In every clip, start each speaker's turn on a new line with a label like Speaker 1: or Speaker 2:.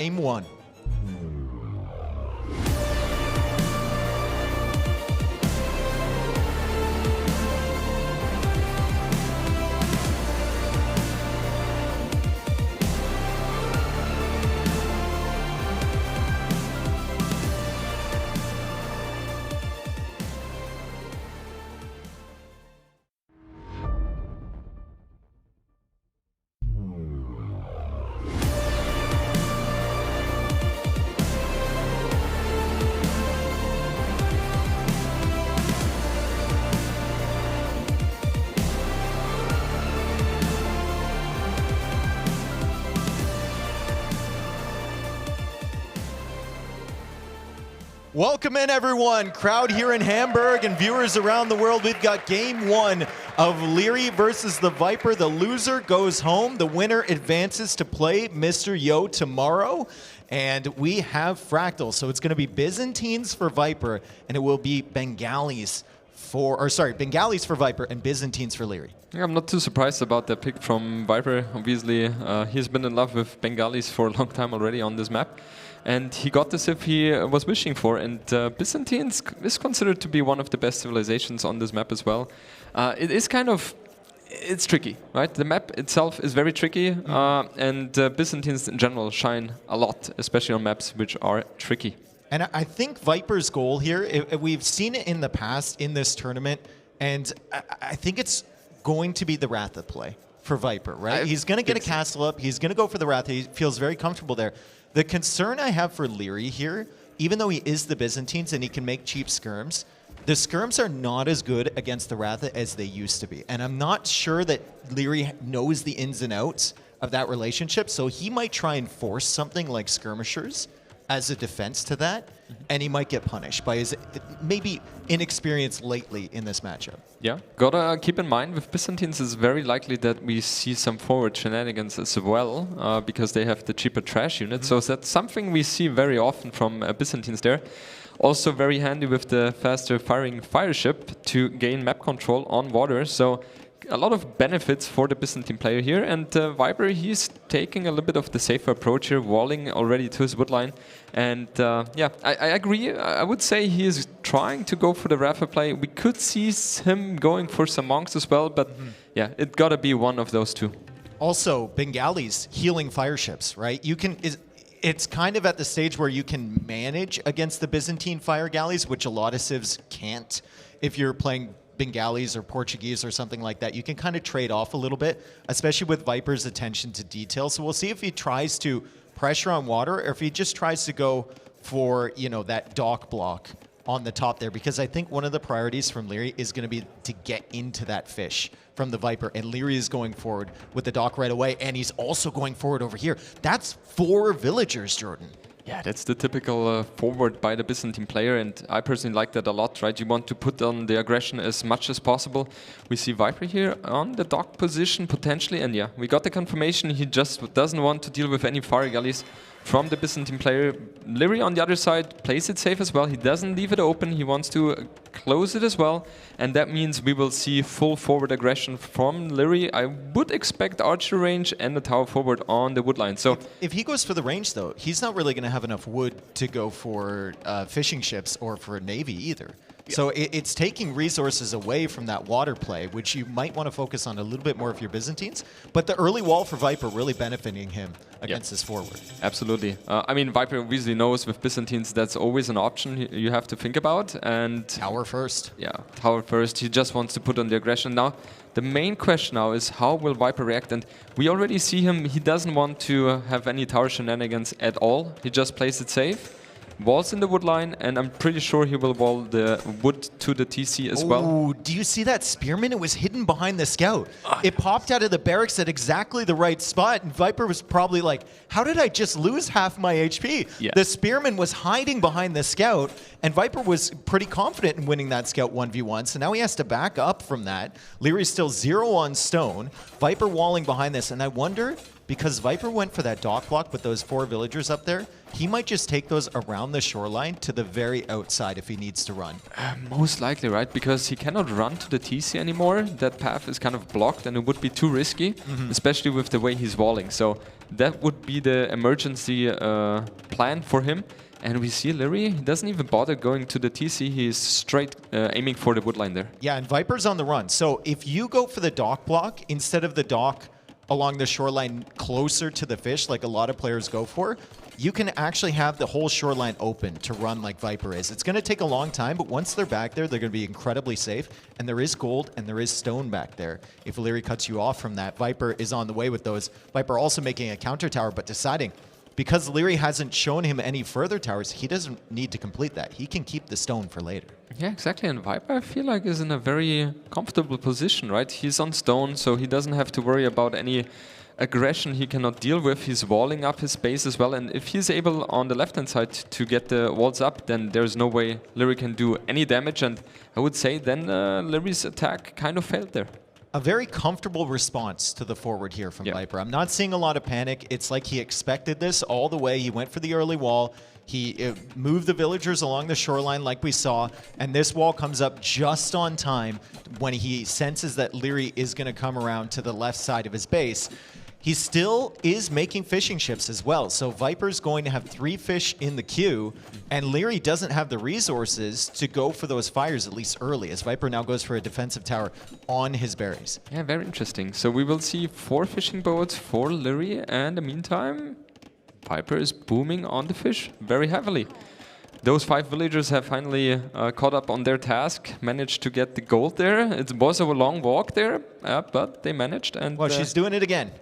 Speaker 1: Game one. Welcome in, everyone. Crowd here in Hamburg and viewers around the world. We've got game one of Liry versus TheViper. The loser goes home. The winner advances to play Mr. Yo tomorrow. And we have Fractal. So it's going to be Byzantines for Viper, and it will be Bengalis for Viper and Byzantines for Liry.
Speaker 2: Yeah, I'm not too surprised about the pick from Viper. Obviously, he's been in love with Bengalis for a long time already on this map. And he got this if he was wishing for. And Byzantines is considered to be one of the best civilizations on this map as well. It is kind of, it's tricky, right? The map itself is very tricky. And Byzantines in general shine a lot, especially on maps which are tricky.
Speaker 1: And I think Viper's goal here, we've seen it in the past in this tournament, and I think it's going to be the Ratha play for Viper, right? He's going to get a castle up. He's going to go for the Ratha. He feels very comfortable there. The concern I have for Liry here, even though he is the Byzantines and he can make cheap skirms, the skirms are not as good against the Ratha as they used to be. And I'm not sure that Liry knows the ins and outs of that relationship, so he might try and force something like skirmishers as a defense to that, and he might get punished by his maybe inexperience lately in this matchup.
Speaker 2: Yeah, gotta keep in mind with Byzantines it's very likely that we see some forward shenanigans as well, because they have the cheaper trash unit. So that's something we see very often from Byzantines there. Also very handy with the faster firing fire ship to gain map control on water. So a lot of benefits for the Byzantine player here, and Viper, he's taking a little bit of the safer approach here, walling already to his woodline. And yeah, I agree. I would say he is trying to go for the Ratha play. We could see him going for some monks as well, but yeah, it gotta be one of those two.
Speaker 1: Also, Bengalis healing fire ships, right? You can. It's kind of at the stage where you can manage against the Byzantine fire galleys, which a lot of civs can't. If you're playing Bengalis or Portuguese or something like that, you can kind of trade off a little bit, especially with Viper's attention to detail. So we'll see if he tries to pressure on water or if he just tries to go for, you know, that dock block on the top there, because I think one of the priorities from Liry is going to be to get into that fish from the Viper, and Liry is going forward with the dock right away, and he's also going forward over here. That's 4 villagers, Jordan.
Speaker 2: Yeah, that's the typical forward by the Byzantine player, and I personally like that a lot, right? You want to put on the aggression as much as possible. We see Viper here on the dock position potentially, and yeah, we got the confirmation he just doesn't want to deal with any fire galleys from the Byzantine player. Liry on the other side plays it safe as well. He doesn't leave it open. He wants to close it as well, and that means we will see full forward aggression from Liry. I would expect archer range and the tower forward on the woodline. So
Speaker 1: if he goes for the range, though, he's not really going to have enough wood to go for fishing ships or for a navy either. Yeah. So it's taking resources away from that water play, which you might want to focus on a little bit more if you're Byzantines. But the early wall for Viper really benefiting him against his forward.
Speaker 2: Absolutely. I mean, Viper obviously knows with Byzantines that's always an option you have to think about. And
Speaker 1: tower first.
Speaker 2: Yeah, tower first. He just wants to put on the aggression. Now, the main question now is how will Viper react? And we already see him. He doesn't want to have any tower shenanigans at all. He just plays it safe. Walls in the wood line, and I'm pretty sure he will wall the wood to the TC as well.
Speaker 1: Oh, do you see that spearman? It was hidden behind the scout. It popped out of the barracks at exactly the right spot, and Viper was probably like, how did I just lose half my HP? Yeah. The spearman was hiding behind the scout, and Viper was pretty confident in winning that scout 1v1, so now he has to back up from that. Liry's still 0 on stone. Viper walling behind this, and I wonder, because Viper went for that dock block with those 4 villagers up there, he might just take those around the shoreline to the very outside if he needs to run.
Speaker 2: Most likely, right? Because he cannot run to the TC anymore. That path is kind of blocked and it would be too risky, especially with the way he's walling. So that would be the emergency plan for him. And we see Liry, he doesn't even bother going to the TC. He's straight aiming for the woodline there.
Speaker 1: Yeah, and Viper's on the run. So if you go for the dock block instead of the dock along the shoreline closer to the fish, like a lot of players go for, you can actually have the whole shoreline open to run like Viper is. It's going to take a long time, but once they're back there, they're going to be incredibly safe. And there is gold and there is stone back there. If Liry cuts you off from that, Viper is on the way with those. Viper also making a counter tower, but deciding, because Liry hasn't shown him any further towers, he doesn't need to complete that. He can keep the stone for later.
Speaker 2: Yeah, exactly. And Viper, I feel like, is in a very comfortable position, right? He's on stone, so he doesn't have to worry about any aggression he cannot deal with. He's walling up his base as well. And if he's able on the left-hand side to get the walls up, then there's no way Liry can do any damage. And I would say then Liry's attack kind of failed there.
Speaker 1: A very comfortable response to the forward here from Viper. I'm not seeing a lot of panic. It's like he expected this all the way. He went for the early wall. He moved the villagers along the shoreline like we saw, and this wall comes up just on time when he senses that Liry is going to come around to the left side of his base. He still is making fishing ships as well. So Viper's going to have 3 fish in the queue, and Liry doesn't have the resources to go for those fires at least early, as Viper now goes for a defensive tower on his berries.
Speaker 2: Yeah, very interesting. So we will see 4 fishing boats for Liry, and in the meantime, Viper is booming on the fish very heavily. Those 5 villagers have finally caught up on their task, managed to get the gold there. It was a long walk there, but they managed. And
Speaker 1: well, she's doing it again.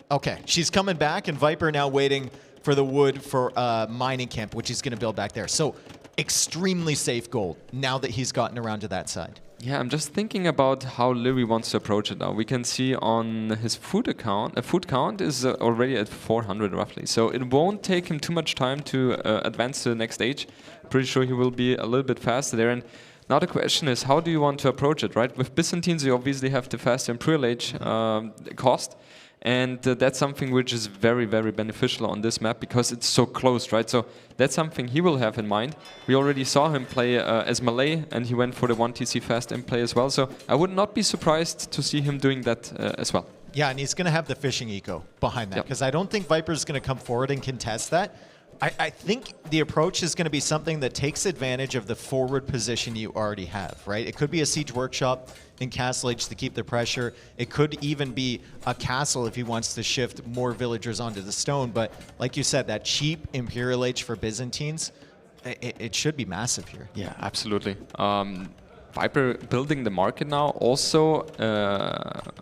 Speaker 1: Okay, she's coming back, and Viper now waiting for the wood for mining camp, which he's going to build back there. So extremely safe gold now that he's gotten around to that side.
Speaker 2: Yeah, I'm just thinking about how Liry wants to approach it now. We can see on his food account, food count is already at 400 roughly. So it won't take him too much time to advance to the next stage. Pretty sure he will be a little bit faster there. And now the question is, how do you want to approach it, right? With Byzantines, you obviously have the faster Imperial Age cost. And that's something which is very, very beneficial on this map because it's so close, right? So that's something he will have in mind. We already saw him play as Malay, and he went for the 1TC fast in play as well. So I would not be surprised to see him doing that as well.
Speaker 1: Yeah, and he's going to have the fishing eco behind that because I don't think Viper's going to come forward and contest that. I think the approach is going to be something that takes advantage of the forward position you already have, right? It could be a siege workshop in Castle Age to keep the pressure. It could even be a castle if he wants to shift more villagers onto the stone. But like you said, that cheap Imperial Age for Byzantines, it should be massive here.
Speaker 2: Yeah, absolutely. Viper building the market now, also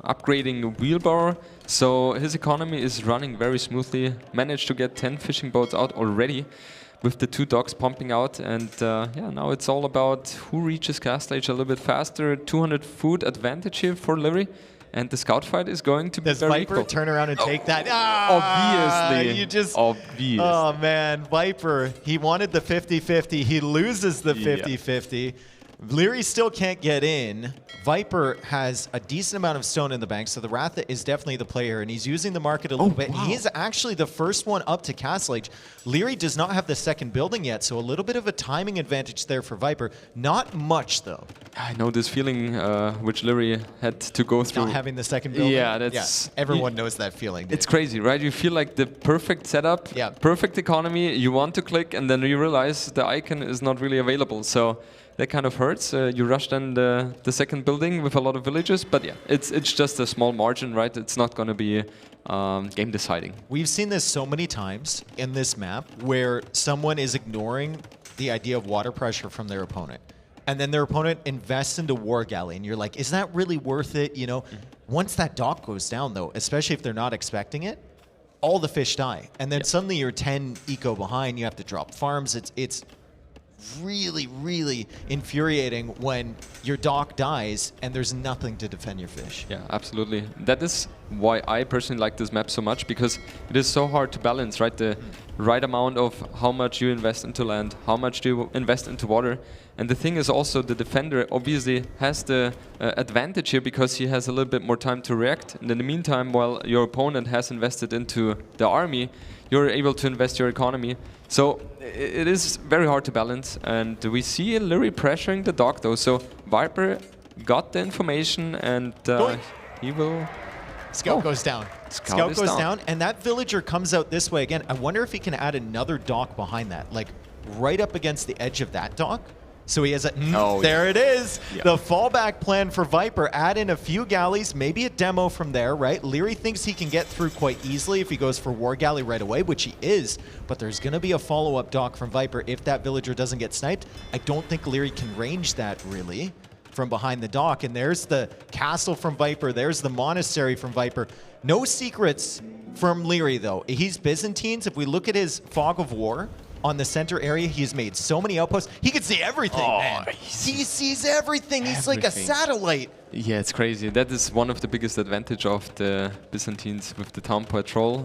Speaker 2: upgrading wheelbarrow, so his economy is running very smoothly. Managed to get 10 fishing boats out already with the 2 docks pumping out, and yeah, now it's all about who reaches Castle Age a little bit faster. 200 food advantage here for Liry, and the scout fight is going to be
Speaker 1: Does
Speaker 2: very
Speaker 1: Viper
Speaker 2: equal.
Speaker 1: turn around and take that?
Speaker 2: Obviously.
Speaker 1: You just...
Speaker 2: Obvious.
Speaker 1: Oh, man. Viper, he wanted the 50-50. He loses the 50-50. Liry still can't get in. Viper has a decent amount of stone in the bank, so the Ratha is definitely the player, and he's using the market a little bit.
Speaker 2: Wow.
Speaker 1: He is actually the first one up to Castle Age. Liry does not have the second building yet, so a little bit of a timing advantage there for Viper. Not much, though.
Speaker 2: I know this feeling which Liry had to go through.
Speaker 1: Not having the second building?
Speaker 2: Yeah, that's...
Speaker 1: Everyone knows that feeling.
Speaker 2: It's crazy, right? You feel like the perfect setup, perfect economy, you want to click, and then you realize the icon is not really available. So that kind of hurts. You rush then the second building with a lot of villagers, but yeah, it's just a small margin, right? It's not going to be game deciding.
Speaker 1: We've seen this so many times in this map where someone is ignoring the idea of water pressure from their opponent. And then their opponent invests into War Galley, and you're like, is that really worth it? You know, once that dock goes down, though, especially if they're not expecting it, all the fish die. And then suddenly you're 10 eco behind, you have to drop farms. It's really, really infuriating when your dock dies and there's nothing to defend your fish.
Speaker 2: Yeah, absolutely. That is why I personally like this map so much, because it is so hard to balance, right? The right amount of how much you invest into land, how much do you invest into water. And the thing is also, the defender obviously has the advantage here because he has a little bit more time to react. And in the meantime, while your opponent has invested into the army, you're able to invest your economy. So it is very hard to balance. And we see Liry pressuring the dog though. So Viper got the information, and he will...
Speaker 1: Scout goes down. Scout goes down, and that villager comes out this way again. I wonder if he can add another dock behind that, like right up against the edge of that dock. So he has a... there it is. Yeah. The fallback plan for Viper. Add in a few galleys, maybe a demo from there, right? Liry thinks he can get through quite easily if he goes for War Galley right away, which he is. But there's going to be a follow-up dock from Viper if that villager doesn't get sniped. I don't think Liry can range that, really, from behind the dock. And there's the castle from Viper. There's the monastery from Viper. No secrets from Liry, though. He's Byzantines. If we look at his Fog of War on the center area, he's made so many outposts. He can see everything, man. He sees everything. He's like a satellite.
Speaker 2: Yeah, it's crazy. That is one of the biggest advantage of the Byzantines with the town patrol,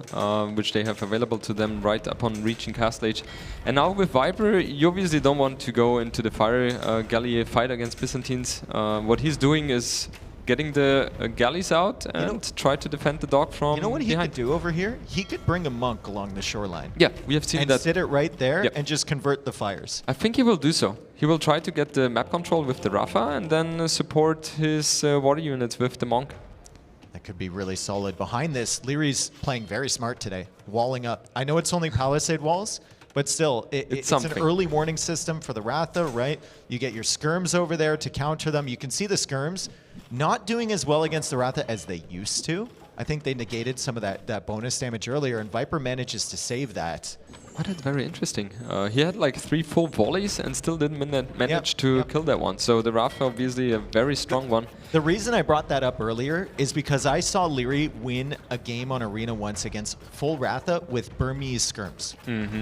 Speaker 2: which they have available to them right upon reaching Castle Age. And now with Viper, you obviously don't want to go into the fire galley fight against Byzantines. What he's doing is getting the galleys out and try to defend the dock from behind.
Speaker 1: You know what he could do over here? He could bring a monk along the shoreline.
Speaker 2: Yeah, we have seen that.
Speaker 1: And sit it right there and just convert the fires.
Speaker 2: I think he will do so. He will try to get the map control with the Rafa and then support his water units with the monk.
Speaker 1: That could be really solid. Behind this, Liry's playing very smart today, walling up. I know it's only palisade walls, but still, it's an early warning system for the Ratha, right? You get your skirms over there to counter them. You can see the skirms not doing as well against the Ratha as they used to. I think they negated some of that bonus damage earlier, and Viper manages to save that.
Speaker 2: Oh, that's very interesting. He had like 3 full volleys and still didn't manage to kill that one. So the Rafa obviously a very strong one.
Speaker 1: The reason I brought that up earlier is because I saw Liry win a game on Arena once against full Ratha with Burmese skirms.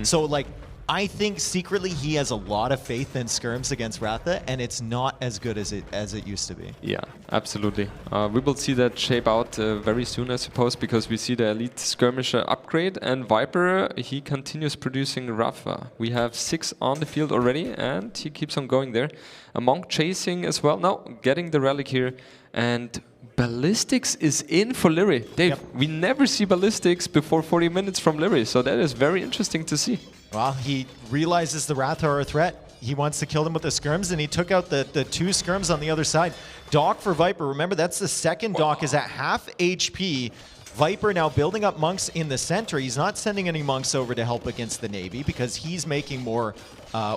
Speaker 1: So like, I think secretly he has a lot of faith in skirms against Ratha, and it's not as good as it used to be.
Speaker 2: Yeah, absolutely. We will see that shape out very soon, I suppose, because we see the elite skirmisher upgrade, and Viper, he continues producing Rafa. We have 6 on the field already, and he keeps on going there. A monk chasing as well. Now getting the relic here, and Ballistics is in for Liry. Dave, we never see Ballistics before 40 minutes from Liry, so that is very interesting to see.
Speaker 1: Well, he realizes the Ratha are a threat. He wants to kill them with the skirms, and he took out the 2 skirms on the other side. Dock for Viper. Remember, that's the second dock is at half HP. Viper now building up monks in the center. He's not sending any monks over to help against the Navy because he's making more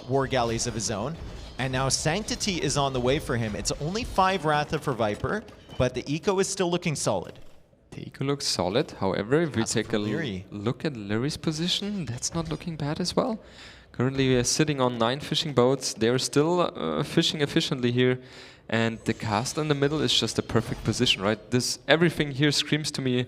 Speaker 1: war galleys of his own. And now Sanctity is on the way for him. It's only 5 Ratha for Viper, but the eco is still looking solid.
Speaker 2: The eco looks solid. However, if we take a look at Liry's position, that's not looking bad as well. Currently, we are sitting on 9 fishing boats. They're still fishing efficiently here. And the castle in the middle is just a perfect position, right? Everything here screams to me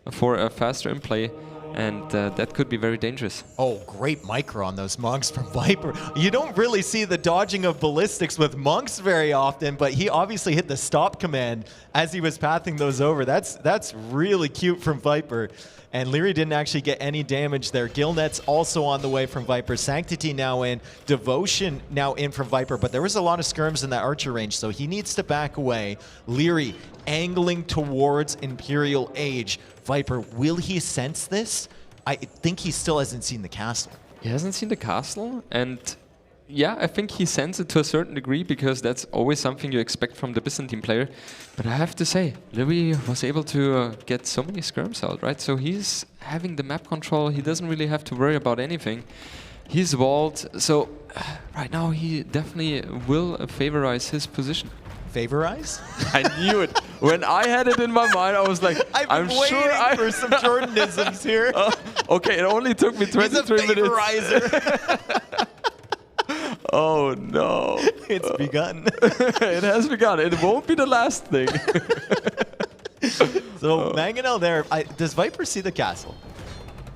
Speaker 2: for a faster in play. And that could be very dangerous.
Speaker 1: Oh, great micro on those monks from Viper. You don't really see the dodging of ballistics with monks very often, but he obviously hit the stop command as he was pathing those over. That's really cute from Viper. And Liry didn't actually get any damage there. Gillnet's also on the way from Viper. Sanctity now in. Devotion now in from Viper. But there was a lot of skirms in that archer range, so he needs to back away. Liry angling towards Imperial Age. Viper, will he sense this? I think he still hasn't seen the castle.
Speaker 2: He hasn't seen the castle, and yeah, I think he sensed it to a certain degree because that's always something you expect from the Byzantine player. But I have to say, Liry was able to get so many skirms out, right? So he's having the map control. He doesn't really have to worry about anything. He's walled, so right now he definitely will favorize his position.
Speaker 1: Favorize?
Speaker 2: I knew it. When I had it in my mind, I was like, I'm sure
Speaker 1: for some Jordanisms here.
Speaker 2: Okay, it only took me 23 minutes.
Speaker 1: Favorizer.
Speaker 2: Oh no.
Speaker 1: It's begun.
Speaker 2: It has begun. It won't be the last thing.
Speaker 1: So Mangonel there, does Viper see the castle?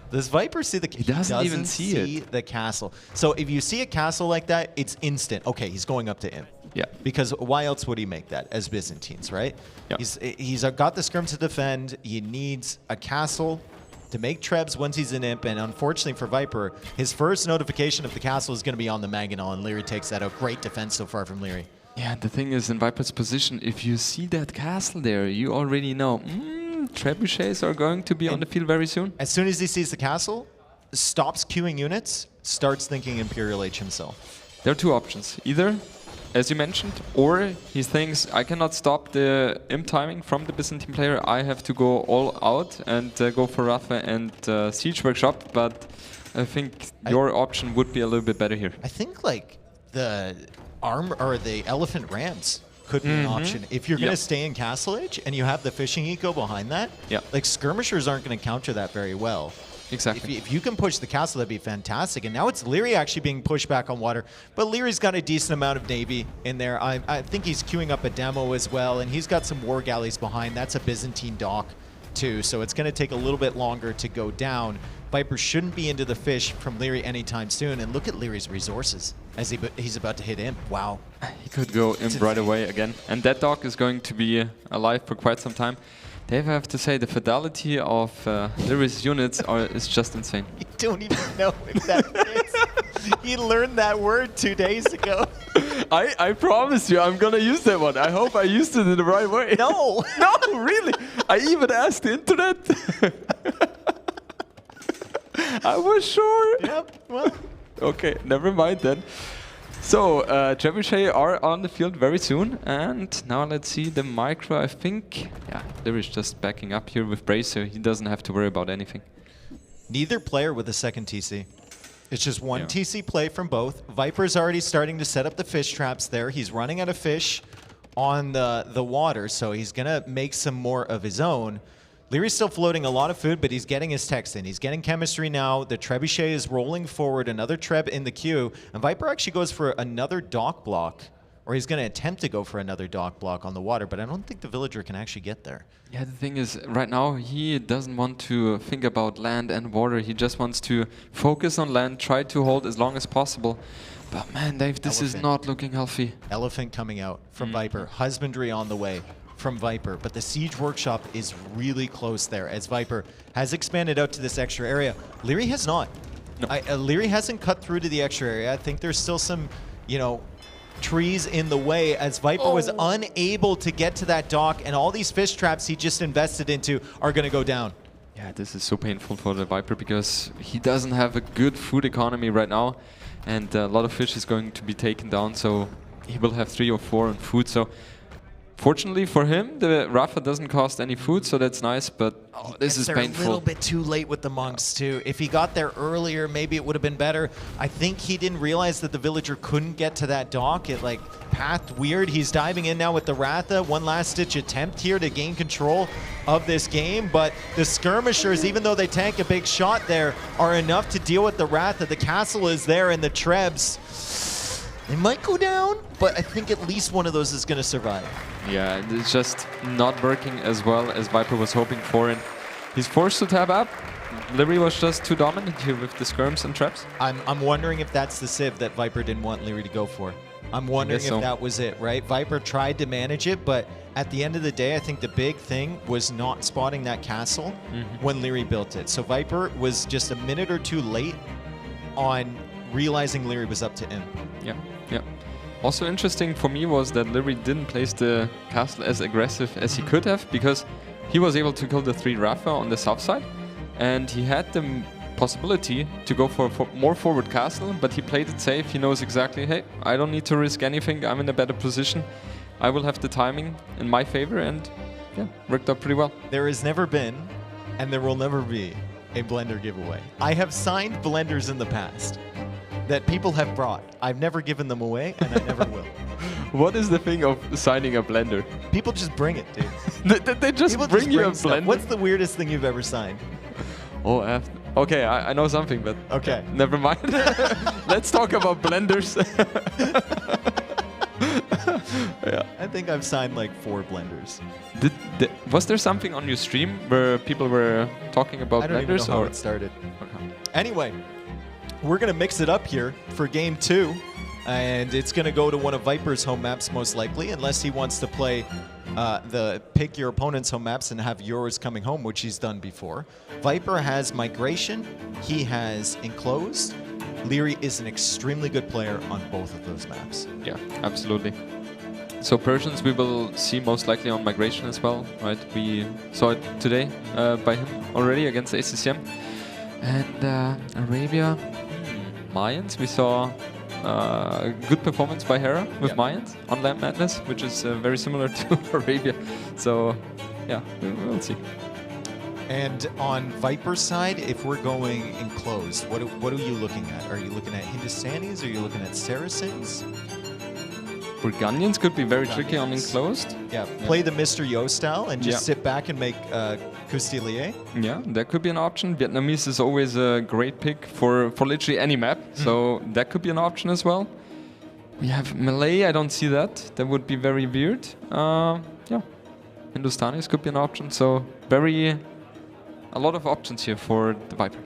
Speaker 1: Does Viper see the castle?
Speaker 2: He doesn't even see
Speaker 1: the castle. So if you see a castle like that, it's instant. Okay, he's going up to him.
Speaker 2: Yeah.
Speaker 1: Because why else would he make that as Byzantines, right?
Speaker 2: Yeah.
Speaker 1: He's got the skirm to defend. He needs a castle to make trebs once he's an imp, and unfortunately for Viper, his first notification of the castle is going to be on the Mangonel, and Liry takes that out. Great defense so far from Liry.
Speaker 2: Yeah, the thing is, in Viper's position, if you see that castle there, you already know, trebuchets are going to be on the field very soon.
Speaker 1: As soon as he sees the castle, stops queuing units, starts thinking Imperial H himself.
Speaker 2: There are two options. Either, as you mentioned, or he thinks, I cannot stop the imp timing from the Byzantine player, I have to go all out and go for Rafa and Siege Workshop, but I think your option would be a little bit better here.
Speaker 1: I think like the the elephant rams could be an option. If you're going to stay in Castle Age and you have the fishing eco behind that, like skirmishers aren't going to counter that very well.
Speaker 2: Exactly.
Speaker 1: If you can push the castle, that'd be fantastic. And now it's Liry actually being pushed back on water. But Liry's got a decent amount of navy in there. I think he's queuing up a demo as well. And he's got some war galleys behind. That's a Byzantine dock too. So it's going to take a little bit longer to go down. Viper shouldn't be into the fish from Liry anytime soon. And look at Liry's resources as he's about to hit imp. Wow.
Speaker 2: He could go imp right away again. And that dock is going to be alive for quite some time. Dave, I have to say, the fidelity of Liry's units is just insane.
Speaker 1: You don't even know if that fits. He learned that word 2 days ago.
Speaker 2: I promise you, I'm gonna use that one. I hope I used it in the right way.
Speaker 1: No.
Speaker 2: No, really. I even asked the internet. I was sure.
Speaker 1: Yep, well.
Speaker 2: Okay, never mind then. So, Trebuchet are on the field very soon, and now let's see the micro. I think, yeah, Liry's just backing up here with Brace, so he doesn't have to worry about anything.
Speaker 1: Neither player with a second TC. It's just one TC play from both. Viper's already starting to set up the fish traps there. He's running out of fish on the water, so he's going to make some more of his own. Liry's still floating a lot of food, but he's getting his text in. He's getting chemistry now. The trebuchet is rolling forward, another treb in the queue. And Viper actually goes for another dock block, or he's going to attempt to go for another dock block on the water, but I don't think the villager can actually get there.
Speaker 2: Yeah, the thing is, right now, he doesn't want to think about land and water. He just wants to focus on land, try to hold as long as possible. But man, Dave, this is not looking healthy.
Speaker 1: Elephant coming out from Viper. Husbandry on the way from Viper, but the Siege Workshop is really close there as Viper has expanded out to this extra area. Liry has not. No. Liry hasn't cut through to the extra area. I think there's still some, you know, trees in the way as Viper was unable to get to that dock, and all these fish traps he just invested into are going to go down.
Speaker 2: Yeah, this is so painful for the Viper because he doesn't have a good food economy right now, and a lot of fish is going to be taken down, so he will have 3 or 4 on food. So fortunately for him, the Rafa doesn't cost any food, so that's nice, but this is painful.
Speaker 1: A little bit too late with the monks, too. If he got there earlier, maybe it would have been better. I think he didn't realize that the villager couldn't get to that dock. It, like, pathed weird. He's diving in now with the Ratha. One last-ditch attempt here to gain control of this game, but the skirmishers, even though they tank a big shot there, are enough to deal with the Ratha. The castle is there, and the Trebs, they might go down, but I think at least one of those is going to survive.
Speaker 2: Yeah, it's just not working as well as Viper was hoping for, and he's forced to tab up. Liry was just too dominant here with the skirms and traps.
Speaker 1: I'm wondering if that's the civ that Viper didn't want Liry to go for. I'm wondering if that was it, right? Viper tried to manage it, but at the end of the day, I think the big thing was not spotting that castle when Liry built it. So Viper was just a minute or two late on realizing Liry was up to imp.
Speaker 2: Yeah, yeah. Also interesting for me was that Liry didn't place the castle as aggressive as he could have, because he was able to kill the 3 Rafa on the south side, and he had the possibility to go for more forward castle, but he played it safe. He knows exactly, hey, I don't need to risk anything. I'm in a better position. I will have the timing in my favor, and yeah, worked out pretty well.
Speaker 1: There has never been, and there will never be, a blender giveaway. I have signed blenders in the past that people have brought. I've never given them away, and I never will.
Speaker 2: What is the thing of signing a blender?
Speaker 1: People just bring it, dude.
Speaker 2: they just bring you a blender?
Speaker 1: What's the weirdest thing you've ever signed?
Speaker 2: Oh, okay, I know something, but
Speaker 1: okay,
Speaker 2: never mind. Let's talk about blenders. Yeah.
Speaker 1: I think I've signed like 4 blenders.
Speaker 2: Was there something on your stream where people were talking about blenders?
Speaker 1: I don't even know how it started.
Speaker 2: Okay.
Speaker 1: Anyway, we're going to mix it up here for game 2. and it's going to go to one of Viper's home maps most likely, unless he wants to play pick your opponent's home maps and have yours coming home, which he's done before. Viper has Migration, he has Enclosed. Liry is an extremely good player on both of those maps.
Speaker 2: Yeah, absolutely. So Persians we will see most likely on Migration as well, right? We saw it today by him already against the ACCM. And Arabia, Mayans, we saw a good performance by Hera with Mayans on Lamp Madness, which is very similar to Arabia. So yeah, we'll see.
Speaker 1: And on Viper's side, if we're going Enclosed, what are you looking at? Are you looking at Hindustanis? Are you looking at Saracens?
Speaker 2: Burgundians could be very tricky on Enclosed.
Speaker 1: Yeah, play the Mr. Yo style and just sit back and make Custilier.
Speaker 2: Yeah, that could be an option. Vietnamese is always a great pick for literally any map, so that could be an option as well. We have Malay, I don't see that. That would be very weird. Yeah, Hindustanis could be an option, so a lot of options here for the Viper.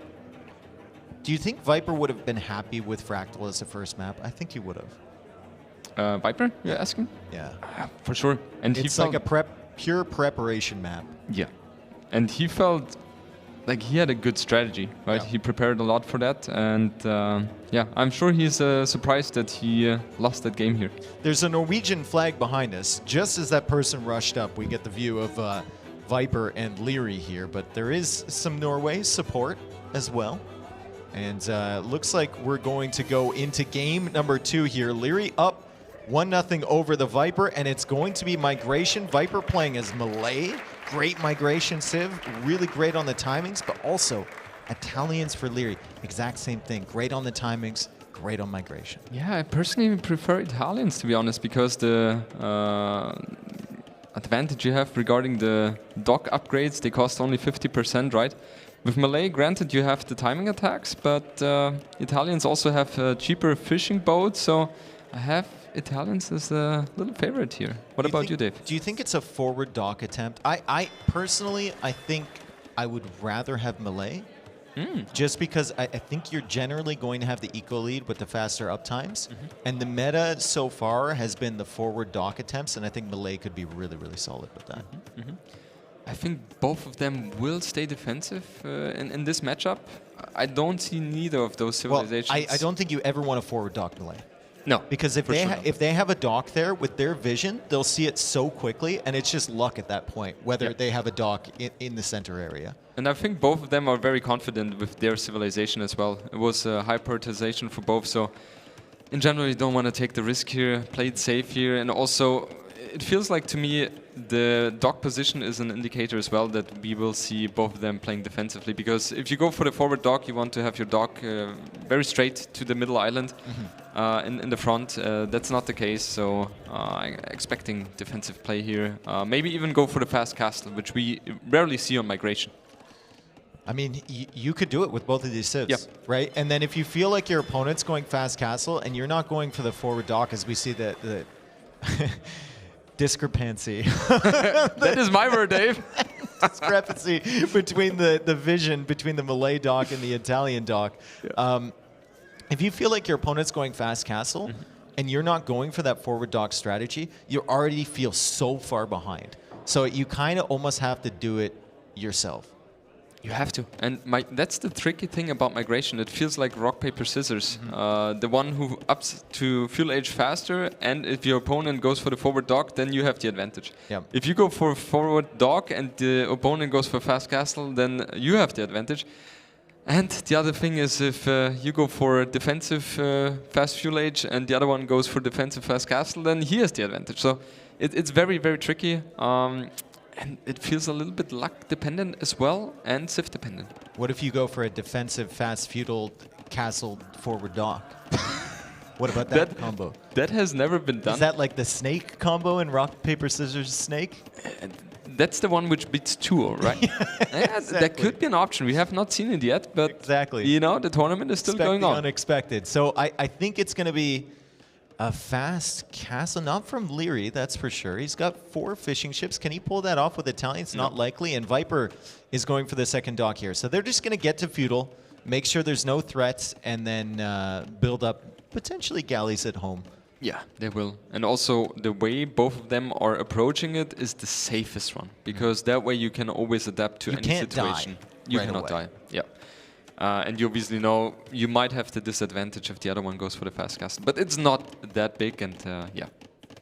Speaker 1: Do you think Viper would have been happy with Fractal as the first map? I think he would have.
Speaker 2: Viper, you're asking?
Speaker 1: Yeah.
Speaker 2: For sure. And
Speaker 1: it's like a pure preparation map.
Speaker 2: Yeah. And he felt like he had a good strategy, right? Yeah. He prepared a lot for that. And yeah, I'm sure he's surprised that he lost that game here.
Speaker 1: There's a Norwegian flag behind us. Just as that person rushed up, we get the view of Viper and Liry here. But there is some Norway support as well. And looks like we're going to go into game number 2 here. Liry up 1-0 over the Viper, and it's going to be Migration. Viper playing as Malay. Great Migration Civ, really great on the timings, but also Italians for Liry. Exact same thing, great on the timings, great on Migration.
Speaker 2: Yeah, I personally prefer Italians, to be honest, because the advantage you have regarding the dock upgrades, they cost only 50%, right? With Malay, granted, you have the timing attacks, but Italians also have cheaper fishing boats, so I have Italians as a little favorite here. What about you, Dave?
Speaker 1: Do you think it's a forward dock attempt? I personally, I think I would rather have Malay, just because I think you're generally going to have the eco lead with the faster uptimes, and the meta so far has been the forward dock attempts, and I think Malay could be really, really solid with that.
Speaker 2: I think both of them will stay defensive in this matchup. I don't see neither of those civilizations.
Speaker 1: Well, I don't think you ever want to forward dock Malay.
Speaker 2: No,
Speaker 1: because if they have a dock there with their vision, they'll see it so quickly, and it's just luck at that point whether they have a dock in the center area.
Speaker 2: And I think both of them are very confident with their civilization as well. It was a high prioritization for both, so in general you don't want to take the risk here, play it safe here, and also it feels like to me the dock position is an indicator as well that we will see both of them playing defensively, because if you go for the forward dock, you want to have your dock very straight to the middle island in the front. That's not the case, so I'm expecting defensive play here. Maybe even go for the fast castle, which we rarely see on Migration.
Speaker 1: I mean, you could do it with both of these civs, right? And then if you feel like your opponent's going fast castle and you're not going for the forward dock, as we see the discrepancy.
Speaker 2: That is my word, Dave.
Speaker 1: Discrepancy between the vision between the Malay dock and the Italian dock. If you feel like your opponent's going fast castle and you're not going for that forward dock strategy, you already feel so far behind. So you kind of almost have to do it yourself.
Speaker 2: You have to. And that's the tricky thing about Migration. It feels like rock, paper, scissors. The one who ups to fuel age faster, and if your opponent goes for the forward dock, then you have the advantage. If you go for forward dock and the opponent goes for fast castle, then you have the advantage. And the other thing is if you go for defensive fast fuel age and the other one goes for defensive fast castle, then he has the advantage. So it's very, very tricky. And it feels a little bit luck dependent as well, and civ dependent.
Speaker 1: What if you go for a defensive fast feudal castle forward dock? What about that combo?
Speaker 2: That has never been done.
Speaker 1: Is that like the snake combo in rock, paper, scissors, snake?
Speaker 2: That's the one which beats 2-0, right?
Speaker 1: Exactly.
Speaker 2: That could be an option. We have not seen it yet, but you know, the tournament is still going on.
Speaker 1: Unexpected. So I think it's going to be a fast castle, not from Liry, that's for sure. He's got 4 fishing ships. Can he pull that off with Italians? Not likely. And Viper is going for the second dock here. So they're just going to get to feudal, make sure there's no threats, and then build up potentially galleys at home.
Speaker 2: Yeah, they will. And also, the way both of them are approaching it is the safest one, because that way you can always adapt to any situation. You cannot die. Yeah. And you obviously know you might have the disadvantage if the other one goes for the fast cast. But it's not that big, and yeah,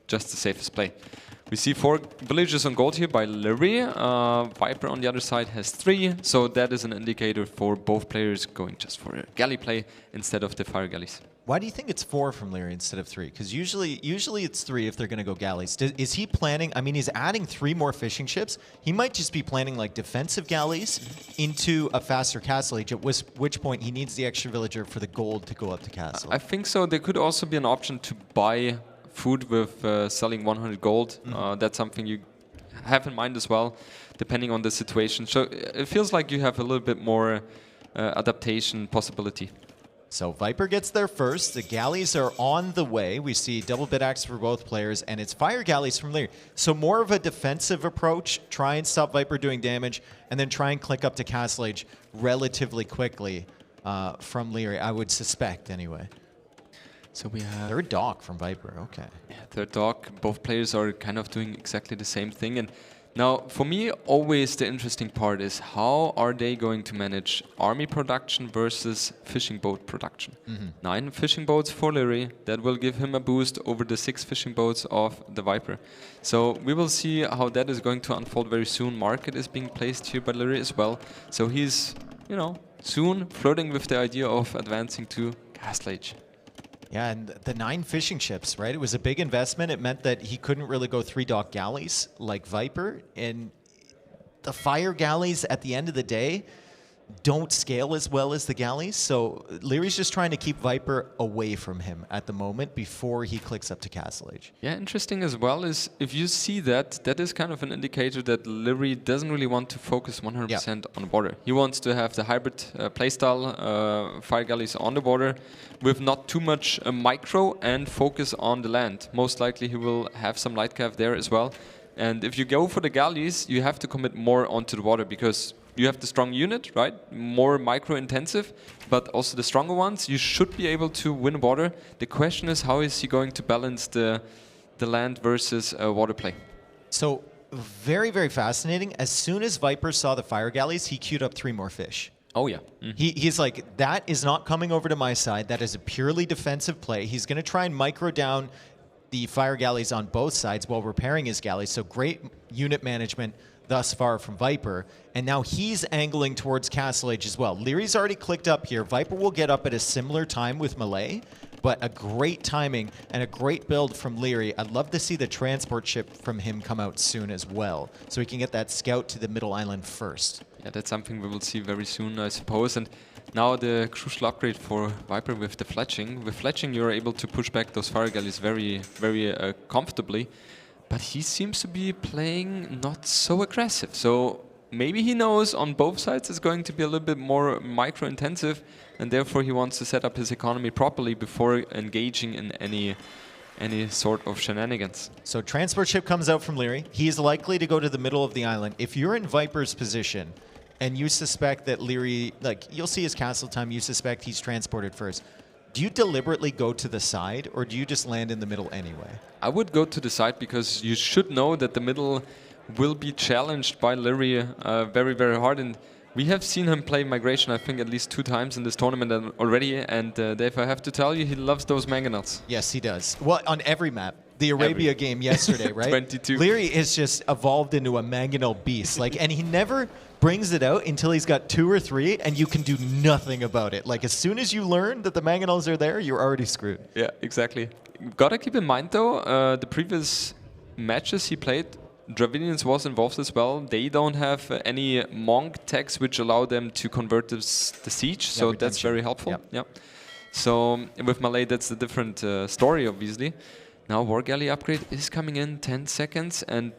Speaker 2: just the safest play. We see 4 villagers on gold here by Liry. Viper on the other side has 3, so that is an indicator for both players going just for a galley play instead of the fire galleys.
Speaker 1: Why do you think it's 4 from Liry instead of 3? Because usually it's 3 if they're going to go galleys. Is he planning? I mean, he's adding 3 more fishing ships. He might just be planning like defensive galleys into a faster castle age. At which point he needs the extra villager for the gold to go up to castle.
Speaker 2: I think so. There could also be an option to buy food with selling 100 gold. That's something you have in mind as well, depending on the situation. So it feels like you have a little bit more adaptation possibility.
Speaker 1: So Viper gets there first. The galleys are on the way. We see double bit axe for both players, and it's fire galleys from Liry. So more of a defensive approach. Try and stop Viper doing damage, and then try and click up to castle age relatively quickly from Liry, I would suspect anyway.
Speaker 2: So we have
Speaker 1: third dock from Viper. Okay.
Speaker 2: Yeah, third dock. Both players are kind of doing exactly the same thing. And now, for me, always the interesting part is how are they going to manage army production versus fishing boat production? 9 fishing boats for Liry. That will give him a boost over the 6 fishing boats of the Viper. So we will see how that is going to unfold very soon. Market is being placed here by Liry as well. So he's, you know, soon flirting with the idea of advancing to Castle Age.
Speaker 1: Yeah, and the 9 fishing ships, right? It was a big investment. It meant that he couldn't really go 3 dock galleys like Viper. And the fire galleys, at the end of the day, don't scale as well as the galleys. So Liry's just trying to keep Viper away from him at the moment before he clicks up to Castle Age.
Speaker 2: Yeah, interesting as well is if you see that, that is kind of an indicator that Liry doesn't really want to focus 100% on water. He wants to have the hybrid playstyle, fire galleys on the water with not too much micro and focus on the land. Most likely he will have some light cav there as well. And if you go for the galleys, you have to commit more onto the water because you have the strong unit, right? More micro-intensive, but also the stronger ones. You should be able to win water. The question is, how is he going to balance the land versus water play?
Speaker 1: So, very, very fascinating. As soon as Viper saw the fire galleys, he queued up 3 more fish.
Speaker 2: Oh, yeah.
Speaker 1: He's like, that is not coming over to my side. That is a purely defensive play. He's going to try and micro down the fire galleys on both sides while repairing his galleys. So great unit management thus far from Viper, and now he's angling towards Castle Age as well. Liry's already clicked up here. Viper will get up at a similar time with Melee, but a great timing and a great build from Liry. I'd love to see the transport ship from him come out soon as well, so we can get that scout to the middle island first.
Speaker 2: Yeah, that's something we will see very soon, I suppose. And now the crucial upgrade for Viper with the fletching. With fletching, you're able to push back those fire galleys very, very comfortably. But he seems to be playing not so aggressive. So maybe he knows on both sides it's going to be a little bit more micro-intensive, and therefore he wants to set up his economy properly before engaging in any sort of shenanigans.
Speaker 1: So transport ship comes out from Liry. He is likely to go to the middle of the island. If you're in Viper's position and you suspect that Liry, like you'll see his castle time, you suspect he's transported first, do you deliberately go to the side, or do you just land in the middle anyway?
Speaker 2: I would go to the side because you should know that the middle will be challenged by Liry very, very hard. And we have seen him play Migration, I think, at least 2 times in this tournament already. And Dave, I have to tell you, he loves those mangonels.
Speaker 1: Yes, he does. Well, on every map. The Arabia game yesterday, right?
Speaker 2: 22.
Speaker 1: Liry is just evolved into a mangonel beast. Like, and he never brings it out until he's got 2 or 3, and you can do nothing about it. Like, as soon as you learn that the mangonels are there, you're already screwed.
Speaker 2: Yeah, exactly. Gotta keep in mind, though, the previous matches he played, Dravidians was involved as well. They don't have any monk techs which allow them to convert the siege, so that's very helpful. Yep. So with Malay, that's a different story, obviously. Now War Galley upgrade is coming in 10 seconds, and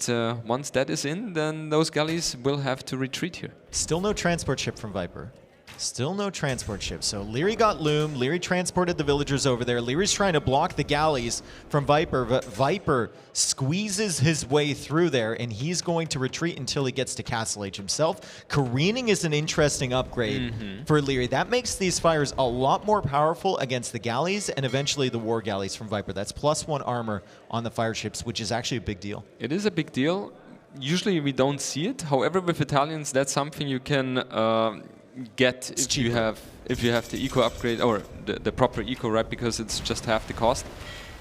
Speaker 2: once that is in, then those galleys will have to retreat here.
Speaker 1: Still no transport ship from Viper. Still no transport ships. So Liry got Loom. Liry transported the villagers over there. Liry's trying to block the galleys from Viper, but Viper squeezes his way through there, and he's going to retreat until he gets to Castle Age himself. Careening is an interesting upgrade for Liry. That makes these fires a lot more powerful against the galleys and eventually the war galleys from Viper. That's +1 armor on the fire ships, which is actually a big deal.
Speaker 2: It is a big deal. Usually we don't see it. However, with Italians, that's something you can get if you have the eco upgrade or the proper eco, right? Because it's just half the cost.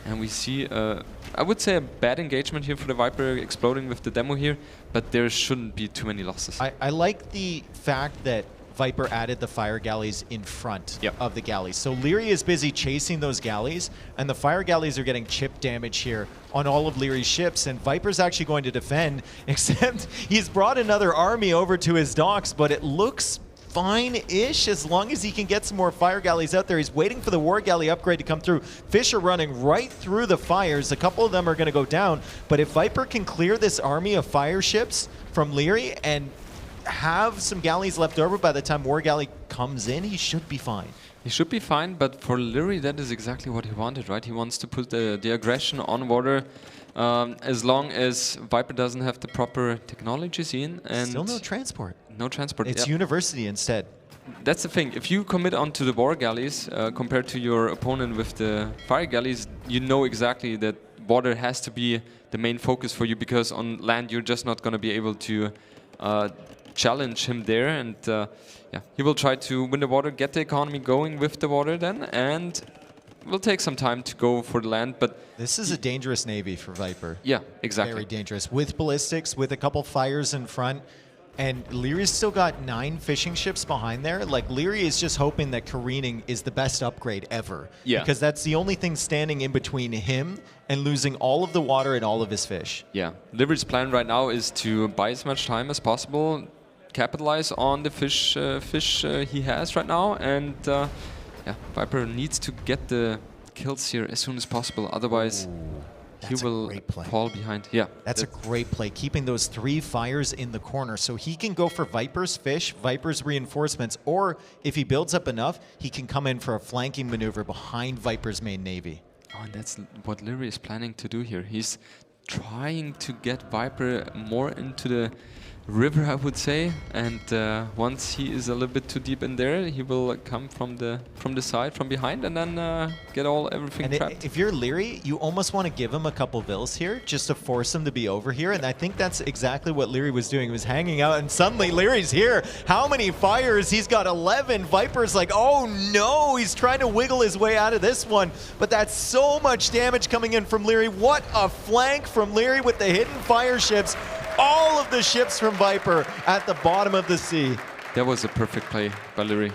Speaker 2: And we see, I would say, a bad engagement here for the Viper exploding with the demo here, but there shouldn't be too many losses.
Speaker 1: I like the fact that Viper added the fire galleys in front of the galleys. So Liry is busy chasing those galleys, and the fire galleys are getting chip damage here on all of Liry's ships, and Viper's actually going to defend, except he's brought another army over to his docks, but it looks fine-ish as long as he can get some more fire galleys out there. He's waiting for the war galley upgrade to come through. Fish are running right through the fires. A couple of them are going to go down, but if Viper can clear this army of fire ships from Liry and have some galleys left over by the time war galley comes in, he should be fine.
Speaker 2: He should be fine, but for Liry, that is exactly what he wanted, right? He wants to put the aggression on water as long as Viper doesn't have the proper technologies in. And
Speaker 1: still no transport.
Speaker 2: No transport.
Speaker 1: It's university instead.
Speaker 2: That's the thing. If you commit onto the war galleys compared to your opponent with the fire galleys, you know exactly that water has to be the main focus for you, because on land you're just not going to be able to challenge him there, and yeah, he will try to win the water, get the economy going with the water then, and will take some time to go for the land. But
Speaker 1: this is a dangerous navy for Viper.
Speaker 2: Yeah, exactly.
Speaker 1: Very dangerous, with ballistics, with a couple fires in front, and Liry's still got 9 fishing ships behind there. Like, Liry is just hoping that careening is the best upgrade ever.
Speaker 2: Yeah.
Speaker 1: Because that's the only thing standing in between him and losing all of the water and all of his fish.
Speaker 2: Yeah, Liry's plan right now is to buy as much time as possible, capitalize on the fish he has right now, and yeah, Viper needs to get the kills here as soon as possible, otherwise he will fall behind. Yeah,
Speaker 1: that's a great play, keeping those 3 fires in the corner, so he can go for Viper's fish, Viper's reinforcements, or if he builds up enough, he can come in for a flanking maneuver behind Viper's main navy.
Speaker 2: Oh, and that's what Liry is planning to do here. He's trying to get Viper more into the river, I would say, and once he is a little bit too deep in there, he will come from the side, from behind, and then get everything trapped.
Speaker 1: If you're Liry, you almost want to give him a couple vills here just to force him to be over here, and I think that's exactly what Liry was doing. He was hanging out, and suddenly Liry's here. How many fires? He's got 11. Viper's like, oh no, he's trying to wiggle his way out of this one, but that's so much damage coming in from Liry. What a flank from Liry with the hidden fire ships. All of the ships from Viper at the bottom of the sea.
Speaker 2: That was a perfect play by Liry.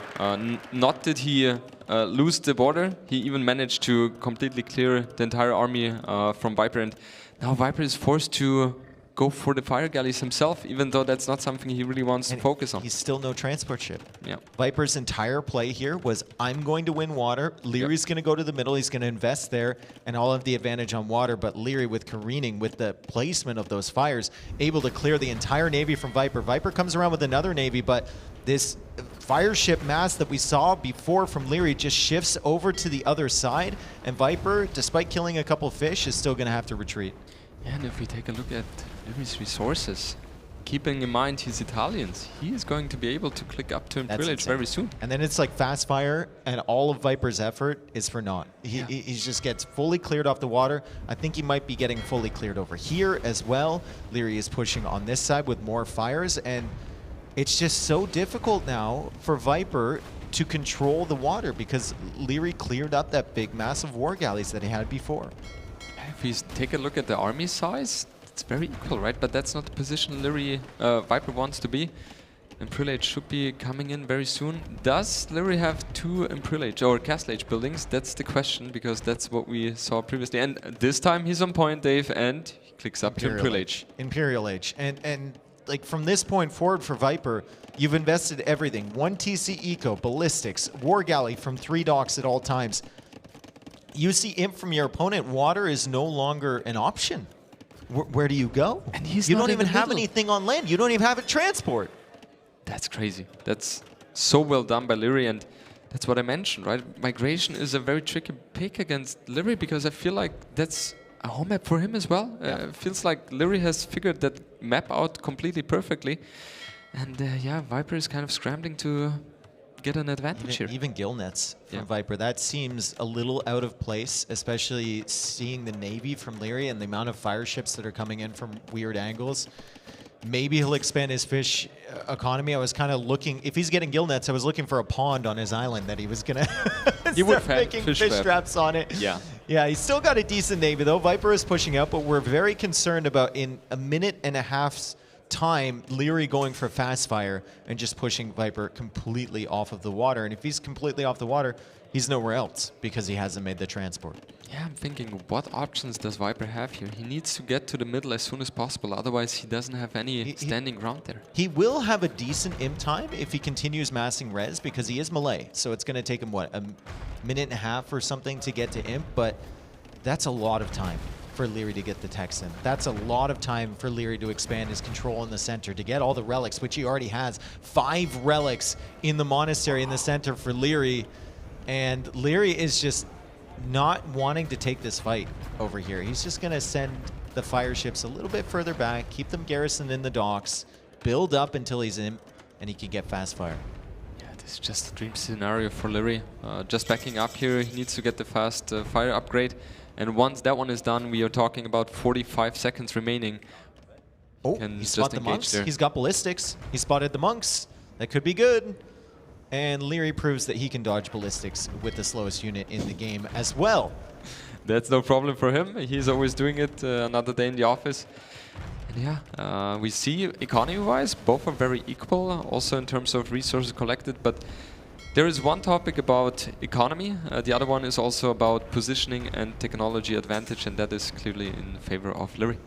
Speaker 2: Not did he lose the border, he even managed to completely clear the entire army from Viper, and now Viper is forced to go for the fire galleys himself, even though that's not something he really wants to focus on.
Speaker 1: He's still no transport ship.
Speaker 2: Yeah.
Speaker 1: Viper's entire play here was, I'm going to win water. Liry's going to go to the middle. He's going to invest there, and all of the advantage on water. But Liry, with careening, with the placement of those fires, able to clear the entire navy from Viper. Viper comes around with another navy, but this fire ship mass that we saw before from Liry just shifts over to the other side, and Viper, despite killing a couple fish, is still going to have to retreat.
Speaker 2: Yeah, and if we take a look at Liry's resources, keeping in mind he's Italians, he is going to be able to click up to Imperial very soon.
Speaker 1: And then it's like fast fire, and all of Viper's effort is for naught. He just gets fully cleared off the water. I think he might be getting fully cleared over here as well. Liry is pushing on this side with more fires, and it's just so difficult now for Viper to control the water because Liry cleared up that big, massive war galleys that he had before.
Speaker 2: If we take a look at the army size, it's very equal, right? But that's not the position Liry Viper wants to be. Imperial Age should be coming in very soon. Does Liry have 2 Imperial Age or Castle Age buildings? That's the question, because that's what we saw previously. And this time he's on point, Dave, and he clicks up to Imperial Age.
Speaker 1: Imperial Age. And like from this point forward for Viper, you've invested everything. 1 TC Eco, ballistics, war galley from 3 docks at all times. You see imp from your opponent, water is no longer an option. Where do you go?
Speaker 2: And he's
Speaker 1: you don't even have anything on land. You don't even have a transport.
Speaker 2: That's crazy. That's so well done by Liry, and that's what I mentioned, right? Migration is a very tricky pick against Liry because I feel like that's a home map for him as well. It feels like Liry has figured that map out completely perfectly. And yeah, Viper is kind of scrambling to get an advantage here.
Speaker 1: Even gill nets from Viper, that seems a little out of place, especially seeing the Navy from Liry and the amount of fire ships that are coming in from weird angles. Maybe he'll expand his fish economy. I was kind of looking, if he's getting gill nets, I was looking for a pond on his island that he was going to start making fish traps on it.
Speaker 2: Yeah.
Speaker 1: Yeah, he's still got a decent Navy though. Viper is pushing out, but we're very concerned about in a minute and a half's time, Liry going for fast fire and just pushing Viper completely off of the water. And if he's completely off the water, he's nowhere else because he hasn't made the transport.
Speaker 2: Yeah, I'm thinking, what options does Viper have here? He needs to get to the middle as soon as possible, otherwise he doesn't have any standing ground there.
Speaker 1: He will have a decent imp time if he continues massing res because he is melee. So it's going to take him, what, a minute and a half or something to get to imp, but that's a lot of time for Liry to get the techs in. That's a lot of time for Liry to expand his control in the center, to get all the relics, which he already has. 5 relics in the monastery in the center for Liry, and Liry is just not wanting to take this fight over here. He's just going to send the fire ships a little bit further back, keep them garrisoned in the docks, build up until he's in, and he can get fast fire.
Speaker 2: Yeah, this is just a dream scenario for Liry. Just backing up here, he needs to get the fast fire upgrade. And once that one is done, we are talking about 45 seconds remaining.
Speaker 1: Oh, he spotted the monks. There. He's got ballistics. He spotted the monks. That could be good. And Liry proves that he can dodge ballistics with the slowest unit in the game as well.
Speaker 2: That's no problem for him. He's always doing it another day in the office. And yeah, we see economy-wise, both are very equal, also in terms of resources collected. But there is one topic about economy. The other one is also about positioning and technology advantage, and that is clearly in favor of Liry.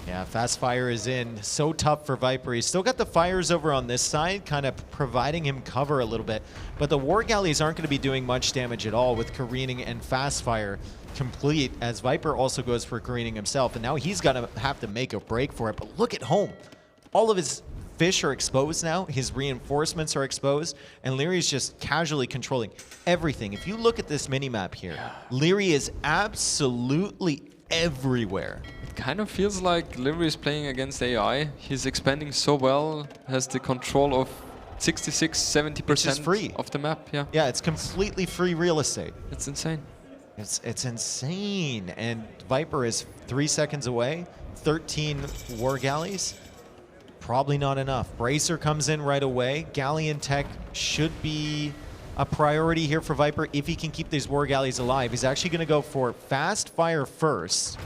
Speaker 1: Yeah, fast fire is in. So tough for Viper. He's still got the fires over on this side, kind of providing him cover a little bit. But the war galleys aren't going to be doing much damage at all with careening and fast fire complete, as Viper also goes for careening himself. And now he's going to have to make a break for it. But look at home. All of his fish are exposed now. His reinforcements are exposed. And Liry's just casually controlling everything. If you look at this mini-map here, Liry is absolutely everywhere.
Speaker 2: It kind of feels like Liry is playing against AI. He's expanding so well, has the control of 66–70% of the map.
Speaker 1: Yeah, it's completely free real estate.
Speaker 2: It's insane.
Speaker 1: It's insane. And Viper is 3 seconds away. 13 war galleys. Probably not enough. Bracer comes in right away. Galleon tech should be a priority here for Viper if he can keep these war galleys alive. He's actually going to go for fast fire first.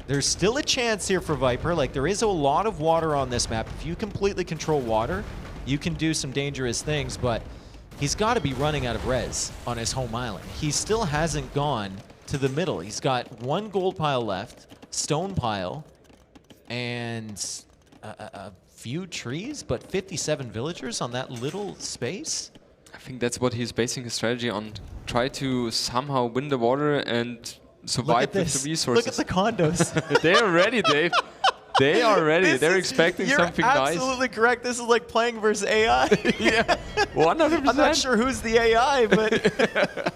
Speaker 1: There's still a chance here for Viper. Like, there is a lot of water on this map. If you completely control water, you can do some dangerous things, but he's got to be running out of res on his home island. He still hasn't gone to the middle. He's got 1 gold pile left, stone pile, and a few trees, but 57 villagers on that little space.
Speaker 2: I think that's what he's basing his strategy on. Try to somehow win the water and survive with the resources.
Speaker 1: Look at the condos.
Speaker 2: They are ready, Dave. They are ready. They're expecting something nice.
Speaker 1: You're absolutely correct. This is like playing versus AI.
Speaker 2: Yeah, 100%.
Speaker 1: I'm not sure who's the AI, but...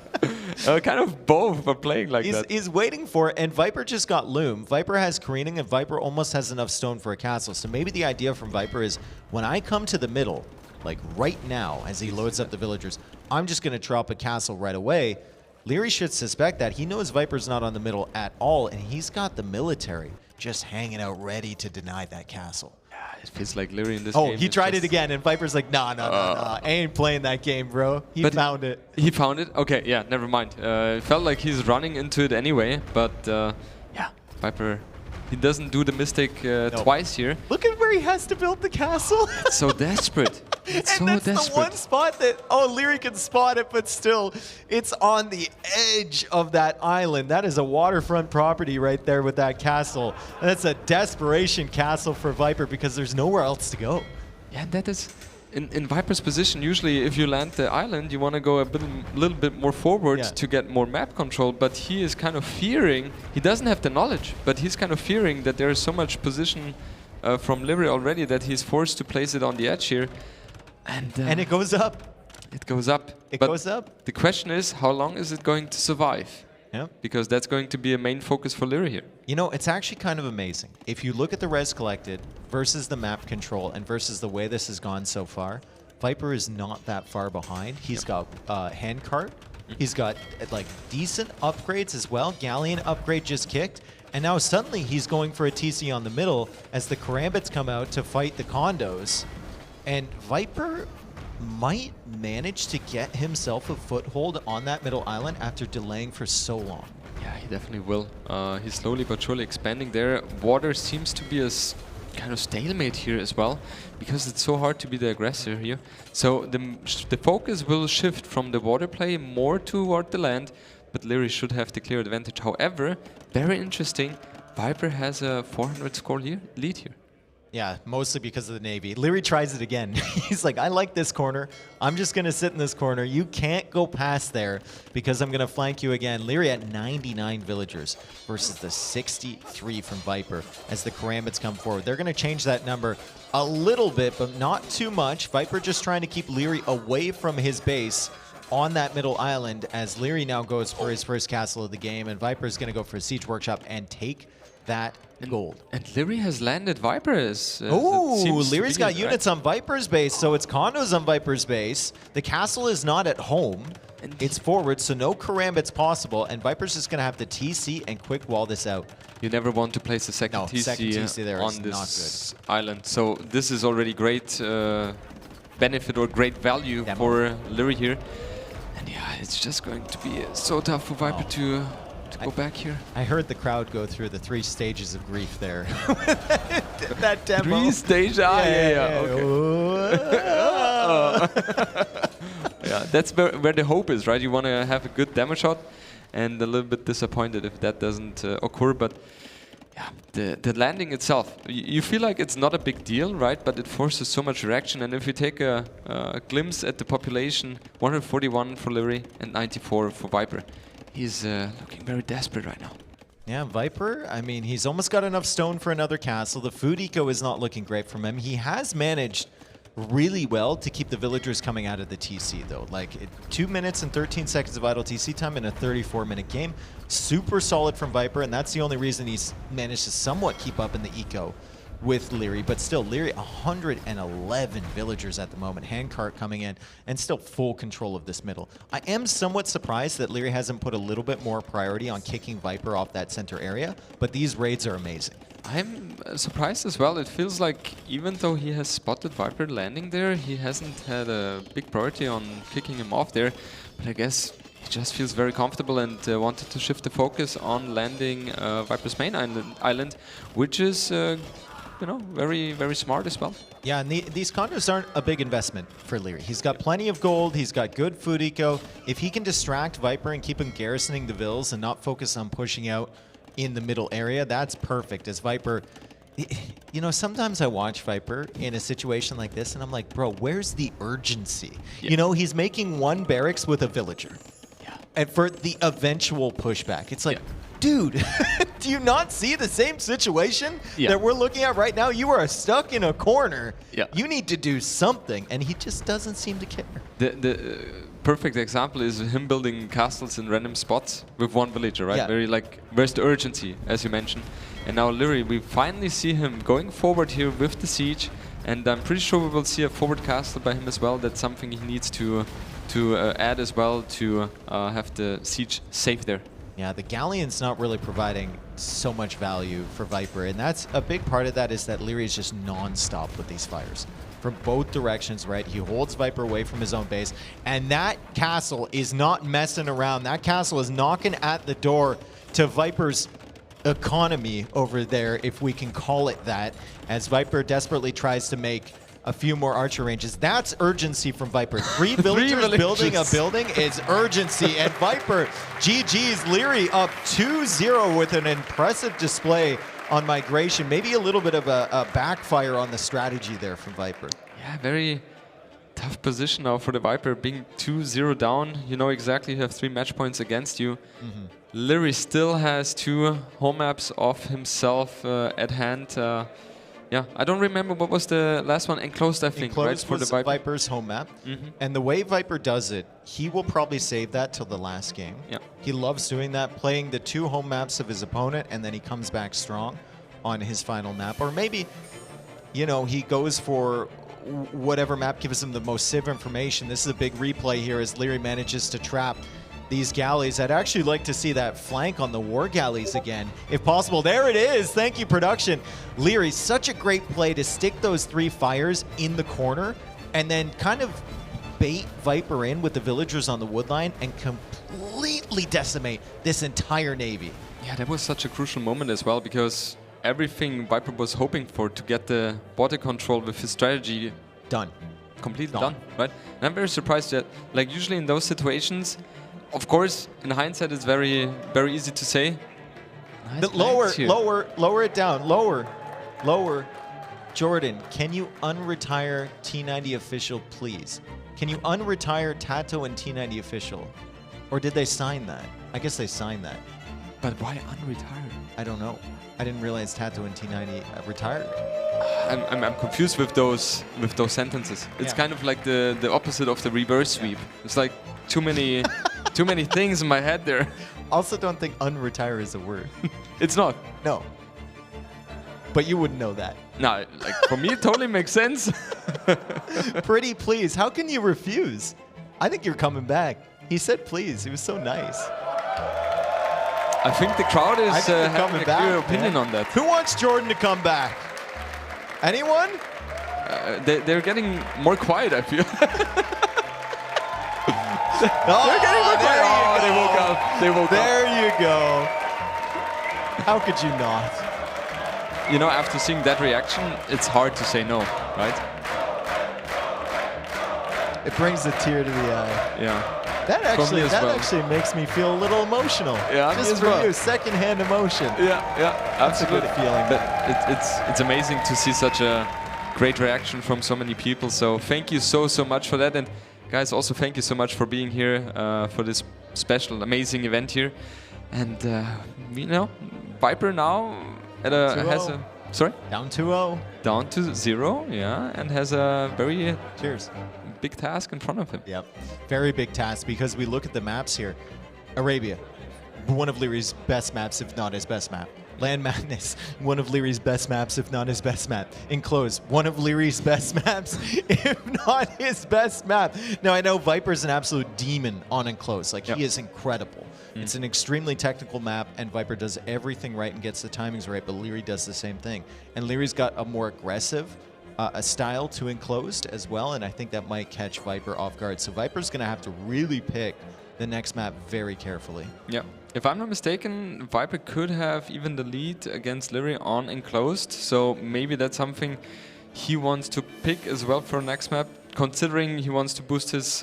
Speaker 2: kind of both are playing like that.
Speaker 1: He's waiting for it, and Viper just got Loom. Viper has careening, and Viper almost has enough stone for a castle. So maybe the idea from Viper is, when I come to the middle, like right now, as he loads up the villagers, I'm just going to drop a castle right away. Liry should suspect that. He knows Viper's not on the middle at all, and he's got the military just hanging out ready to deny that castle.
Speaker 2: It feels like Liry in this game.
Speaker 1: Oh, he tried it again, and Viper's like, nah, I ain't playing that game, bro. He found it.
Speaker 2: He found it? Okay, yeah, never mind. It felt like he's running into it anyway, but yeah, Viper, he doesn't do the mistake twice here.
Speaker 1: Look at where he has to build the castle.
Speaker 2: It's so desperate. It's so
Speaker 1: that's
Speaker 2: desperate.
Speaker 1: The one spot that, Liry can spot it, but still, it's on the edge of that island. That is a waterfront property right there with that castle. And that's a desperation castle for Viper because there's nowhere else to go.
Speaker 2: Yeah, that is... In Viper's position, usually if you land the island, you want to go a little bit more forward to get more map control, but he is kind of fearing, he doesn't have the knowledge, but he's kind of fearing that there is so much position from Liry already that he's forced to place it on the edge here. And
Speaker 1: it goes up.
Speaker 2: goes up.
Speaker 1: It
Speaker 2: But
Speaker 1: goes up.
Speaker 2: the question is, how long is it going to survive?
Speaker 1: Yeah.
Speaker 2: Because that's going to be a main focus for Liry here.
Speaker 1: You know, it's actually kind of amazing. If you look at the res collected versus the map control and versus the way this has gone so far, Viper is not that far behind. He's got handcart. He's got like decent upgrades as well. Galleon upgrade just kicked. And now suddenly he's going for a TC on the middle as the Karambits come out to fight the condos. And Viper might manage to get himself a foothold on that middle island after delaying for so long.
Speaker 2: Yeah, he definitely will. He's slowly but surely expanding there. Water seems to be a kind of stalemate here as well, because it's so hard to be the aggressor here. So the focus will shift from the water play more toward the land, but Liry should have the clear advantage. However, very interesting, Viper has a 400 score lead here.
Speaker 1: Yeah, mostly because of the Navy. Liry tries it again. He's like, I like this corner. I'm just going to sit in this corner. You can't go past there because I'm going to flank you again. Liry at 99 villagers versus the 63 from Viper as the Karambits come forward. They're going to change that number a little bit, but not too much. Viper just trying to keep Liry away from his base on that middle island as Liry now goes for his first castle of the game, and Viper's going to go for a siege workshop and take that gold.
Speaker 2: And Liry has landed Viper as
Speaker 1: oh, Liry's got units on Viper's base, so it's condos on Viper's base. The castle is not at home. And it's forward, so no Karambits possible, and Viper's just going to have to TC and quick wall this out.
Speaker 2: You never want to place a second TC
Speaker 1: there
Speaker 2: on this island. So this is already great benefit or great value for Liry here. And yeah, it's just going to be so tough for Viper to go back here.
Speaker 1: I heard the crowd go through the 3 stages of grief there. That demo.
Speaker 2: 3 stages? Yeah. Okay. Yeah, that's where the hope is, right? You want to have a good demo shot, and a little bit disappointed if that doesn't occur. But yeah, the landing itself, you feel like it's not a big deal, right? But it forces so much reaction. And if you take a glimpse at the population, 141 for Liry and 94 for Viper. He's looking very desperate right now.
Speaker 1: Yeah, Viper, I mean, he's almost got enough stone for another castle. The food eco is not looking great from him. He has managed really well to keep the villagers coming out of the TC, though. Like, 2 minutes and 13 seconds of idle TC time in a 34-minute game. Super solid from Viper, and that's the only reason he's managed to somewhat keep up in the eco with Liry, but still, Liry 111 villagers at the moment, handcart coming in, and still full control of this middle. I am somewhat surprised that Liry hasn't put a little bit more priority on kicking Viper off that center area, but these raids are amazing.
Speaker 2: I'm surprised as well. It feels like even though he has spotted Viper landing there, he hasn't had a big priority on kicking him off there, but I guess he just feels very comfortable and wanted to shift the focus on landing Viper's main island, which is you know, very, very smart as well.
Speaker 1: Yeah, and these condos aren't a big investment for Liry. He's got plenty of gold. He's got good food eco. If he can distract Viper and keep him garrisoning the vills and not focus on pushing out in the middle area, that's perfect. As Viper, you know, sometimes I watch Viper in a situation like this, and I'm like, bro, where's the urgency? Yeah. You know, he's making 1 barracks with a villager. Yeah. And for the eventual pushback, it's like, dude, do you not see the same situation that we're looking at right now? You are stuck in a corner. Yeah. You need to do something, and he just doesn't seem to care.
Speaker 2: The perfect example is him building castles in random spots with 1 villager, right? Yeah. Very like, where's the urgency, as you mentioned. And now Liry, we finally see him going forward here with the siege, and I'm pretty sure we will see a forward castle by him as well. That's something he needs to add as well to have the siege safe there.
Speaker 1: Yeah, the Galleon's not really providing so much value for Viper, and that's a big part of that is that Liry is just non-stop with these fires. From both directions, right? He holds Viper away from his own base, and that castle is not messing around. That castle is knocking at the door to Viper's economy over there, if we can call it that, as Viper desperately tries to make a few more archer ranges. That's urgency from Viper. 3 villagers building a building is urgency. And Viper, GG's, Liry up 2-0 with an impressive display on migration. Maybe a little bit of a backfire on the strategy there from Viper.
Speaker 2: Yeah, very tough position now for the Viper. Being 2-0 down, you know exactly you have 3 match points against you. Liry still has 2 home maps of himself at hand. Yeah, I don't remember what was the last one. Enclosed, I think, right?
Speaker 1: Enclosed
Speaker 2: For the
Speaker 1: was
Speaker 2: Viper.
Speaker 1: Viper's home map. And the way Viper does it, he will probably save that till the last game.
Speaker 2: Yeah.
Speaker 1: He loves doing that, playing the 2 home maps of his opponent, and then he comes back strong on his final map. Or maybe, you know, he goes for whatever map gives him the most civ information. This is a big replay here as Liry manages to trap these galleys. I'd actually like to see that flank on the war galleys again, if possible. There it is. Thank you, production. Liry, such a great play to stick those 3 fires in the corner and then kind of bait Viper in with the villagers on the wood line and completely decimate this entire navy.
Speaker 2: Yeah, that was such a crucial moment as well, because everything Viper was hoping for to get the border control with his strategy
Speaker 1: Done.
Speaker 2: completely done, right? And I'm very surprised that, like, usually in those situations, of course, in hindsight, it's very, very easy to say. Nice
Speaker 1: Lower it down, lower. Jordan, can you unretire T90 official, please? Can you unretire Tato and T90 official? Or did they sign that? I guess they signed that.
Speaker 2: But why unretire?
Speaker 1: I don't know. I didn't realize Tato and T90 retired.
Speaker 2: I'm confused with those sentences. It's kind of like the opposite of the reverse sweep. It's like too many too many things in my head there.
Speaker 1: Also, don't think unretire is a word.
Speaker 2: It's not.
Speaker 1: No. But you wouldn't know that.
Speaker 2: No, like for me it totally makes sense.
Speaker 1: Pretty please. How can you refuse? I think you're coming back. He said please. He was so nice.
Speaker 2: I think the crowd is having a clear opinion on that.
Speaker 1: Who wants Jordan to come back? Anyone?
Speaker 2: They're getting more quiet, I feel.
Speaker 1: They're getting more quiet.
Speaker 2: Oh, they woke up. They woke up.
Speaker 1: There you go. How could you not?
Speaker 2: You know, after seeing that reaction, it's hard to say no, right?
Speaker 1: It brings a tear to the eye.
Speaker 2: Yeah.
Speaker 1: That actually makes me feel a little emotional.
Speaker 2: Yeah,
Speaker 1: just for you, secondhand emotion.
Speaker 2: Yeah,
Speaker 1: That's
Speaker 2: absolutely.
Speaker 1: a good feeling.
Speaker 2: But it's amazing to see such a great reaction from so many people. So thank you so much for that, and guys, also thank you so much for being here for this special, amazing event here. And you know, Viper now has a
Speaker 1: down 2-0.
Speaker 2: Down to 0, yeah, and has a very
Speaker 1: Cheers.
Speaker 2: big task in front of him.
Speaker 1: Yep, very big task because we look at the maps here. Arabia, one of Liry's best maps, if not his best map. Land Madness, one of Liry's best maps, if not his best map. Enclosed, one of Liry's best maps, if not his best map. Now, I know Viper's an absolute demon on Enclosed. Like, he is incredible. It's an extremely technical map, and Viper does everything right and gets the timings right, but Liry does the same thing. And Liry's got a more aggressive a style to Enclosed as well, and I think that might catch Viper off guard. So Viper's going to have to really pick the next map very carefully.
Speaker 2: Yeah. If I'm not mistaken, Viper could have even the lead against Liry on Enclosed, so maybe that's something he wants to pick as well for next map, considering he wants to boost his...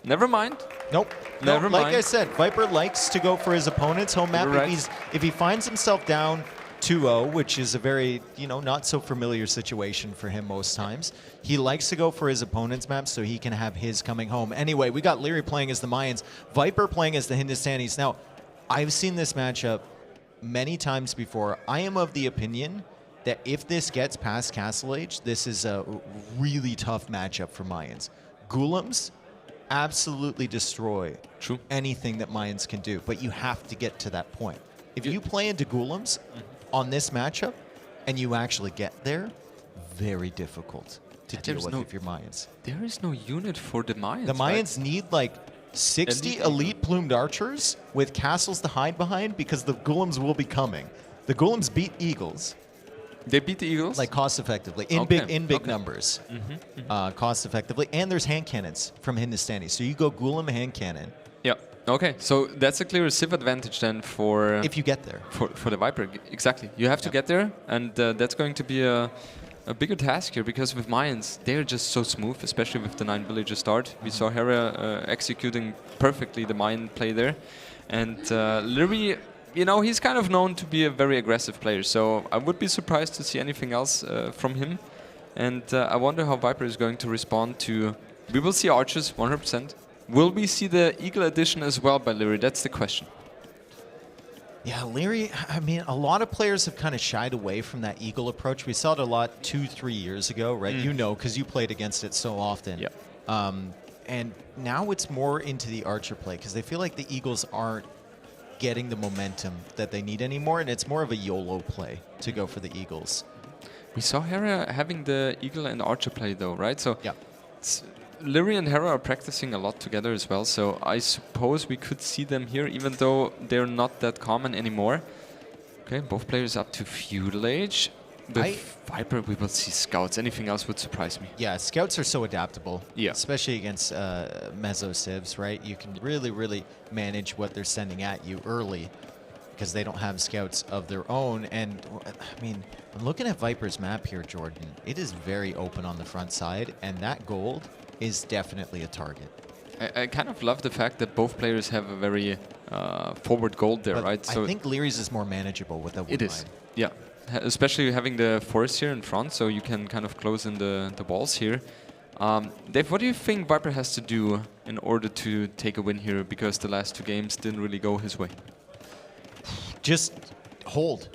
Speaker 2: Never mind.
Speaker 1: Nope.
Speaker 2: Never mind.
Speaker 1: Like I said, Viper likes to go for his opponent's home map.
Speaker 2: Right.
Speaker 1: If he finds himself down 2-0, which is a very, not so familiar situation for him most times, he likes to go for his opponent's map so he can have his coming home. Anyway, we got Liry playing as the Mayans, Viper playing as the Hindustanis. Now, I've seen this matchup many times before. I am of the opinion that if this gets past Castle Age, this is a really tough matchup for Mayans. Ghoulems absolutely destroy anything that Mayans can do, but you have to get to that point. If you play into Ghoulems on this matchup and you actually get there, very difficult to deal with if you're Mayans.
Speaker 2: There is no unit for the Mayans.
Speaker 1: The Mayans need like 60 elite plumed archers with castles to hide behind because the Ghoulems will be coming. The Ghoulems beat Eagles.
Speaker 2: They beat the Eagles?
Speaker 1: Like cost effectively, in big numbers, cost effectively. And there's hand cannons from Hindustani. So you go Ghoulem hand cannon.
Speaker 2: Yeah. Okay, so that's a clear civ advantage then for...
Speaker 1: If you get there.
Speaker 2: For the Viper, exactly. You have to get there, and that's going to be a bigger task here, because with Mayans, they're just so smooth, especially with the 9 villager start. We saw Hera executing perfectly the Mayan play there. And Liry, he's kind of known to be a very aggressive player, so I would be surprised to see anything else from him. And I wonder how Viper is going to respond to... We will see archers, 100%. Will we see the Eagle edition as well by Liry? That's the question.
Speaker 1: Yeah, Liry, I mean, a lot of players have kind of shied away from that eagle approach. We saw it a lot 2-3 years ago, right? You know, because you played against it so often.
Speaker 2: Yeah.
Speaker 1: And now it's more into the archer play because they feel like the eagles aren't getting the momentum that they need anymore, and it's more of a YOLO play to go for the eagles.
Speaker 2: We saw Hera having the eagle and archer play though, right? So
Speaker 1: Yeah.
Speaker 2: Liry and Hera are practicing a lot together as well, so I suppose we could see them here, even though they're not that common anymore. Okay, both players up to feudal age. With Viper, we will see scouts. Anything else would surprise me.
Speaker 1: Yeah, scouts are so adaptable,
Speaker 2: Yeah.
Speaker 1: especially against meso civs, right? You can really manage what they're sending at you early because they don't have scouts of their own. And I mean, looking at Viper's map here, Jordan, it is very open on the front side, and that gold is definitely a target.
Speaker 2: I kind of love the fact that both players have a very forward gold there,
Speaker 1: But
Speaker 2: right?
Speaker 1: I think Liry's is more manageable with that.
Speaker 2: It is, yeah. Especially having the forest here in front, so you can kind of close in the walls here. Dave, what do you think Viper has to do in order to take a win here? Because the last 2 games didn't really go his way.
Speaker 1: Just hold.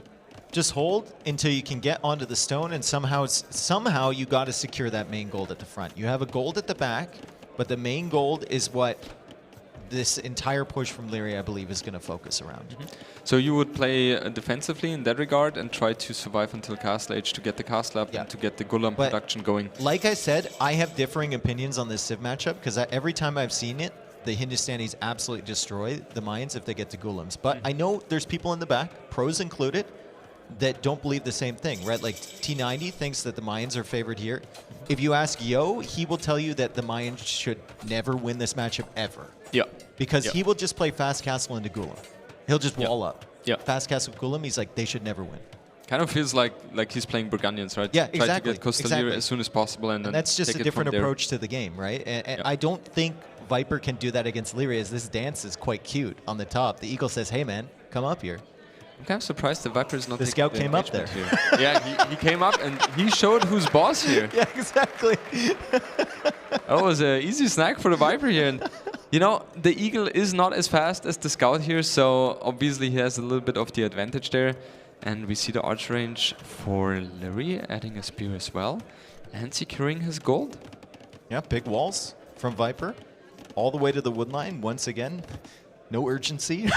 Speaker 1: Just hold until you can get onto the stone, and somehow you got to secure that main gold at the front. You have a gold at the back, but the main gold is what this entire push from Liry, I believe, is going to focus around.
Speaker 2: So you would play defensively in that regard and try to survive until castle age to get the castle up and to get the Golem production going.
Speaker 1: Like I said, I have differing opinions on this Civ matchup because every time I've seen it, the Hindustanis absolutely destroy the mines if they get to Golems. But I know there's people in the back, pros included, that don't believe the same thing, right? Like T90 thinks that the Mayans are favored here. If you ask Yo, he will tell you that the Mayans should never win this matchup ever.
Speaker 2: Yeah.
Speaker 1: Because he will just play fast castle into Golem. He'll just wall up.
Speaker 2: Yeah.
Speaker 1: Fast castle Golem, he's like, they should never win.
Speaker 2: Kind of feels like he's playing Burgundians, right?
Speaker 1: Yeah,
Speaker 2: Try to get Costa Lyra as soon as possible, and then
Speaker 1: that's just
Speaker 2: take
Speaker 1: a different
Speaker 2: it
Speaker 1: approach to the game, right? And I don't think Viper can do that against Liry, as this dance is quite cute on the top. The eagle says, hey man, come up here.
Speaker 2: I'm kind of surprised the Viper is not.
Speaker 1: The scout came up there.
Speaker 2: Yeah, he came up and he showed who's boss here.
Speaker 1: Yeah, exactly.
Speaker 2: That was an easy snack for the Viper here. And you know, the eagle is not as fast as the scout here, so obviously he has a little bit of the advantage there. And we see the arch range for Liry adding a spear as well and securing his gold.
Speaker 1: Yeah, big walls from Viper all the way to the wood line once again. No urgency.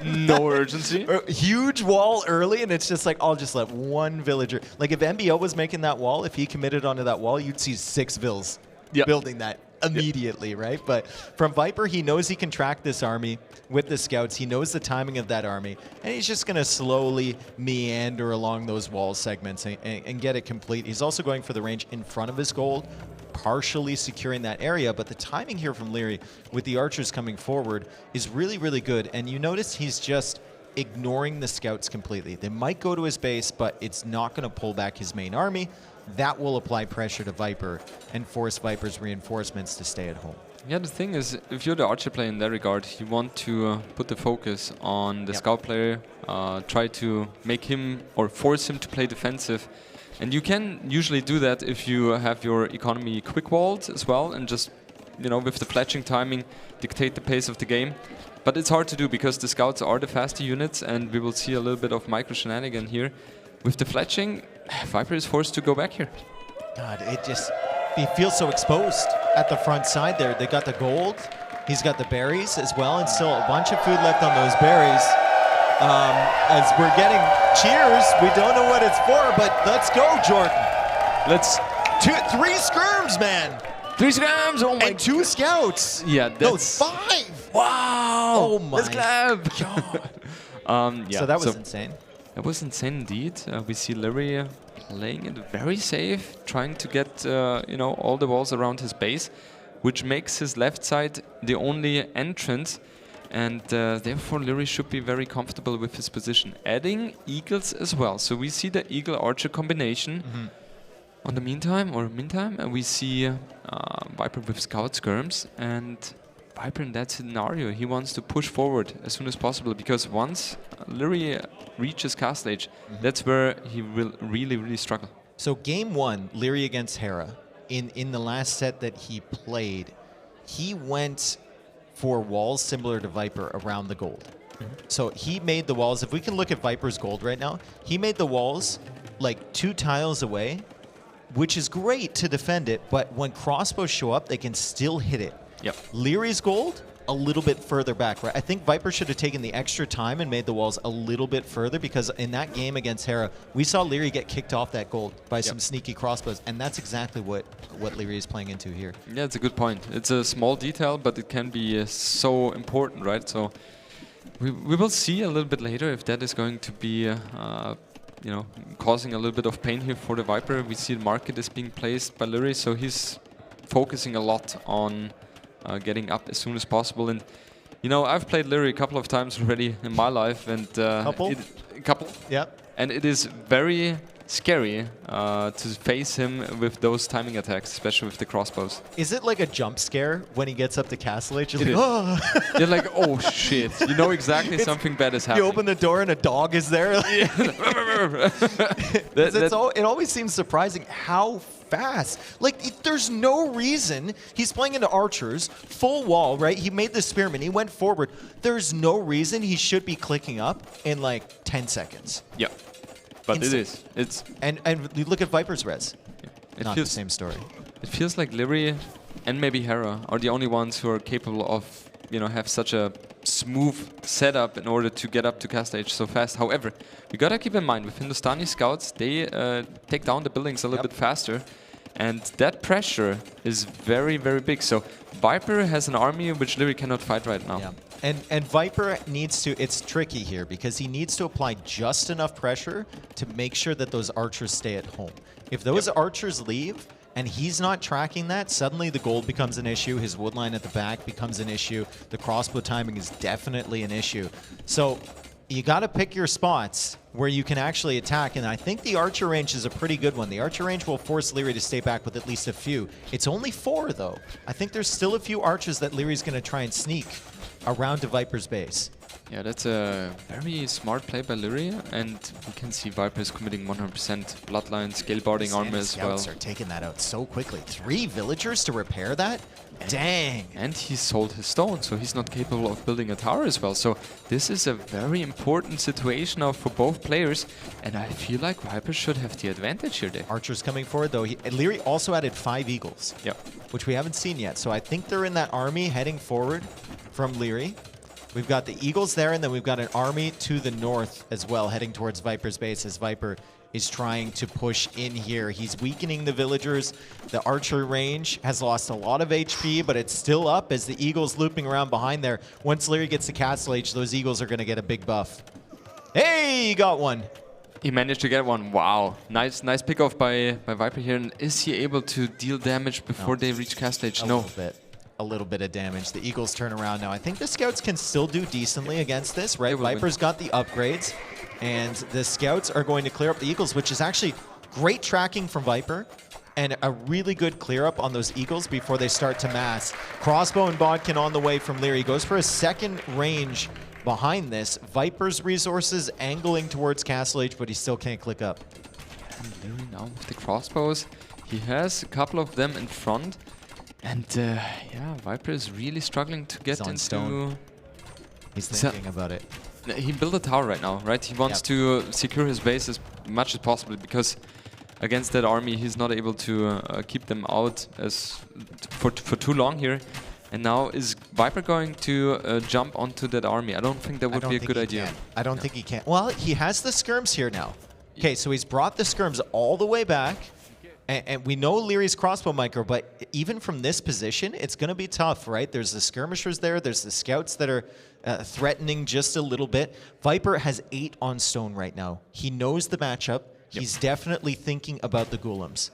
Speaker 2: No urgency.
Speaker 1: Huge wall early, and it's just like, I'll just let one villager. Like if MBO was making that wall, if he committed onto that wall, you'd see 6 vills building that immediately, right? But from Viper, he knows he can track this army with the scouts. He knows the timing of that army, and he's just going to slowly meander along those wall segments and get it complete. He's also going for the range in front of his gold, partially securing that area, but the timing here from Liry with the archers coming forward is really good. And you notice he's just ignoring the scouts completely. They might go to his base, but it's not going to pull back his main army. That will apply pressure to Viper and force Viper's reinforcements to stay at home.
Speaker 2: Yeah, the thing is, if you're the archer player in that regard, you want to put the focus on the scout player, try to make him or force him to play defensive. And you can usually do that if you have your economy quick walled as well, and just, you know, with the fletching timing, dictate the pace of the game. But it's hard to do because the scouts are the faster units, and we will see a little bit of micro shenanigan here. With the fletching, Viper is forced to go back here.
Speaker 1: God, he feels so exposed at the front side there. They got the gold, he's got the berries as well, and still a bunch of food left on those berries. As we're getting cheers, we don't know what it's for, but let's go, Jordan.
Speaker 2: Let's
Speaker 1: 3 skirms, man.
Speaker 2: 3 skirms, oh my!
Speaker 1: And 2 scouts.
Speaker 2: Yeah, that's...
Speaker 1: No, 5.
Speaker 2: Wow!
Speaker 1: Oh my!
Speaker 2: Let's clap.
Speaker 1: God. So that was insane.
Speaker 2: That was insane indeed. We see Liry playing it very safe, trying to get you know, all the walls around his base, which makes his left side the only entrance. And therefore Liry should be very comfortable with his position, adding eagles as well. So we see the eagle-archer combination. On the meantime, we see Viper with scout skirms, and Viper in that scenario, he wants to push forward as soon as possible, because once Liry reaches castle age, that's where he will really struggle.
Speaker 1: So game 1, Liry against Hera, in the last set that he played, he went for walls similar to Viper around the gold. So he made the walls. If we can look at Viper's gold right now, he made the walls like 2 tiles away, which is great to defend it, but when crossbows show up, they can still hit it.
Speaker 2: Yep.
Speaker 1: Lyrey's gold, a little bit further back, right? I think Viper should have taken the extra time and made the walls a little bit further, because in that game against Hera, we saw Liry get kicked off that gold by some sneaky crossbows, and that's exactly what Liry is playing into here.
Speaker 2: Yeah, it's a good point. It's a small detail, but it can be so important, right? So we will see a little bit later if that is going to be you know, causing a little bit of pain here for the Viper. We see the market is being placed by Liry, so he's focusing a lot on getting up as soon as possible. And you know, I've played Liry a couple of times already in my life, and a couple.
Speaker 1: Yeah.
Speaker 2: And it is very scary to face him with those timing attacks, especially with the crossbows.
Speaker 1: Is it like a jump scare when he gets up to Castle Age? You're like,
Speaker 2: is.
Speaker 1: oh.
Speaker 2: You're like, oh shit. You know exactly something bad is happening.
Speaker 1: You open the door and a dog is there. It always seems surprising how fast. Like, there's no reason. He's playing into archers, full wall, right? He made the spearman. He went forward. There's no reason he should be clicking up in like 10 seconds.
Speaker 2: Yeah. But it is. It's
Speaker 1: and you look at Viper's res.
Speaker 2: It
Speaker 1: Not
Speaker 2: feels
Speaker 1: the same story.
Speaker 2: It feels like Liry and maybe Hera are the only ones who are capable of, you know, have such a smooth setup in order to get up to Castle Age so fast. However, we gotta keep in mind with Hindustani scouts, they take down the buildings a little bit faster, and that pressure is very, very big. So Viper has an army which Liry cannot fight right now.
Speaker 1: Yeah. And Viper needs to, it's tricky here because he needs to apply just enough pressure to make sure that those archers stay at home. If those archers leave and he's not tracking that, suddenly the gold becomes an issue, his wood line at the back becomes an issue, the crossbow timing is definitely an issue. So you got to pick your spots where you can actually attack, and I think the archer range is a pretty good one. The archer range will force Liry to stay back with at least a few. It's only 4 though. I think there's still a few archers that Liry's going to try and sneak around to Viper's base.
Speaker 2: Yeah, that's a very smart play by Liry, and we can see Viper is committing 100% bloodline, scaleboarding armor as well.
Speaker 1: Scouts are taking that out so quickly. 3 villagers to repair that? Dang.
Speaker 2: And he sold his stone, so he's not capable of building a tower as well. So this is a very important situation now for both players, and I feel like Viper should have the advantage here.
Speaker 1: Archers coming forward though. Liry also added 5 eagles, which we haven't seen yet. So I think they're in that army heading forward from Liry. We've got the eagles there, and then we've got an army to the north as well, heading towards Viper's base as Viper is trying to push in here. He's weakening the villagers. The archer range has lost a lot of HP, but it's still up as the eagles looping around behind there. Once Liry gets to Castle Age, those eagles are going to get a big buff. Hey, he got one.
Speaker 2: He managed to get one. Wow. Nice pick-off by Viper here. And is he able to deal damage before they reach Castle Age? No.
Speaker 1: A little bit of damage. The eagles turn around now. I think the scouts can still do decently against this, right? Viper's got the upgrades, and the scouts are going to clear up the eagles, which is actually great tracking from Viper and a really good clear up on those eagles before they start to mass. Crossbow and bodkin on the way from Liry. Goes for a second range behind this. Viper's resources angling towards Castle Age, but he still can't click up.
Speaker 2: And Liry now with the crossbows. He has a couple of them in front. And yeah, Viper is really struggling to get into...
Speaker 1: Stone. He's thinking about it.
Speaker 2: He built a tower right now, right? He wants to secure his base as much as possible, because against that army he's not able to keep them out as for too long here. And now is Viper going to jump onto that army? I don't think that would be a good idea.
Speaker 1: I don't think he can. Well, he has the skirms here now. Okay, so he's brought the skirms all the way back. And we know Liry's crossbow micro, but even from this position, it's going to be tough, right? There's the skirmishers there. There's the scouts that are threatening just a little bit. Viper has 8 on stone right now. He knows the matchup. He's definitely thinking about the golems.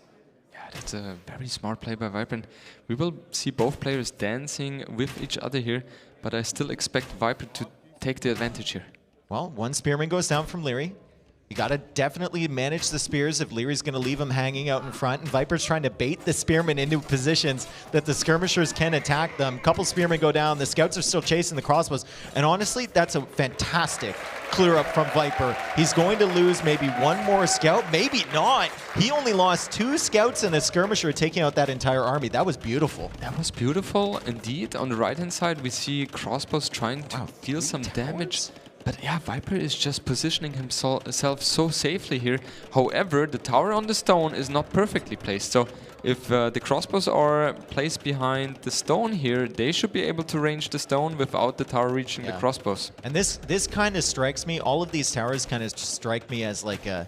Speaker 2: Yeah, that's a very smart play by Viper. And we will see both players dancing with each other here, but I still expect Viper to take the advantage here.
Speaker 1: Well, one spearman goes down from Liry. You got to definitely manage the spears if Lyrey's going to leave him hanging out in front. And Viper's trying to bait the spearmen into positions that the skirmishers can attack them. Couple spearmen go down. The scouts are still chasing the crossbows. And honestly, that's a fantastic clear up from Viper. He's going to lose maybe one more scout, maybe not. He only lost 2 scouts and a skirmisher taking out that entire army. That was beautiful.
Speaker 2: That was beautiful indeed. On the right-hand side, we see crossbows trying to deal some damage. But yeah, Viper is just positioning himself so safely here. However, the tower on the stone is not perfectly placed. So if the crossbows are placed behind the stone here, they should be able to range the stone without the tower reaching the crossbows.
Speaker 1: And this kind of strikes me, all of these towers kind of strike me as like a,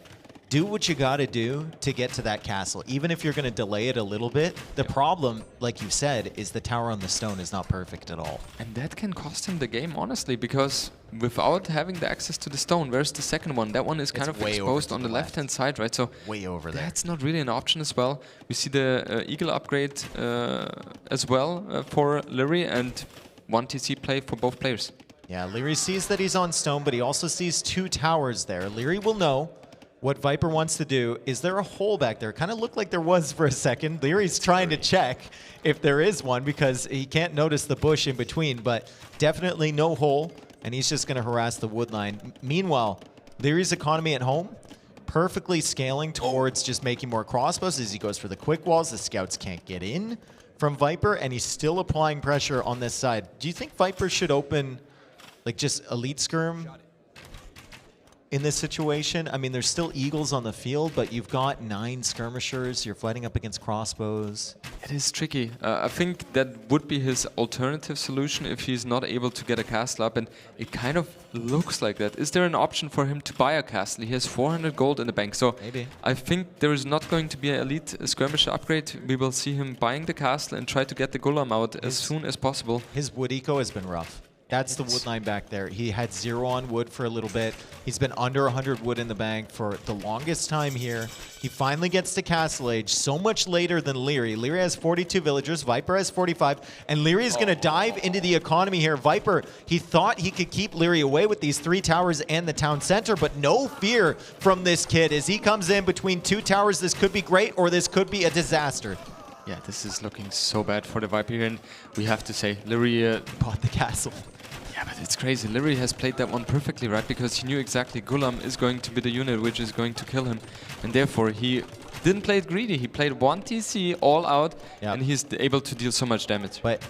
Speaker 1: do what you got to do to get to that castle. Even if you're going to delay it a little bit, the problem, like you said, is the tower on the stone is not perfect at all.
Speaker 2: And that can cost him the game, honestly, because without having the access to the stone, where's the second one? That one is kind of exposed on the left-hand side, right? So
Speaker 1: way over there.
Speaker 2: That's not really an option as well. We see the Eagle upgrade as well for Liry, and 1 TC play for both players.
Speaker 1: Yeah, Liry sees that he's on stone, but he also sees 2 towers there. Liry will know what Viper wants to do. Is there a hole back there? Kind of looked like there was for a second. Liry's trying to check if there is one because he can't notice the bush in between, but definitely no hole, and he's just going to harass the wood line. Meanwhile, Liry's economy at home, perfectly scaling towards just making more crossbows as he goes for the quick walls. The scouts can't get in from Viper, and he's still applying pressure on this side. Do you think Viper should open like just elite skirm in this situation? I mean, there's still eagles on the field, but you've got 9 skirmishers. You're fighting up against crossbows.
Speaker 2: It is tricky. I think that would be his alternative solution if he's not able to get a castle up, and it kind of looks like that. Is there an option for him to buy a castle? He has 400 gold in the bank, so
Speaker 1: maybe.
Speaker 2: I think there is not going to be an elite skirmisher upgrade. We will see him buying the castle and try to get the golem out as soon as possible.
Speaker 1: His wood eco has been rough. That's the wood line back there. He had 0 on wood for a little bit. He's been under 100 wood in the bank for the longest time here. He finally gets to Castle Age so much later than Liry. Liry has 42 villagers. Viper has 45. And Liry is going to dive into the economy here. Viper, he thought he could keep Liry away with these 3 towers and the town center, but no fear from this kid as he comes in between 2 towers. This could be great or this could be a disaster.
Speaker 2: Yeah, this is looking so bad for the Viper here, and we have to say, Liry
Speaker 1: bought the castle.
Speaker 2: Yeah, but it's crazy. Liry has played that one perfectly, right? Because he knew exactly Gulam is going to be the unit which is going to kill him. And therefore, he didn't play it greedy. He played 1 TC all out, and he's able to deal so much damage.
Speaker 1: But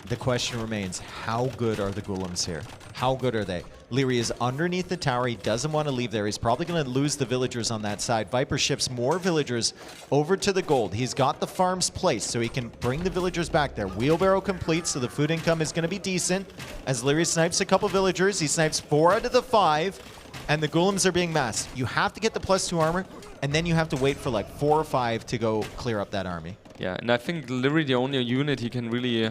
Speaker 1: the question remains, how good are the Gulams here? How good are they? Liry is underneath the tower. He doesn't want to leave there. He's probably going to lose the villagers on that side. Viper ships more villagers over to the gold. He's got the farms placed so he can bring the villagers back there. Wheelbarrow complete, so the food income is going to be decent. As Liry snipes a couple villagers, he snipes 4 out of the 5, and the Gulams are being massed. You have to get the +2 armor, and then you have to wait for like 4 or 5 to go clear up that army.
Speaker 2: Yeah, and I think Liry, the only unit he can really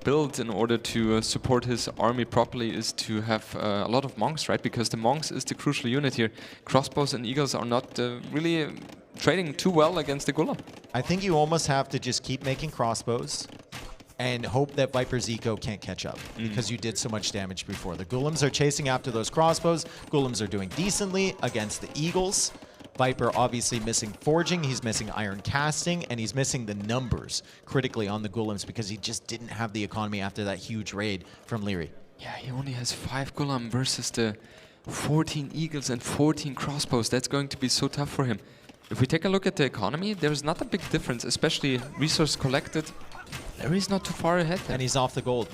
Speaker 2: build in order to support his army properly is to have a lot of monks, right? Because the monks is the crucial unit here. Crossbows and eagles are not really trading too well against the Gulam.
Speaker 1: I think you almost have to just keep making crossbows and hope that Viper's eco can't catch up because you did so much damage before. The Gulams are chasing after those crossbows. Gulams are doing decently against the eagles. Viper obviously missing forging, he's missing iron casting, and he's missing the numbers critically on the Gulams because he just didn't have the economy after that huge raid from Liry.
Speaker 2: Yeah, he only has 5 Gulam versus the 14 eagles and 14 crossbows. That's going to be so tough for him. If we take a look at the economy, there's not a big difference, especially resource collected. Liry's not too far ahead there.
Speaker 1: And he's off the gold.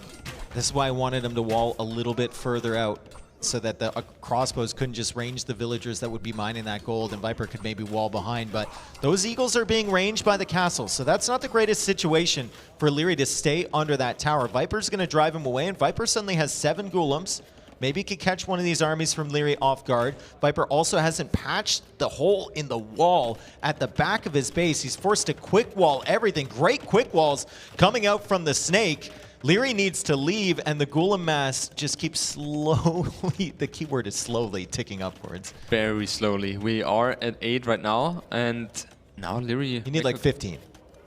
Speaker 1: This is why I wanted him to wall a little bit further out, so that the crossbows couldn't just range the villagers that would be mining that gold, and Viper could maybe wall behind. But those eagles are being ranged by the castle, so that's not the greatest situation for Liry to stay under that tower. Viper's going to drive him away, and Viper suddenly has 7 Gulams. Maybe he could catch one of these armies from Liry off guard. Viper also hasn't patched the hole in the wall at the back of his base. He's forced to quick wall everything. Great quick walls coming out from the snake. Liry needs to leave, and the Gulam mass just keeps slowly, the keyword is slowly, ticking upwards.
Speaker 2: Very slowly. We are at 8 right now, and now Liry...
Speaker 1: You need like 15.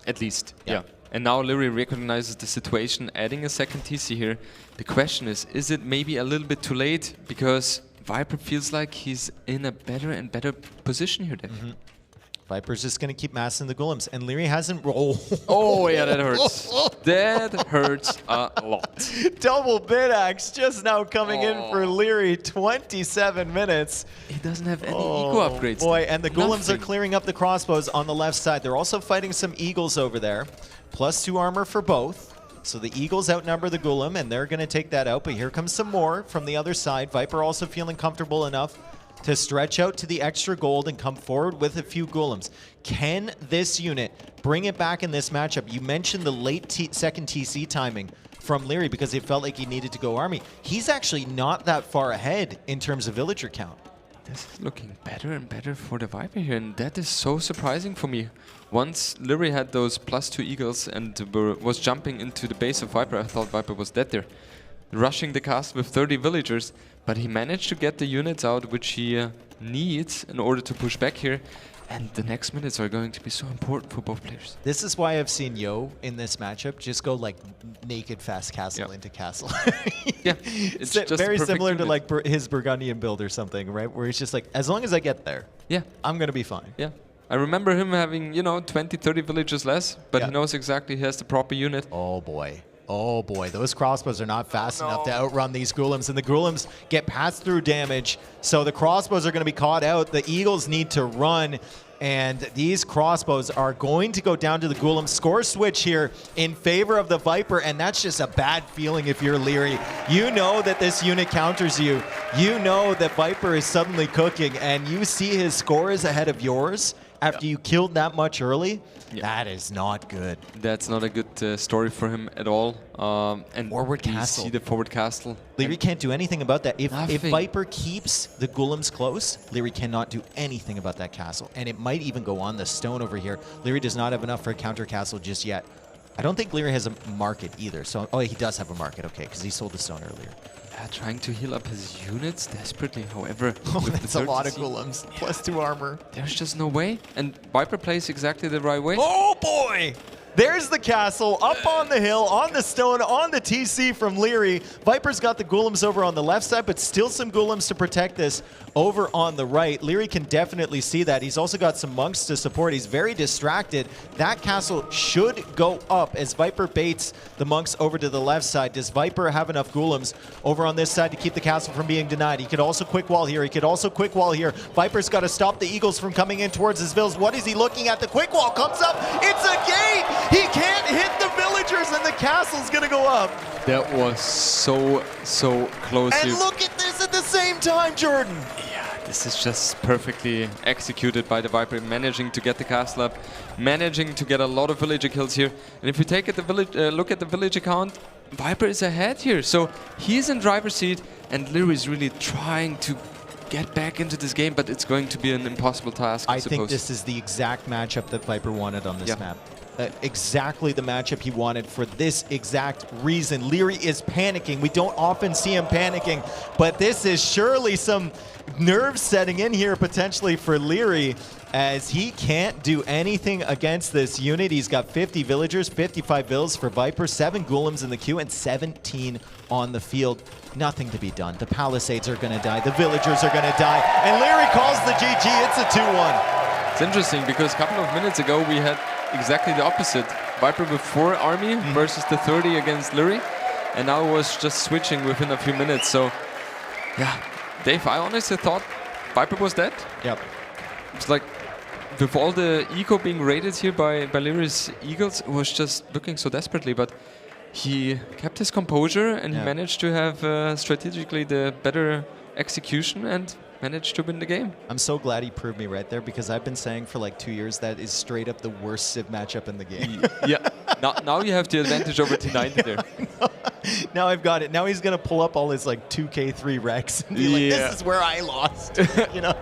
Speaker 2: At least, yeah. And now Liry recognizes the situation, adding a second TC here. The question is it maybe a little bit too late? Because Viper feels like he's in a better and better position here, Dave.
Speaker 1: Viper's just going to keep massing the golems, and Liry hasn't rolled.
Speaker 2: Oh, yeah, that hurts. That hurts a lot.
Speaker 1: Double bid axe just now coming in for Liry, 27 minutes.
Speaker 2: He doesn't have any eco upgrades.
Speaker 1: Boy, and the golems are
Speaker 2: Nothing.
Speaker 1: clearing up the crossbows on the left side. They're also fighting some eagles over there. +2 armor for both. So the eagles outnumber the golem, and they're going to take that out. But here comes some more from the other side. Viper also feeling comfortable enough to stretch out to the extra gold and come forward with a few golems. Can this unit bring it back in this matchup? You mentioned the late second TC timing from Liry because it felt like he needed to go army. He's actually not that far ahead in terms of villager count.
Speaker 2: This is looking better and better for the Viper here, and that is so surprising for me. Once Liry had those +2 eagles and was jumping into the base of Viper, I thought Viper was dead there. Rushing the castle with 30 villagers, but he managed to get the units out which he needs in order to push back here. And the next minutes are going to be so important for both players.
Speaker 1: This is why I've seen Yo in this matchup just go like naked fast castle into castle.
Speaker 2: Yeah, it's just
Speaker 1: very
Speaker 2: perfect
Speaker 1: similar to
Speaker 2: unit.
Speaker 1: like his Burgundian build or something, right? Where he's just like, as long as I get there,
Speaker 2: Yeah,
Speaker 1: I'm gonna be fine.
Speaker 2: yeah. I remember him having, 20, 30 villagers less, but he knows exactly he has the proper unit.
Speaker 1: Oh boy. Oh boy, those crossbows are not fast enough to outrun these golems, and the golems get pass-through damage, so the crossbows are going to be caught out. The eagles need to run, and these crossbows are going to go down to the golem. Score switch here in favor of the Viper, and that's just a bad feeling if you're Liry. You know that this unit counters you. You know that Viper is suddenly cooking, and you see his score is ahead of yours after you killed that much early. That is not good.
Speaker 2: That's not a good story for him at all. And
Speaker 1: Forward
Speaker 2: you
Speaker 1: castle.
Speaker 2: see the forward castle.
Speaker 1: Liry can't do anything about that. If
Speaker 2: Nothing.
Speaker 1: Viper keeps the golems close, Liry cannot do anything about that castle. And it might even go on the stone over here. Liry does not have enough for a counter castle just yet. I don't think Liry has a market either. So, oh, he does have a market, okay, because he sold the stone earlier.
Speaker 2: Trying to heal up his units desperately, however.
Speaker 1: Oh,
Speaker 2: with
Speaker 1: that's
Speaker 2: the
Speaker 1: a lot of
Speaker 2: 30.
Speaker 1: golems. +2 armor.
Speaker 2: There's just no way. And Viper plays exactly the right way.
Speaker 1: Oh boy! There's the castle, up on the hill, on the stone, on the TC from Liry. Viper's got the golems over on the left side, but still some golems to protect this over on the right. Liry can definitely see that. He's also got some monks to support. He's very distracted. That castle should go up as Viper baits the monks over to the left side. Does Viper have enough golems over on this side to keep the castle from being denied? He could also quick wall here. He could also quick wall here. Viper's got to stop the eagles from coming in towards his villas. What is he looking at? The quick wall comes up. It's a gate! He can't hit the villagers, and the castle's gonna go up.
Speaker 2: That was so close.
Speaker 1: And look at this at the same time, Jordan.
Speaker 2: Yeah, this is just perfectly executed by the Viper, managing to get the castle up, managing to get a lot of villager kills here. And if you take at the village, look at the villager count, Viper is ahead here. So he's in driver's seat, and Liry is really trying to get back into this game, but it's going to be an impossible task, I suppose.
Speaker 1: think this is the exact matchup that Viper wanted on this map. Exactly the matchup he wanted for this exact reason. Liry is panicking. We don't often see him panicking, but this is surely some nerves setting in here potentially for Liry, as he can't do anything against this unit. He's got 50 villagers, 55 vills for Viper, 7 golems in the queue, and 17 on the field. Nothing to be done. The palisades are going to die. The villagers are going to die. And Liry calls the GG. It's a 2-1.
Speaker 2: It's interesting because a couple of minutes ago we had exactly the opposite. Viper with 4 army versus the 30 against Liry. And now it was just switching within a few minutes. So, yeah, Dave, I honestly thought Viper was dead.
Speaker 1: Yep.
Speaker 2: It's like, with all the eco being raided here by Liry's eagles, it was just looking so desperately. But he kept his composure, and he managed to have strategically the better execution and managed to win the game.
Speaker 1: I'm so glad he proved me right there, because I've been saying for like 2 years that is straight up the worst Civ matchup in the game.
Speaker 2: Yeah. Now you have the advantage over T90 there.
Speaker 1: Now I've got it. Now he's going to pull up all his like 2K3 Rex and be like, this is where I lost. You know?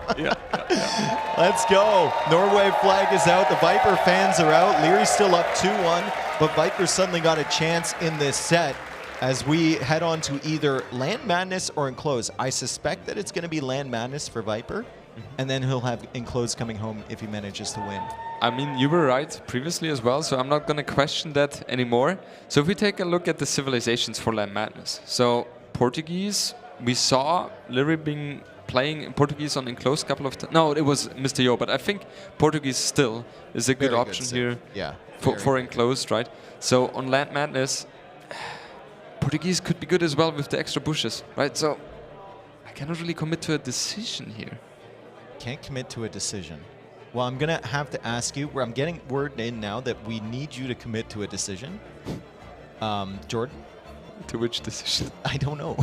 Speaker 1: Let's go. Norway flag is out. The Viper fans are out. Liry's still up 2-1, but Viper suddenly got a chance in this set as we head on to either Land Madness or Enclose. I suspect that it's going to be Land Madness for Viper, and then he'll have Enclose coming home if he manages to win.
Speaker 2: I mean, you were right previously as well, so I'm not going to question that anymore. So if we take a look at the civilizations for Land Madness. So Portuguese, we saw Liry being playing Portuguese on enclosed couple of times. No, it was Mr. Yo, but I think Portuguese still is a good option here.
Speaker 1: Yeah.
Speaker 2: For enclosed, right? So on Land Madness, Portuguese could be good as well with the extra bushes, right? So I cannot really commit to a decision here.
Speaker 1: Can't commit to a decision. Well, I'm going to have to ask you, I'm getting word in now that we need you to commit to a decision. Jordan?
Speaker 2: To which decision?
Speaker 1: I don't know.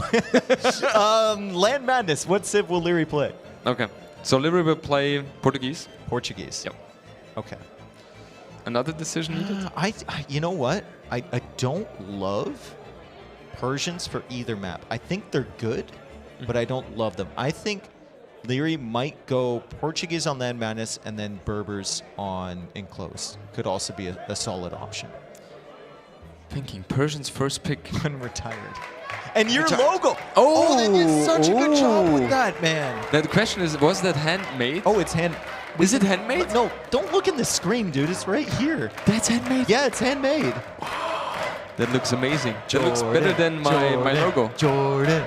Speaker 1: Land Madness, what civ will Liry play?
Speaker 2: Okay, so Liry will play Portuguese.
Speaker 1: Portuguese?
Speaker 2: Yep.
Speaker 1: Okay.
Speaker 2: Another decision needed?
Speaker 1: You know what? I don't love Persians for either map. I think they're good, but I don't love them. I think Liry might go Portuguese on Land Madness and then Berbers on Enclosed. Could also be a solid option.
Speaker 2: Thinking Persian's first pick.
Speaker 1: Unretired. And your logo! They did such a good job with that, man.
Speaker 2: Now the question is, was that handmade?
Speaker 1: Oh, it's hand...
Speaker 2: Is it handmade?
Speaker 1: No, don't look in the screen, dude. It's right here.
Speaker 2: That's handmade?
Speaker 1: Yeah, it's handmade.
Speaker 2: That looks amazing. That looks better than my logo.
Speaker 1: Jordan.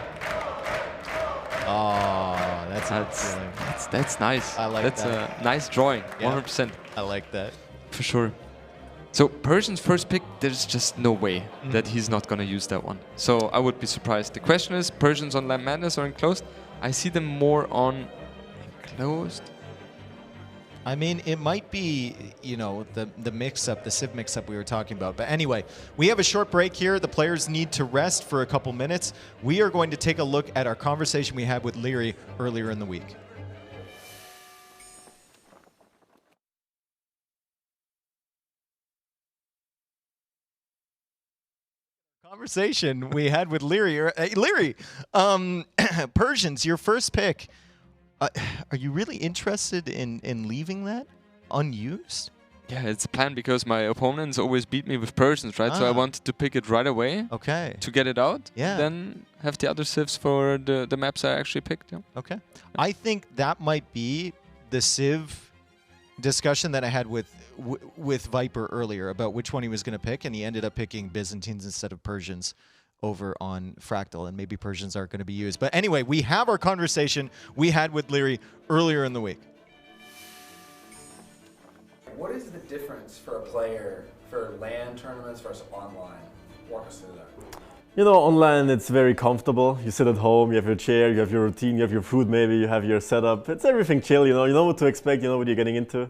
Speaker 1: Oh,
Speaker 2: that's nice.
Speaker 1: I like
Speaker 2: that's
Speaker 1: that.
Speaker 2: That's a nice drawing,
Speaker 1: Yeah.
Speaker 2: 100%.
Speaker 1: I like that.
Speaker 2: For sure. So Persian's first pick, there's just no way that he's not going to use that one. So I would be surprised. The question is, Persians on Land Madness or Enclosed? I see them more on Enclosed.
Speaker 1: I mean, it might be, you know, the mix-up, the civ mix-up we were talking about. But anyway, we have a short break here. The players need to rest for a couple minutes. We are going to take a look at our conversation we had with Liry earlier in the week. Conversation we had with Liry. Liry, Persians, your first pick. Are you really interested in leaving that unused?
Speaker 2: Yeah, it's a plan because my opponents always beat me with Persians, right? So I wanted to pick it right away.
Speaker 1: Okay.
Speaker 2: To get it out.
Speaker 1: Yeah.
Speaker 2: Then have the other civs for the maps I actually picked. Yeah.
Speaker 1: Okay. I think that might be the civ discussion that I had with Viper earlier about which one he was going to pick, and he ended up picking Byzantines instead of Persians over on Fractal, and maybe Persians aren't going to be used. But anyway, we have our conversation we had with Liry earlier in the week.
Speaker 3: What is the difference for a player for LAN tournaments versus online? Walk us through that.
Speaker 4: You know, online it's very comfortable. You sit at home, you have your chair, you have your routine, you have your food maybe, you have your setup. It's everything chill, you know what to expect, you know what you're getting into.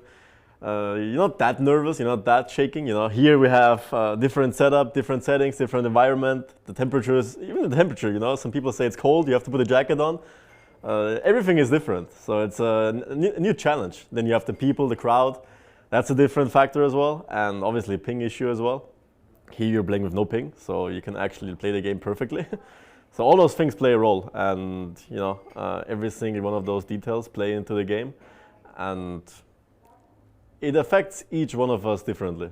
Speaker 4: You're not that nervous, you're not that shaking, you know. Here we have different setup, different settings, different environment. The temperatures, even the temperature, you know. Some people say it's cold, you have to put a jacket on. Everything is different, so it's a new challenge. Then you have the people, the crowd. That's a different factor as well, and obviously ping issue as well. Here you're playing with no ping, so you can actually play the game perfectly. So all those things play a role, and you know, every single one of those details play into the game, and it affects each one of us differently.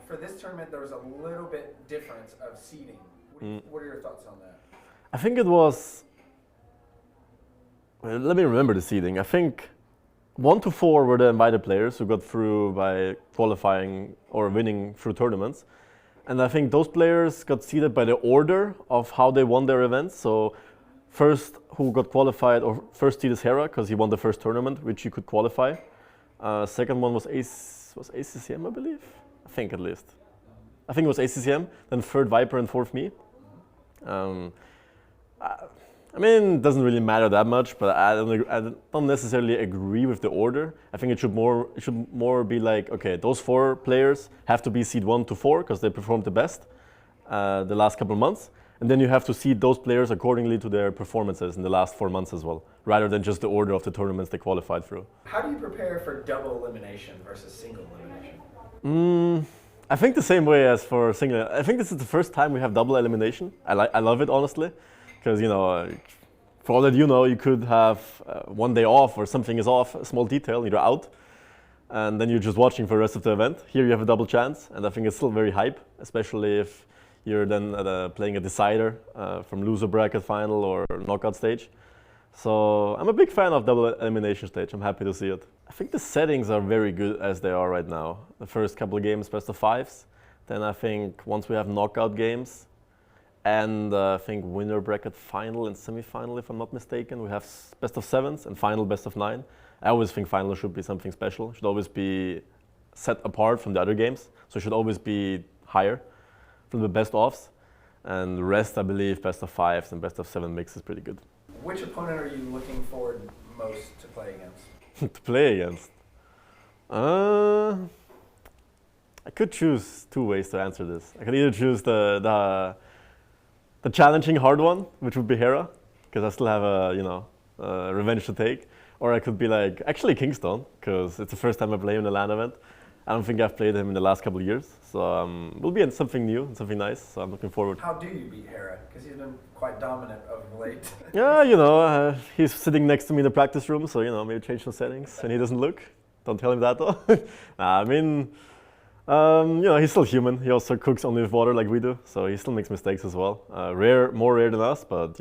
Speaker 3: For this tournament, there was a little bit difference of seeding. What are your thoughts on that?
Speaker 4: I think it was, well, let me remember the seeding. I think 1 to 4 were the invited players who got through by qualifying or winning through tournaments. And I think those players got seeded by the order of how they won their events. So first who got qualified, or first seed is Hera, because he won the first tournament, which he could qualify. Second one was ACCM, I believe. I think at least. I think it was ACCM, then third Viper and fourth me. I mean, it doesn't really matter that much, but I don't necessarily agree with the order. I think it should more be like, okay, those 4 players have to be seed 1 to 4 because they performed the best the last couple of months. And then you have to seed those players accordingly to their performances in the last 4 months as well, rather than just the order of the tournaments they qualified through.
Speaker 3: How do you prepare for double elimination versus single elimination?
Speaker 4: I think the same way as for single. I think this is the first time we have double elimination. I love it, honestly, because, you know, for all that you know, you could have 1 day off or something is off, a small detail, you're out, and then you're just watching for the rest of the event. Here you have a double chance, and I think it's still very hype, especially if you're then playing a decider from loser bracket final or knockout stage. So I'm a big fan of double elimination stage. I'm happy to see it. I think the settings are very good as they are right now. The first couple of games, best of 5s. Then I think once we have knockout games, and I think winner bracket final and semi-final, if I'm not mistaken. We have best of 7s and final best of 9. I always think final should be something special. Should always be set apart from the other games. So it should always be higher from the best offs. And the rest, I believe, best of 5s and best of 7 mix is pretty good.
Speaker 3: Which opponent are you looking forward most to play against?
Speaker 4: To play against? I could choose 2 ways to answer this. I could either choose the challenging hard one, which would be Hera, because I still have a revenge to take. Or I could be like, actually Kingston, because it's the first time I play him in a LAN event. I don't think I've played him in the last couple of years. So we'll be in something new and something nice, so I'm looking forward.
Speaker 3: How do you beat Hera? Because he's been quite dominant of late.
Speaker 4: Yeah, he's sitting next to me in the practice room, so maybe change some settings and he doesn't look. Don't tell him that though. Nah, I mean, he's still human. He also cooks only with water like we do, so he still makes mistakes as well. More rare than us, but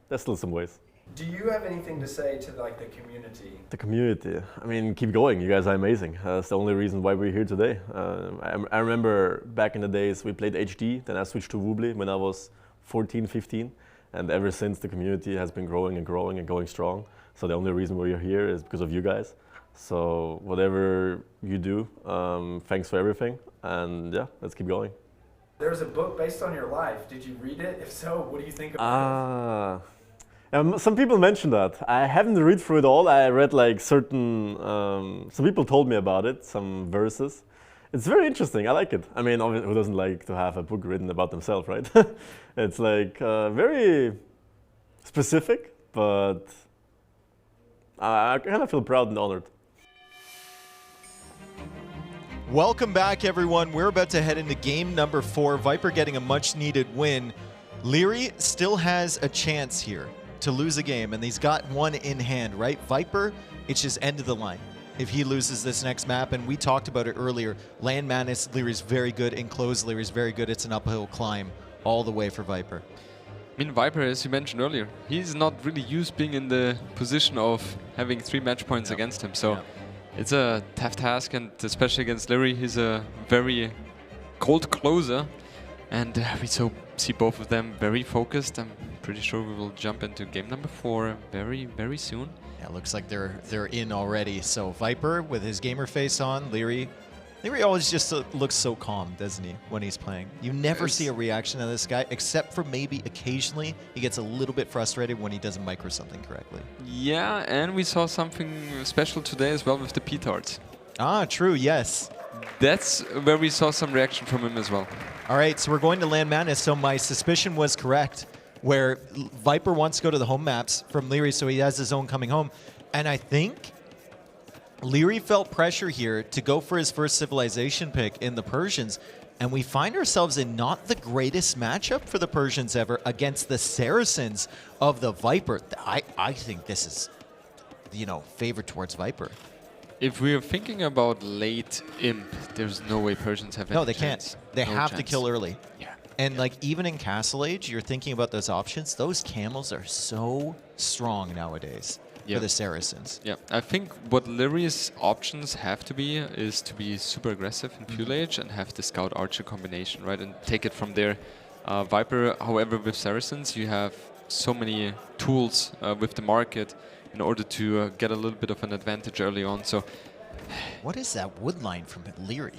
Speaker 4: there's still some ways.
Speaker 3: Do you have anything to say to the community?
Speaker 4: The community. I mean, keep going. You guys are amazing. That's the only reason why we're here today. I remember back in the days we played HD, then I switched to Woobly when I was 14, 15. And ever since, the community has been growing and growing and going strong. So the only reason we're here is because of you guys. So whatever you do, thanks for everything. And yeah, let's keep going.
Speaker 3: There's a book based on your life. Did you read it? If so, what do you think about it?
Speaker 4: Some people mentioned that. I haven't read through it all. I read like certain, some people told me about it, some verses. It's very interesting. I like it. I mean, who doesn't like to have a book written about themselves, right? It's like very specific, but I kind of feel proud and honored.
Speaker 1: Welcome back, everyone. We're about to head into game number 4. Viper getting a much-needed win. Liry still has a chance here to lose a game, and he's got one in hand, right? Viper, it's just end of the line if he loses this next map, and we talked about it earlier. Land Madness, Liry's very good. Enclosed, Liry's very good. It's an uphill climb all the way for Viper.
Speaker 2: I mean, Viper, as you mentioned earlier, he's not really used being in the position of having 3 match points against him, so it's a tough task, and especially against Liry, he's a very cold closer, and we see both of them very focused. I'm pretty sure we will jump into game number 4 very, very soon.
Speaker 1: Yeah, looks like they're in already. So Viper with his gamer face on, Liry always just looks so calm, doesn't he, when he's playing? You never see a reaction of this guy, except for maybe occasionally he gets a little bit frustrated when he doesn't micro something correctly.
Speaker 2: Yeah, and we saw something special today as well with the petards.
Speaker 1: Ah, true, yes.
Speaker 2: That's where we saw some reaction from him as well.
Speaker 1: All right, so we're going to Land Madness, so my suspicion was correct, where Viper wants to go to the home maps from Liry, so he has his own coming home. And I think Liry felt pressure here to go for his first civilization pick in the Persians, and we find ourselves in not the greatest matchup for the Persians ever against the Saracens of the Viper. I think this is, favored towards Viper.
Speaker 2: If we are thinking about late Imp, there's no way Persians have any
Speaker 1: No, they
Speaker 2: chance.
Speaker 1: can't. They have to kill early.
Speaker 2: Yeah.
Speaker 1: And even in Castle Age, you're thinking about those options. Those camels are so strong nowadays for the Saracens.
Speaker 2: Yeah, I think what Liry's options have to be is to be super aggressive in Fuel Age and have the Scout Archer combination, right? And take it from there. Viper, however, with Saracens, you have so many tools with the market in order to get a little bit of an advantage early on. So,
Speaker 1: what is that wood line from Liry?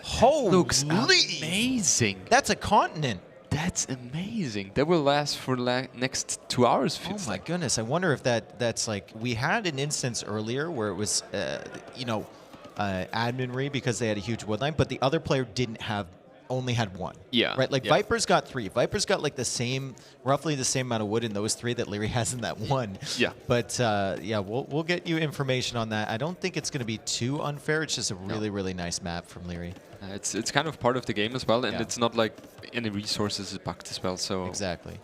Speaker 1: Holy!
Speaker 2: Looks amazing.
Speaker 1: That's a continent.
Speaker 2: That's amazing. That will last for next 2 hours.
Speaker 1: Feels like. Goodness! I wonder if that's like, we had an instance earlier where it was, adminry because they had a huge wood line, but the other player only had one.
Speaker 2: Yeah.
Speaker 1: Right. Like Viper's got 3. Viper's got like roughly the same amount of wood in those 3 that Liry has in that one.
Speaker 2: Yeah.
Speaker 1: But we'll get you information on that. I don't think it's going to be too unfair. It's just a really nice map from Liry.
Speaker 2: It's kind of part of the game as well, and it's not like any resources is bugged as well. So
Speaker 1: exactly.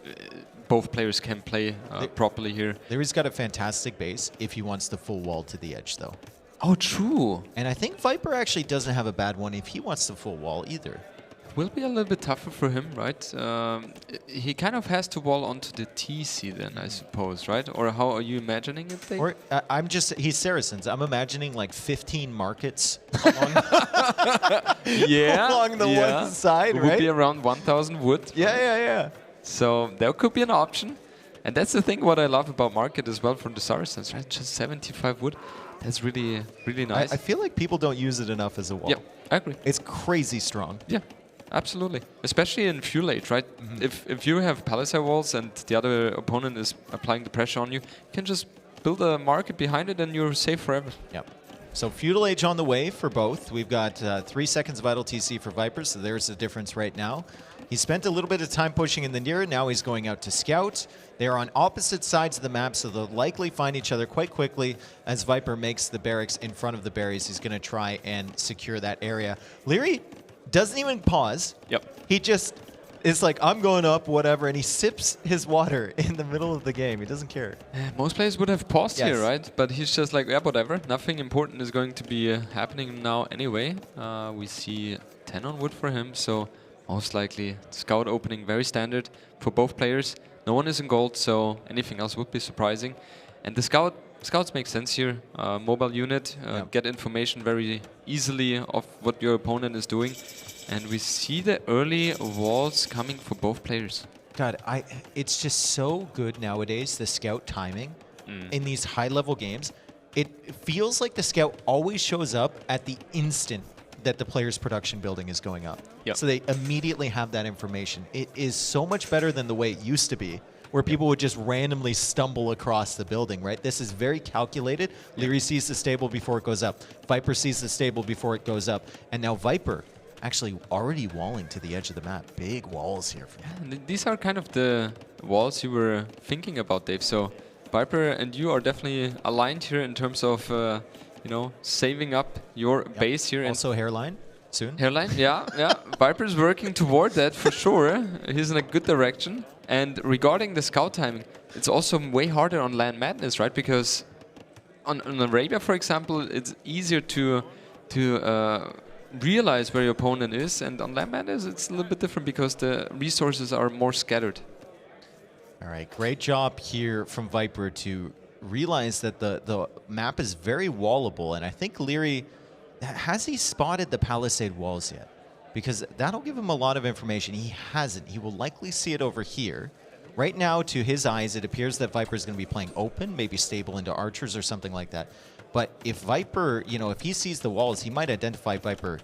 Speaker 2: Both players can play properly here.
Speaker 1: Liry's got a fantastic base if he wants the full wall to the edge, though.
Speaker 2: Oh, true.
Speaker 1: And I think Viper actually doesn't have a bad one if he wants the full wall either.
Speaker 2: will be a little bit tougher for him, right? He kind of has to wall onto the TC then, I suppose, right? Or how are you imagining it, Dave?
Speaker 1: Or he's Saracens. I'm imagining like 15 markets along, along the one side,
Speaker 2: it
Speaker 1: right?
Speaker 2: would be around 1,000 wood.
Speaker 1: Yeah.
Speaker 2: So there could be an option. And that's the thing what I love about market as well from the Saracens, right? Just 75 wood. That's really, really nice.
Speaker 1: I feel like people don't use it enough as a wall.
Speaker 2: Yeah, I agree.
Speaker 1: It's crazy strong.
Speaker 2: Yeah, absolutely. Especially in fuel age, right? If you have palisade walls and the other opponent is applying the pressure on you, you can just build a market behind it and you're safe forever.
Speaker 1: Yep. So Feudal Age on the way for both. We've got 3 seconds of idle TC for Viper, so there's the difference right now. He spent a little bit of time pushing in the near, now he's going out to scout. They're on opposite sides of the map, so they'll likely find each other quite quickly as Viper makes the barracks in front of the berries. He's going to try and secure that area. Liry doesn't even pause.
Speaker 2: Yep.
Speaker 1: He just is like, I'm going up, whatever, and he sips his water in the middle of the game. He doesn't care.
Speaker 2: Most players would have paused
Speaker 1: Yes.
Speaker 2: here, right? But he's just like, yeah, whatever. Nothing important is going to be happening now anyway. We see 10 on wood for him, so most likely scout opening very standard for both players. No one is in gold, so anything else would be surprising. And the scouts make sense here. Mobile unit, get information very easily of what your opponent is doing. And we see the early walls coming for both players.
Speaker 1: God, it's just so good nowadays, the scout timing in these high-level games. It feels like the scout always shows up at the instant that the player's production building is going up.
Speaker 2: Yep.
Speaker 1: So they immediately have that information. It is so much better than the way it used to be, where people would just randomly stumble across the building, right? This is very calculated. Liry sees the stable before it goes up. Viper sees the stable before it goes up. And now Viper actually already walling to the edge of the map. Big walls here.
Speaker 2: These are kind of the walls you were thinking about, Dave. So Viper and you are definitely aligned here in terms of you know, saving up your base here.
Speaker 1: Also hairline soon.
Speaker 2: Hairline, yeah. Viper's working toward that for sure. He's in a good direction. And regarding the scout timing, it's also way harder on Land Madness, right? Because on Arabia, for example, it's easier to realize where your opponent is. And on Land Madness, it's a little bit different because the resources are more scattered.
Speaker 1: All right, great job here from Viper to realize that the map is very wallable, and I think Liry, has he spotted the palisade walls yet? Because that'll give him a lot of information. He hasn't. He will likely see it over here. Right now, to his eyes, it appears that Viper is going to be playing open, maybe stable into archers or something like that. But if Viper, you know, if he sees the walls, he might identify Viper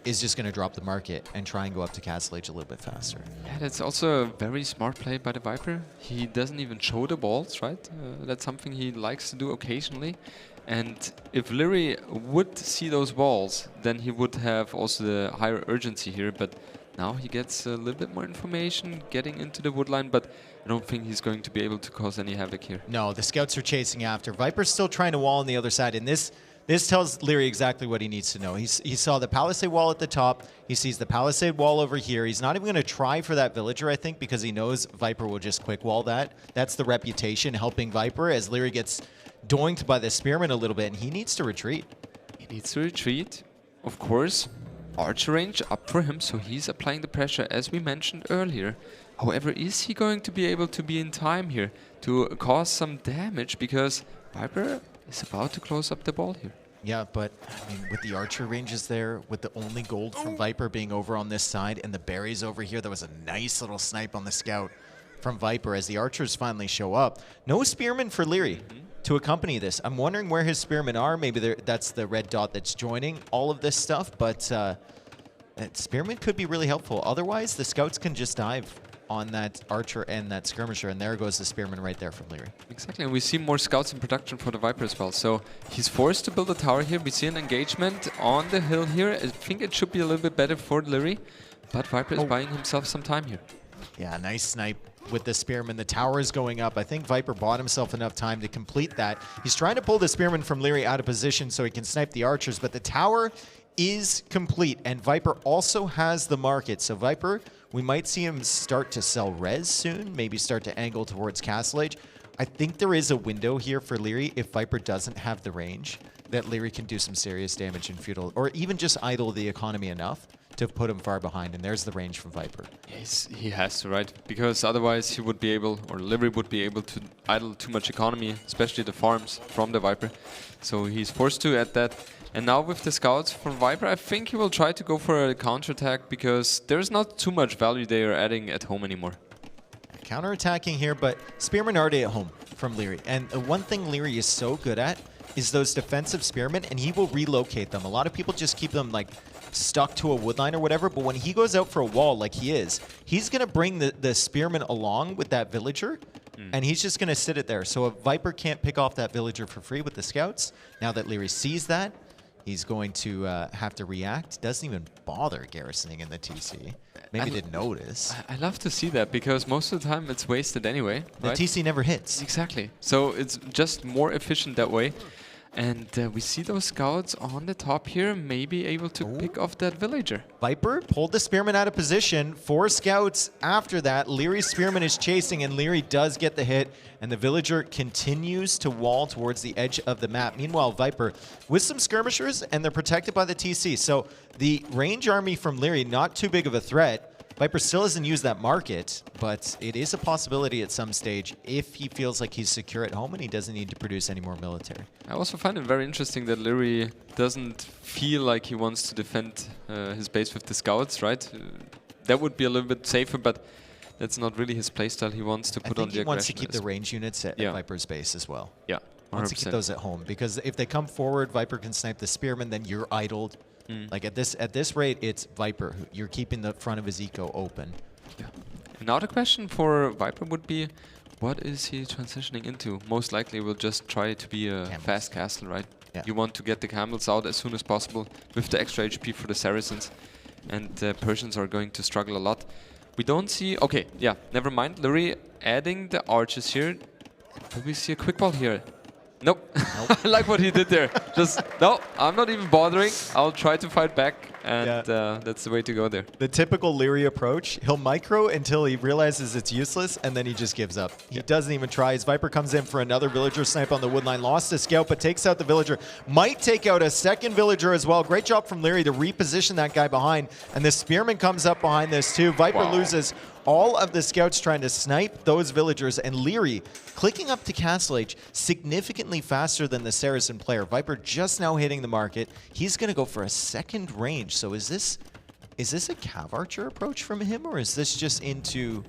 Speaker 1: is just going to drop the market and try and go up to Castle Age a little bit faster.
Speaker 2: Yeah, that's also a very smart play by the Viper. He doesn't even show the walls, right? That's something he likes to do occasionally. And if Liry would see those walls, then he would have also the higher urgency here. But now he gets a little bit more information getting into the woodline, but I don't think he's going to be able to cause any havoc here.
Speaker 1: No, the scouts are chasing after. Viper's still trying to wall on the other side, and this tells Liry exactly what he needs to know. He saw the palisade wall at the top. He sees the palisade wall over here. He's not even going to try for that villager, I think, because he knows Viper will just quick wall that. That's the reputation helping Viper as Liry gets doinked by the spearman a little bit, and he needs to retreat.
Speaker 2: He needs to retreat. Of course, archer range up for him, so he's applying the pressure, as we mentioned earlier. However, is he going to be able to be in time here to cause some damage? Because Viper is about to close up the ball here.
Speaker 1: Yeah, but I mean, with the archer ranges there, with the only gold from Viper being over on this side and the berries over here, that was a nice little snipe on the scout from Viper as the archers finally show up. No spearman for Liry to accompany this. I'm wondering where his spearmen are. Maybe that's the red dot that's joining all of this stuff, but that spearman could be really helpful. Otherwise, the scouts can just dive on that archer and that skirmisher, and there goes the spearman right there from Liry.
Speaker 2: Exactly, and we see more scouts in production for the Viper as well. So he's forced to build a tower here. We see an engagement on the hill here. I think it should be a little bit better for Liry, but Viper is buying himself some time here.
Speaker 1: Yeah, nice snipe with the spearman. The tower is going up. I think Viper bought himself enough time to complete that. He's trying to pull the spearman from Liry out of position so he can snipe the archers, but the tower is complete, and Viper also has the market. So Viper, we might see him start to sell res soon, maybe start to angle towards Castle Age. I think there is a window here for Liry if Viper doesn't have the range, that Liry can do some serious damage in feudal, or even just idle the economy enough to put him far behind, and there's the range from Viper.
Speaker 2: He has to, right? Because otherwise he would be able, or Liry would be able to idle too much economy, especially the farms from the Viper. So he's forced to add that. And now with the scouts from Viper, I think he will try to go for a counterattack because there's not too much value they are adding at home anymore.
Speaker 1: Counterattacking here, but Spearmen already at home from Liry. And the one thing Liry is so good at is those defensive Spearmen, and he will relocate them. A lot of people just keep them like stuck to a woodline or whatever, but when he goes out for a wall like he is, he's going to bring the Spearmen along with that Villager, and he's just going to sit it there. So a Viper can't pick off that Villager for free with the scouts. Now that Liry sees that, he's going to have to react. Doesn't even bother garrisoning in the TC. Maybe didn't notice.
Speaker 2: I love to see that because most of the time it's wasted anyway.
Speaker 1: The
Speaker 2: right?
Speaker 1: TC never hits.
Speaker 2: Exactly. So it's just more efficient that way. And we see those scouts on the top here, maybe able to pick off that Villager.
Speaker 1: Viper pulled the Spearman out of position. 4 scouts after that. Liry's Spearman is chasing, and Liry does get the hit. And the Villager continues to wall towards the edge of the map. Meanwhile, Viper with some skirmishers, and they're protected by the TC. So the range army from Liry, not too big of a threat. Viper still hasn't used that market, but it is a possibility at some stage if he feels like he's secure at home and he doesn't need to produce any more military.
Speaker 2: I also find it very interesting that Liry doesn't feel like he wants to defend his base with the scouts, right? That would be a little bit safer, but that's not really his playstyle. He wants to put on the aggression.
Speaker 1: He wants to keep the range units at Viper's base as well.
Speaker 2: Yeah, 100%.
Speaker 1: Wants to keep those at home, because if they come forward, Viper can snipe the Spearman, then you're idled. Like at this rate, it's Viper. You're keeping the front of his eco open.
Speaker 2: Yeah. Now the question for Viper would be, what is he transitioning into? Most likely will just try to be a fast castle, right?
Speaker 1: Yeah.
Speaker 2: You want to get the camels out as soon as possible with the extra HP for the Saracens. And the Persians are going to struggle a lot. We don't see... Okay, yeah, never mind. Liry adding the archers here. Will we see a quick ball here? Nope. I like what he did there. Just, no, I'm not even bothering. I'll try to fight back. And that's the way to go there.
Speaker 1: The typical Liry approach, he'll micro until he realizes it's useless, and then he just gives up. He doesn't even try. His Viper comes in for another Villager snipe on the woodline. Lost a scout, but takes out the Villager. Might take out a second Villager as well. Great job from Liry to reposition that guy behind. And the Spearman comes up behind this too. Viper loses all of the scouts trying to snipe those Villagers, and Liry clicking up to Castle Age significantly faster than the Saracen player. Viper just now hitting the market. He's going to go for a second range. So is this a Cav Archer approach from him, or is this just into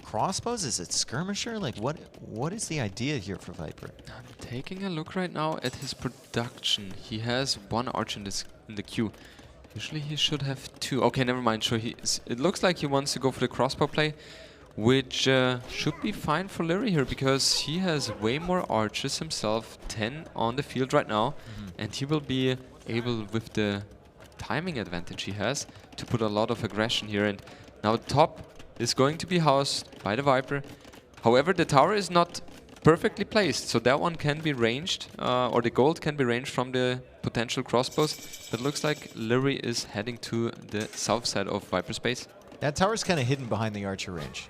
Speaker 1: crossbows? Is it skirmisher? Like what is the idea here for Viper?
Speaker 2: I'm taking a look right now at his production. He has 1 archer in the queue. Usually he should have 2. Okay, never mind. So it looks like he wants to go for the crossbow play, which should be fine for Liry here, because he has way more archers himself, 10 on the field right now, and he will be able, with the timing advantage he has, to put a lot of aggression here. And now top is going to be housed by the Viper. However, the tower is not perfectly placed, so that one can be ranged, or the gold can be ranged from the potential crossbows. But it looks like Liry is heading to the south side of Viper's base.
Speaker 1: That tower's kind of hidden behind the archer range,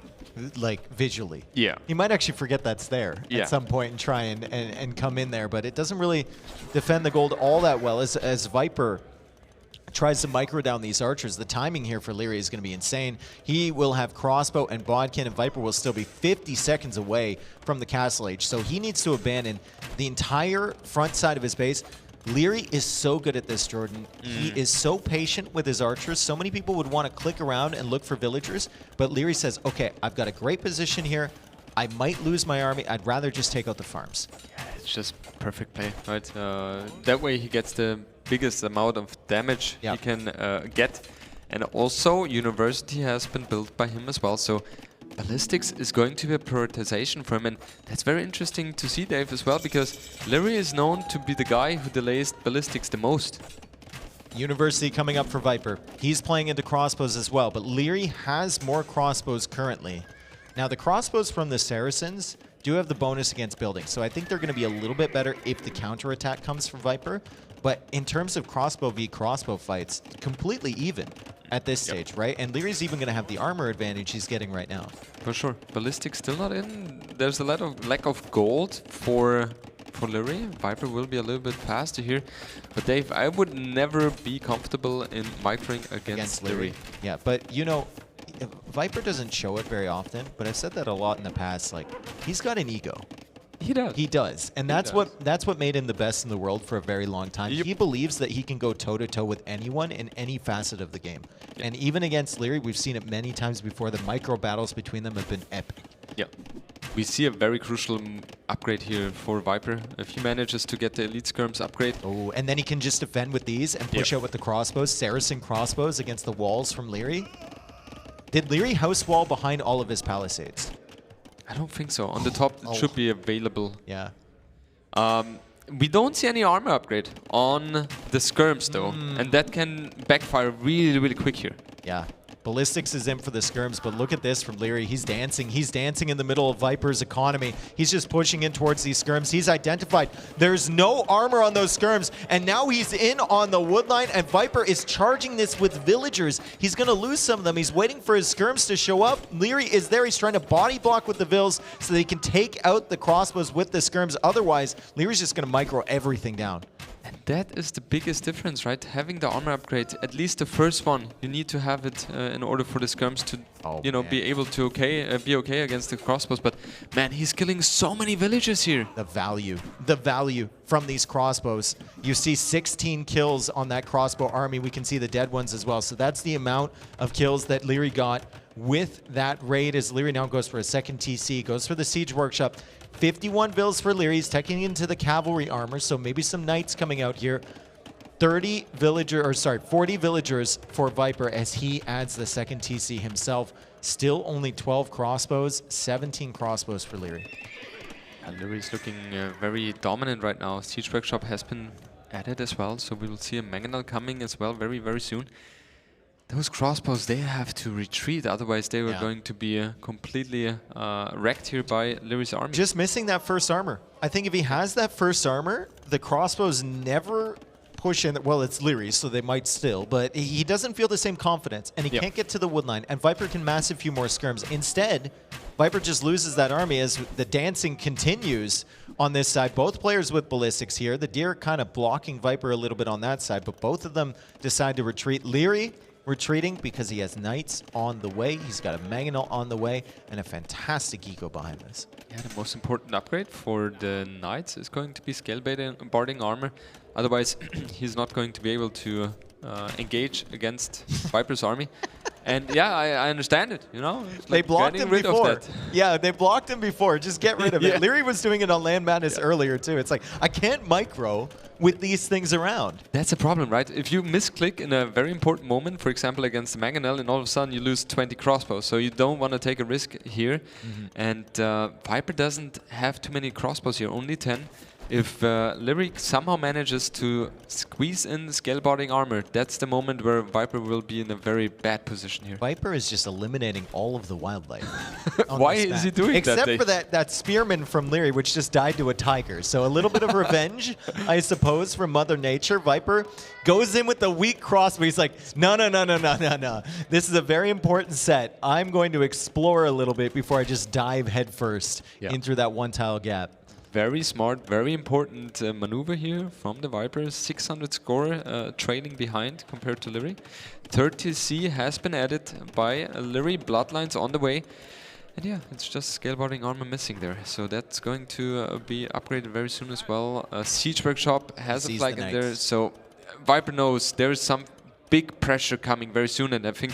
Speaker 1: like visually.
Speaker 2: Yeah.
Speaker 1: You might actually forget that's there at some point and try and come in there, but it doesn't really defend the gold all that well as Viper tries to micro down these archers. The timing here for Liry is going to be insane. He will have crossbow and bodkin, and Viper will still be 50 seconds away from the Castle Age. So he needs to abandon the entire front side of his base. Liry is so good at this, Jordan. He is so patient with his archers. So many people would want to click around and look for villagers, but Liry says, okay, I've got a great position here. I might lose my army. I'd rather just take out the farms.
Speaker 2: Yeah, it's just perfect play, right? That way he gets the biggest amount of damage he can get. And also, University has been built by him as well, so Ballistics is going to be a prioritization for him, and that's very interesting to see, Dave, as well, because Liry is known to be the guy who delays Ballistics the most.
Speaker 1: University coming up for Viper. He's playing into crossbows as well, but Liry has more crossbows currently. Now, the crossbows from the Saracens do have the bonus against buildings, so I think they're going to be a little bit better if the counterattack comes from Viper. But in terms of crossbow v crossbow fights, completely even at this stage, right? And Liry's even going to have the armor advantage he's getting right now.
Speaker 2: For sure. Ballistics still not in. There's a lot of lack of gold for for Liry. Viper will be a little bit faster here. But Dave, I would never be comfortable in microing against Liry.
Speaker 1: Yeah, but you know, Viper doesn't show it very often, but I've said that a lot in the past. Like, he's got an ego.
Speaker 2: He does.
Speaker 1: He does, and that's what made him the best in the world for a very long time.
Speaker 2: Yep.
Speaker 1: He believes that he can go toe-to-toe with anyone in any facet of the game. Yep. And even against Liry, we've seen it many times before. The micro battles between them have been epic.
Speaker 2: Yeah. We see a very crucial upgrade here for Viper. If he manages to get the Elite Skirms upgrade.
Speaker 1: Oh, and then he can just defend with these and push out with the crossbows. Saracen crossbows against the walls from Liry. Did Liry house wall behind all of his palisades?
Speaker 2: I don't think so. On the top, it should be available.
Speaker 1: Yeah.
Speaker 2: We don't see any armor upgrade on the skirms though, and that can backfire really, really quick here.
Speaker 1: Yeah. Ballistics is in for the skirms, but look at this from Liry. He's dancing. He's dancing in the middle of Viper's economy. He's just pushing in towards these skirms. He's identified. There's no armor on those skirms, and now he's in on the woodline, and Viper is charging this with villagers. He's going to lose some of them. He's waiting for his skirms to show up. Liry is there. He's trying to body block with the vills so that he can take out the crossbows with the skirms. Otherwise, Liry's just going to micro everything down.
Speaker 2: And that is the biggest difference, right? Having the armor upgrade, at least the first one, you need to have it in order for the skirms to, be able to be okay against the crossbows. But man, he's killing so many villages here.
Speaker 1: The value from these crossbows. You see 16 kills on that crossbow army. We can see the dead ones as well. So that's the amount of kills that Liry got with that raid as Liry now goes for a second TC, goes for the Siege Workshop. 51 vills for Liry. He's taking into the cavalry armor, so maybe some knights coming out here. 40 villagers for Viper as he adds the second TC himself. Still only 12 crossbows, 17 crossbows for Liry.
Speaker 2: And Liry's looking very dominant right now. Siege Workshop has been added as well, so we will see a Mangonel coming as well very, very soon. Those crossbows, they have to retreat, otherwise they were going to be completely wrecked here by Liry's army.
Speaker 1: Just missing that first armor. I think if he has that first armor, the crossbows never push in. Well, it's Liry, so they might still, but he doesn't feel the same confidence, and he can't get to the woodline, and Viper can mass a few more skirms. Instead, Viper just loses that army as the dancing continues on this side. Both players with ballistics here. The Deer kind of blocking Viper a little bit on that side, but both of them decide to retreat. Liry retreating because he has knights on the way. He's got a Mangonel on the way and a fantastic eco behind this.
Speaker 2: Yeah, the most important upgrade for the knights is going to be scale barding armor. Otherwise, he's not going to be able to engage against Viper's army. And yeah, I understand it, you know?
Speaker 1: They blocked him before. Yeah, they blocked him before. Just get rid of it. Liry was doing it on Land Madness earlier too. It's like, I can't micro with these things around.
Speaker 2: That's a problem, right? If you misclick in a very important moment, for example, against the Mangonel, and all of a sudden you lose 20 crossbows. So you don't want to take a risk here. And Viper doesn't have too many crossbows here, only 10. If Liry somehow manages to squeeze in scale-barding armor, that's the moment where Viper will be in a very bad position here.
Speaker 1: Viper is just eliminating all of the wildlife.
Speaker 2: Why is he doing that?
Speaker 1: Except for that spearman from Liry, which just died to a tiger. So a little bit of revenge, I suppose, from Mother Nature. Viper goes in with the weak crossbow. He's like, no. This is a very important set. I'm going to explore a little bit before I just dive headfirst in through that one-tile gap.
Speaker 2: Very smart, very important maneuver here from the Vipers. 600 score trailing behind compared to Liry. 30C has been added by Liry. Bloodlines on the way. And yeah, it's just scale-barding armor missing there. So that's going to be upgraded very soon as well. Siege Workshop has a flag in there. So Viper knows there is some big pressure coming very soon. And I think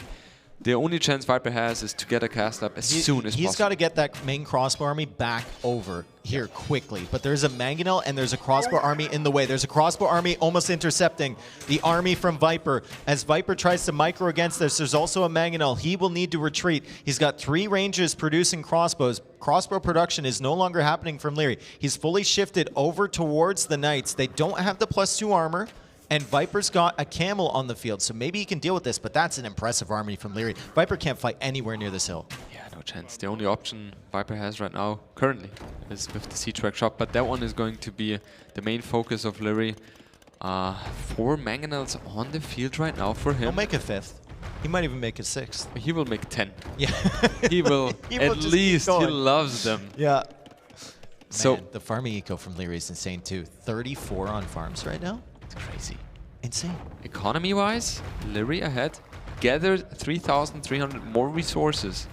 Speaker 2: the only chance Viper has is to get a cast up as soon as possible.
Speaker 1: He's got to get that main crossbow army back over here quickly. But there's a Mangonel and there's a crossbow army in the way. There's a crossbow army almost intercepting the army from Viper. As Viper tries to micro against this, there's also a Mangonel. He will need to retreat. He's got 3 ranges producing crossbows. Crossbow production is no longer happening from Liry. He's fully shifted over towards the Knights. They don't have the +2 armor. And Viper's got a camel on the field, so maybe he can deal with this, but that's an impressive army from Liry. Viper can't fight anywhere near this hill.
Speaker 2: Yeah, no chance. The only option Viper has right now, currently, is with the Siege Workshop, but that one is going to be the main focus of Liry. 4 Mangonels on the field right now for him.
Speaker 1: He'll make a 5th. He might even make a 6th.
Speaker 2: He will make 10.
Speaker 1: Yeah.
Speaker 2: He will, at least, he loves them.
Speaker 1: Yeah.
Speaker 2: So
Speaker 1: Man, the farming eco from Liry is insane too. 34 on farms right now. It's crazy. Insane.
Speaker 2: economy-wise, Liry ahead, gathered 3,300 more resources.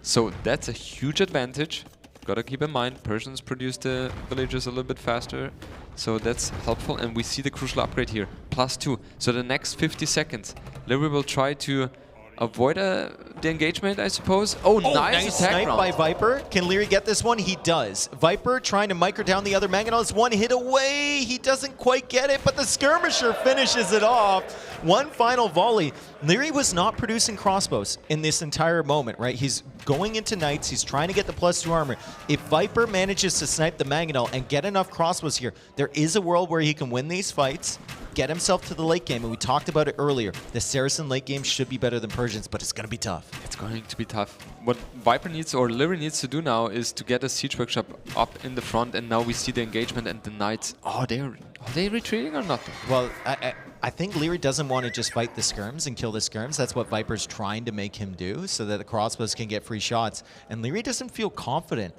Speaker 2: So that's a huge advantage. Gotta keep in mind, Persians produce the villages a little bit faster, so that's helpful. And we see the crucial upgrade here, +2. So the next 50 seconds, Liry will try to avoid the engagement, I suppose. Oh, nice attack
Speaker 1: snipe
Speaker 2: round.
Speaker 1: by Viper. Can Liry get this one? He does. Viper trying to micro down the other Mangonel. It's one hit away. He doesn't quite get it, but the Skirmisher finishes it off. One final volley. Liry was not producing crossbows in this entire moment, right? He's going into Knights. He's trying to get the +2 armor. If Viper manages to snipe the Mangonel and get enough crossbows here, there is a world where he can win these fights, get himself to the late game, and we talked about it earlier. The Saracen late game should be better than Persians, but it's going to be tough.
Speaker 2: It's going to be tough. What Viper needs, or Liry needs to do now, is to get a siege workshop up in the front, and now we see the engagement and the Knights. Oh, are they retreating or not?
Speaker 1: Well, I think Liry doesn't want to just fight the skirms and kill the skirms. That's what Viper's trying to make him do, so that the crossbows can get free shots. And Liry doesn't feel confident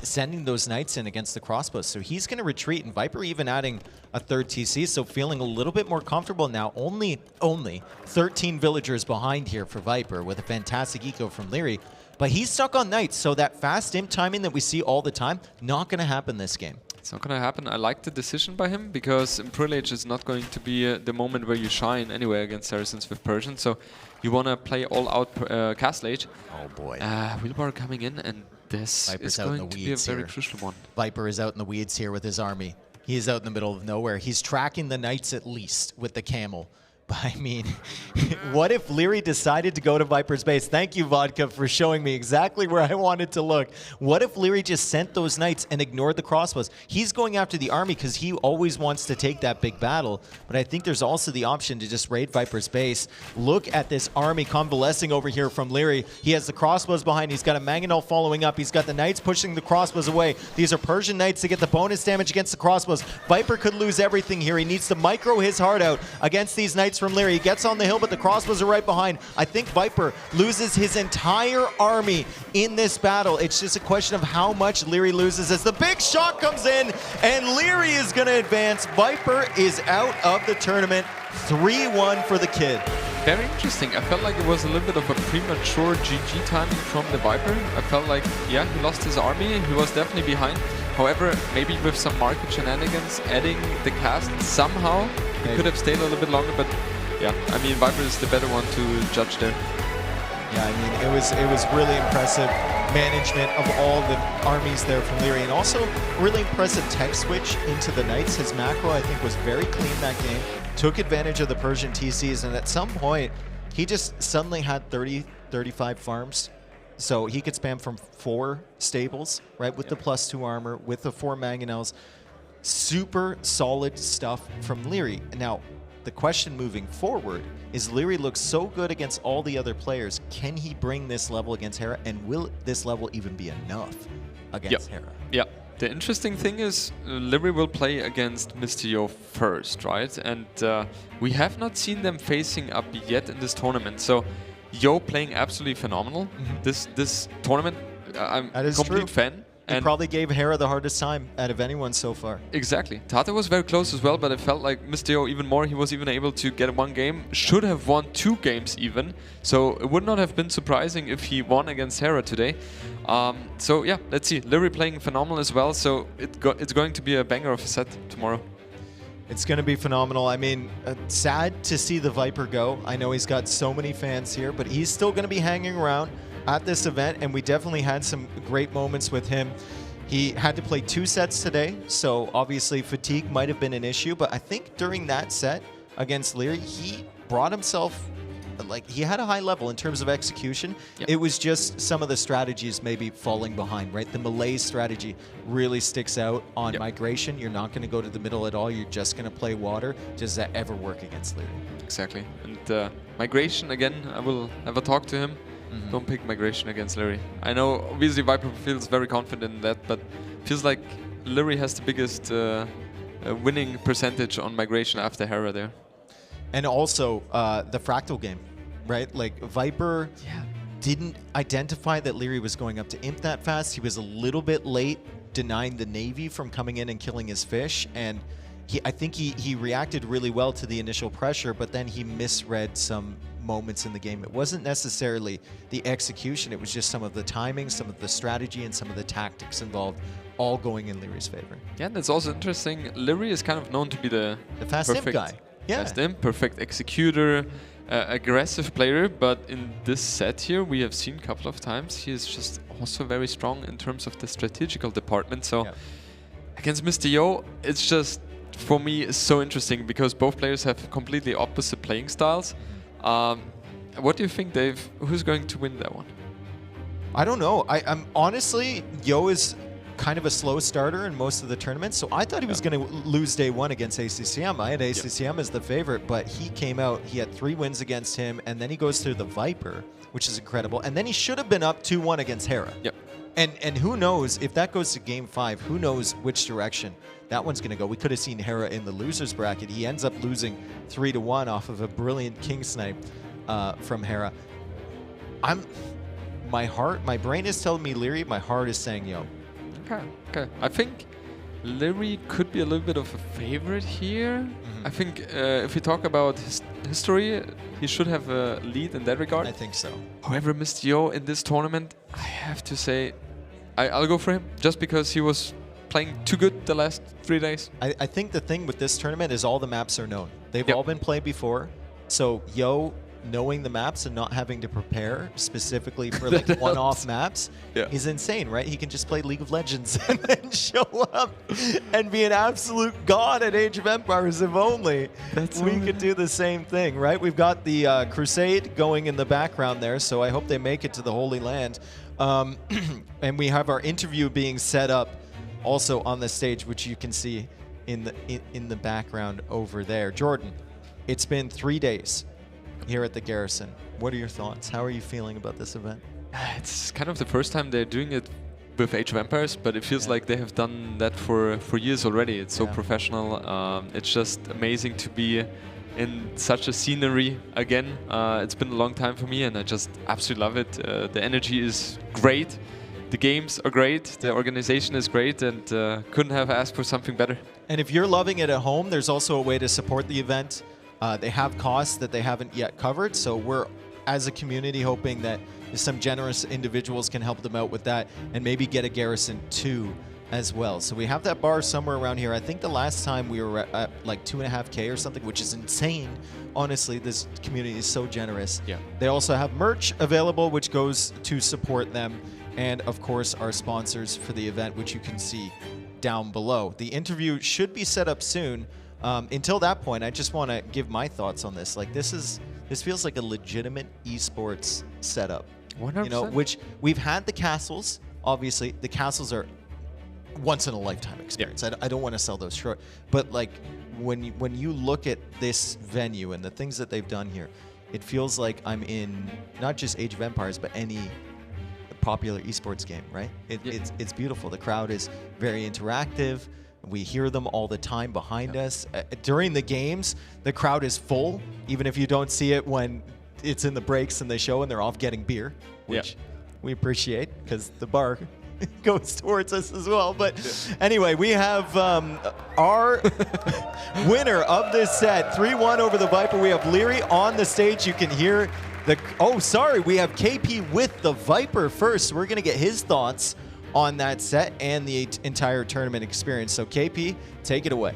Speaker 1: sending those Knights in against the crossbows. So he's going to retreat, and Viper even adding a third TC, so feeling a little bit more comfortable now. Only 13 villagers behind here for Viper with a fantastic eco from Liry. But he's stuck on Knights, so that fast imp timing that we see all the time, not going to happen this game.
Speaker 2: It's not going to happen. I like the decision by him, because Imperial Age is not going to be the moment where you shine anyway against Saracens with Persians. So you want to play all out Castle Age.
Speaker 1: Oh boy.
Speaker 2: Wheelbar coming in, and this
Speaker 1: Viper's
Speaker 2: is
Speaker 1: out in
Speaker 2: going
Speaker 1: the
Speaker 2: to be a
Speaker 1: weeds
Speaker 2: very
Speaker 1: here.
Speaker 2: crucial one.
Speaker 1: Viper is out in the weeds here with his army. He is out in the middle of nowhere. He's tracking the Knights at least with the camel. But I mean, what if Liry decided to go to Viper's base? Thank you, Vodka, for showing me exactly where I wanted to look. What if Liry just sent those Knights and ignored the crossbows? He's going after the army because he always wants to take that big battle. But I think there's also the option to just raid Viper's base. Look at this army convalescing over here from Liry. He has the crossbows behind. He's got a Mangonel following up. He's got the Knights pushing the crossbows away. These are Persian Knights to get the bonus damage against the crossbows. Viper could lose everything here. He needs to micro his heart out against these Knights from Liry. He gets on the hill, but the crossbows are right behind. I think Viper loses his entire army in this battle. It's just a question of how much Liry loses as the big shot comes in, and Liry is going to advance. Viper is out of the tournament. 3-1 for the kid.
Speaker 2: Very interesting. I felt like it was a little bit of a premature GG timing from the Viper. I felt like, yeah, he lost his army. He was definitely behind. However, maybe with some market shenanigans, adding the cast somehow, he could have stayed a little bit longer, but yeah, I mean, Viper is the better one to judge there.
Speaker 1: Yeah, I mean, it was really impressive management of all the armies there from Liry, and also really impressive tech switch into the Knights. His macro, I think, was very clean that game. Took advantage of the Persian TCs, and at some point, he just suddenly had 30, 35 farms. So he could spam from 4 stables, right, with the +2 armor, with the 4 Mangonels. Super solid stuff from Liry. Now, the question moving forward is Liry looks so good against all the other players. Can he bring this level against Hera, and will this level even be enough against Hera?
Speaker 2: Yeah. The interesting thing is Liry will play against Mr. Yo first, right? And we have not seen them facing up yet in this tournament. So Yo playing absolutely phenomenal. This tournament, I'm a complete fan.
Speaker 1: He probably gave Hera the hardest time out of anyone so far.
Speaker 2: Exactly. Tata was very close as well, but it felt like Mr. Yo even more. He was even able to get 1 game. Should have won 2 games even. So it would not have been surprising if he won against Hera today. So yeah, let's see. Liry playing phenomenal as well. So it's going to be a banger of a set tomorrow.
Speaker 1: It's going to be phenomenal. I mean, sad to see the Viper go. I know he's got so many fans here, but he's still going to be hanging around at this event, and we definitely had some great moments with him. He had to play 2 sets today, so obviously fatigue might have been an issue, but I think during that set against Liry, he brought himself, like, he had a high level in terms of execution.
Speaker 2: Yep.
Speaker 1: It was just some of the strategies maybe falling behind, right? The Malaise strategy really sticks out on migration. You're not going to go to the middle at all. You're just going to play water. Does that ever work against Liry?
Speaker 2: Exactly. And migration, again, I will have a talk to him. Don't pick migration against Liry. I know, obviously, Viper feels very confident in that, but feels like Liry has the biggest winning percentage on migration after Hera there.
Speaker 1: And also the fractal game, right? Like Viper didn't identify that Liry was going up to imp that fast. He was a little bit late denying the Navy from coming in and killing his fish. And I think he reacted really well to the initial pressure, but then he misread some moments in the game. It wasn't necessarily the execution, it was just some of the timing, some of the strategy, and some of the tactics involved, all going in Lyrey's favor.
Speaker 2: Yeah, and that's also interesting. Liry is kind of known to be the
Speaker 1: fast imp guy. Yeah.
Speaker 2: Fast imp, perfect executor, aggressive player, but in this set here, we have seen a couple of times, he is just also very strong in terms of the strategical department. So against Mr. Yo, it's just, for me, so interesting because both players have completely opposite playing styles. What do you think, Dave? Who's going to win that one?
Speaker 1: I don't know. I'm honestly, Yo is kind of a slow starter in most of the tournaments, so I thought he was going to lose day one against ACCM. I had ACCM as the favorite, but he came out, he had 3 wins against him, and then he goes through the Viper, which is incredible, and then he should have been up 2-1 against Hera.
Speaker 2: Yep.
Speaker 1: And who knows, if that goes to game 5, who knows which direction that one's going to go. We could have seen Hera in the losers bracket. He ends up losing 3-1 off of a brilliant king snipe from Hera. My brain is telling me Liry, my heart is saying Yo.
Speaker 2: Okay. I think Liry could be a little bit of a favorite here. I think if we talk about history, he should have a lead in that regard.
Speaker 1: I think so.
Speaker 2: However, Mr. Yo in this tournament, I have to say, I'll go for him just because he was playing too good the last 3 days.
Speaker 1: I think the thing with this tournament is all the maps are known. They've all been played before. So Yo, knowing the maps and not having to prepare specifically for like one-off maps is insane, right? He can just play League of Legends and then show up and be an absolute god at Age of Empires. If only we could do the same thing, right? We've got the Crusade going in the background there, so I hope they make it to the Holy Land. And we have our interview being set up also on the stage, which you can see in the background over there. Jordan, it's been 3 days here at the Garrison. What are your thoughts? How are you feeling about this event?
Speaker 2: It's kind of the first time they're doing it with Age of Empires, but it feels like they have done that for years already. It's so professional. It's just amazing to be in such a scenery again. It's been a long time for me, and I just absolutely love it. The energy is great. The games are great. The organization is great, and couldn't have asked for something better. And
Speaker 1: if you're loving it at home, there's also a way to support the event. They have costs that they haven't yet covered, so we're, as a community, hoping that some generous individuals can help them out with that and maybe get a Garrison 2 as well. So we have that bar somewhere around here. I think the last time we were at like 2.5K or something, which is insane. Honestly, this community is so generous.
Speaker 2: Yeah.
Speaker 1: They also have merch available, which goes to support them. And of course, our sponsors for the event, which you can see down below. The interview should be set up soon. Until that point, I just want to give my thoughts on this. Like, this feels like a legitimate esports setup.
Speaker 2: 100%.
Speaker 1: You know, which we've had the castles. Obviously, the castles are once in a lifetime experience. I don't want to sell those short, but like when you look at this venue and the things that they've done here, it feels like I'm in not just Age of Empires, but any popular esports game, right? It's beautiful. The crowd is very interactive. We hear them all the time behind us. During the games, the crowd is full, even if you don't see it when it's in the breaks and they show and they're off getting beer, which we appreciate because the bar goes towards us as well. But anyway, we have our winner of this set, 3-1 over the Viper. We have Liry on the stage. You can hear the... Oh, sorry. We have KP with the Viper first. We're going to get his thoughts on that set and the entire tournament experience. So KP, take it away.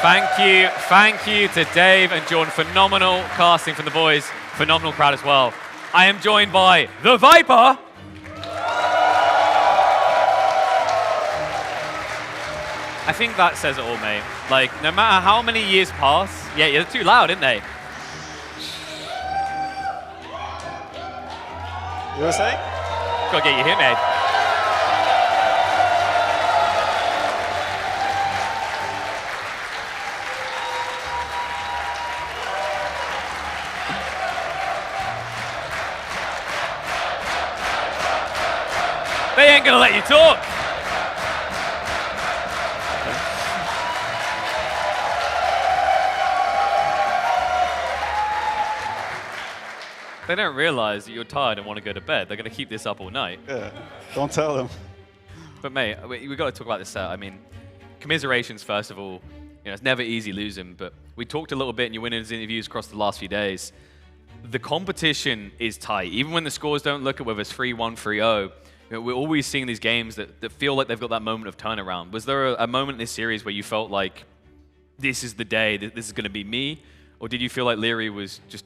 Speaker 5: Thank you to Dave and Jordan. Phenomenal casting from the boys. Phenomenal crowd as well. I am joined by the Viper. I think that says it all, mate. Like, no matter how many years pass, they're too loud, aren't they?
Speaker 1: You were saying?
Speaker 5: Gotta get you here, mate. They ain't gonna let you talk. They don't realize that you're tired and want to go to bed. They're going to keep this up all night.
Speaker 6: Yeah, don't tell them.
Speaker 5: But mate, we've got to talk about this set. I mean, commiserations first of all. You know, it's never easy losing, but we talked a little bit in your winners interviews across the last few days. The competition is tight. Even when the scores don't look at whether it's 3-1, 3-0, you know, we're always seeing these games that feel like they've got that moment of turnaround. Was there a moment in this series where you felt like this is the day, this is going to be me? Or did you feel like Liry was just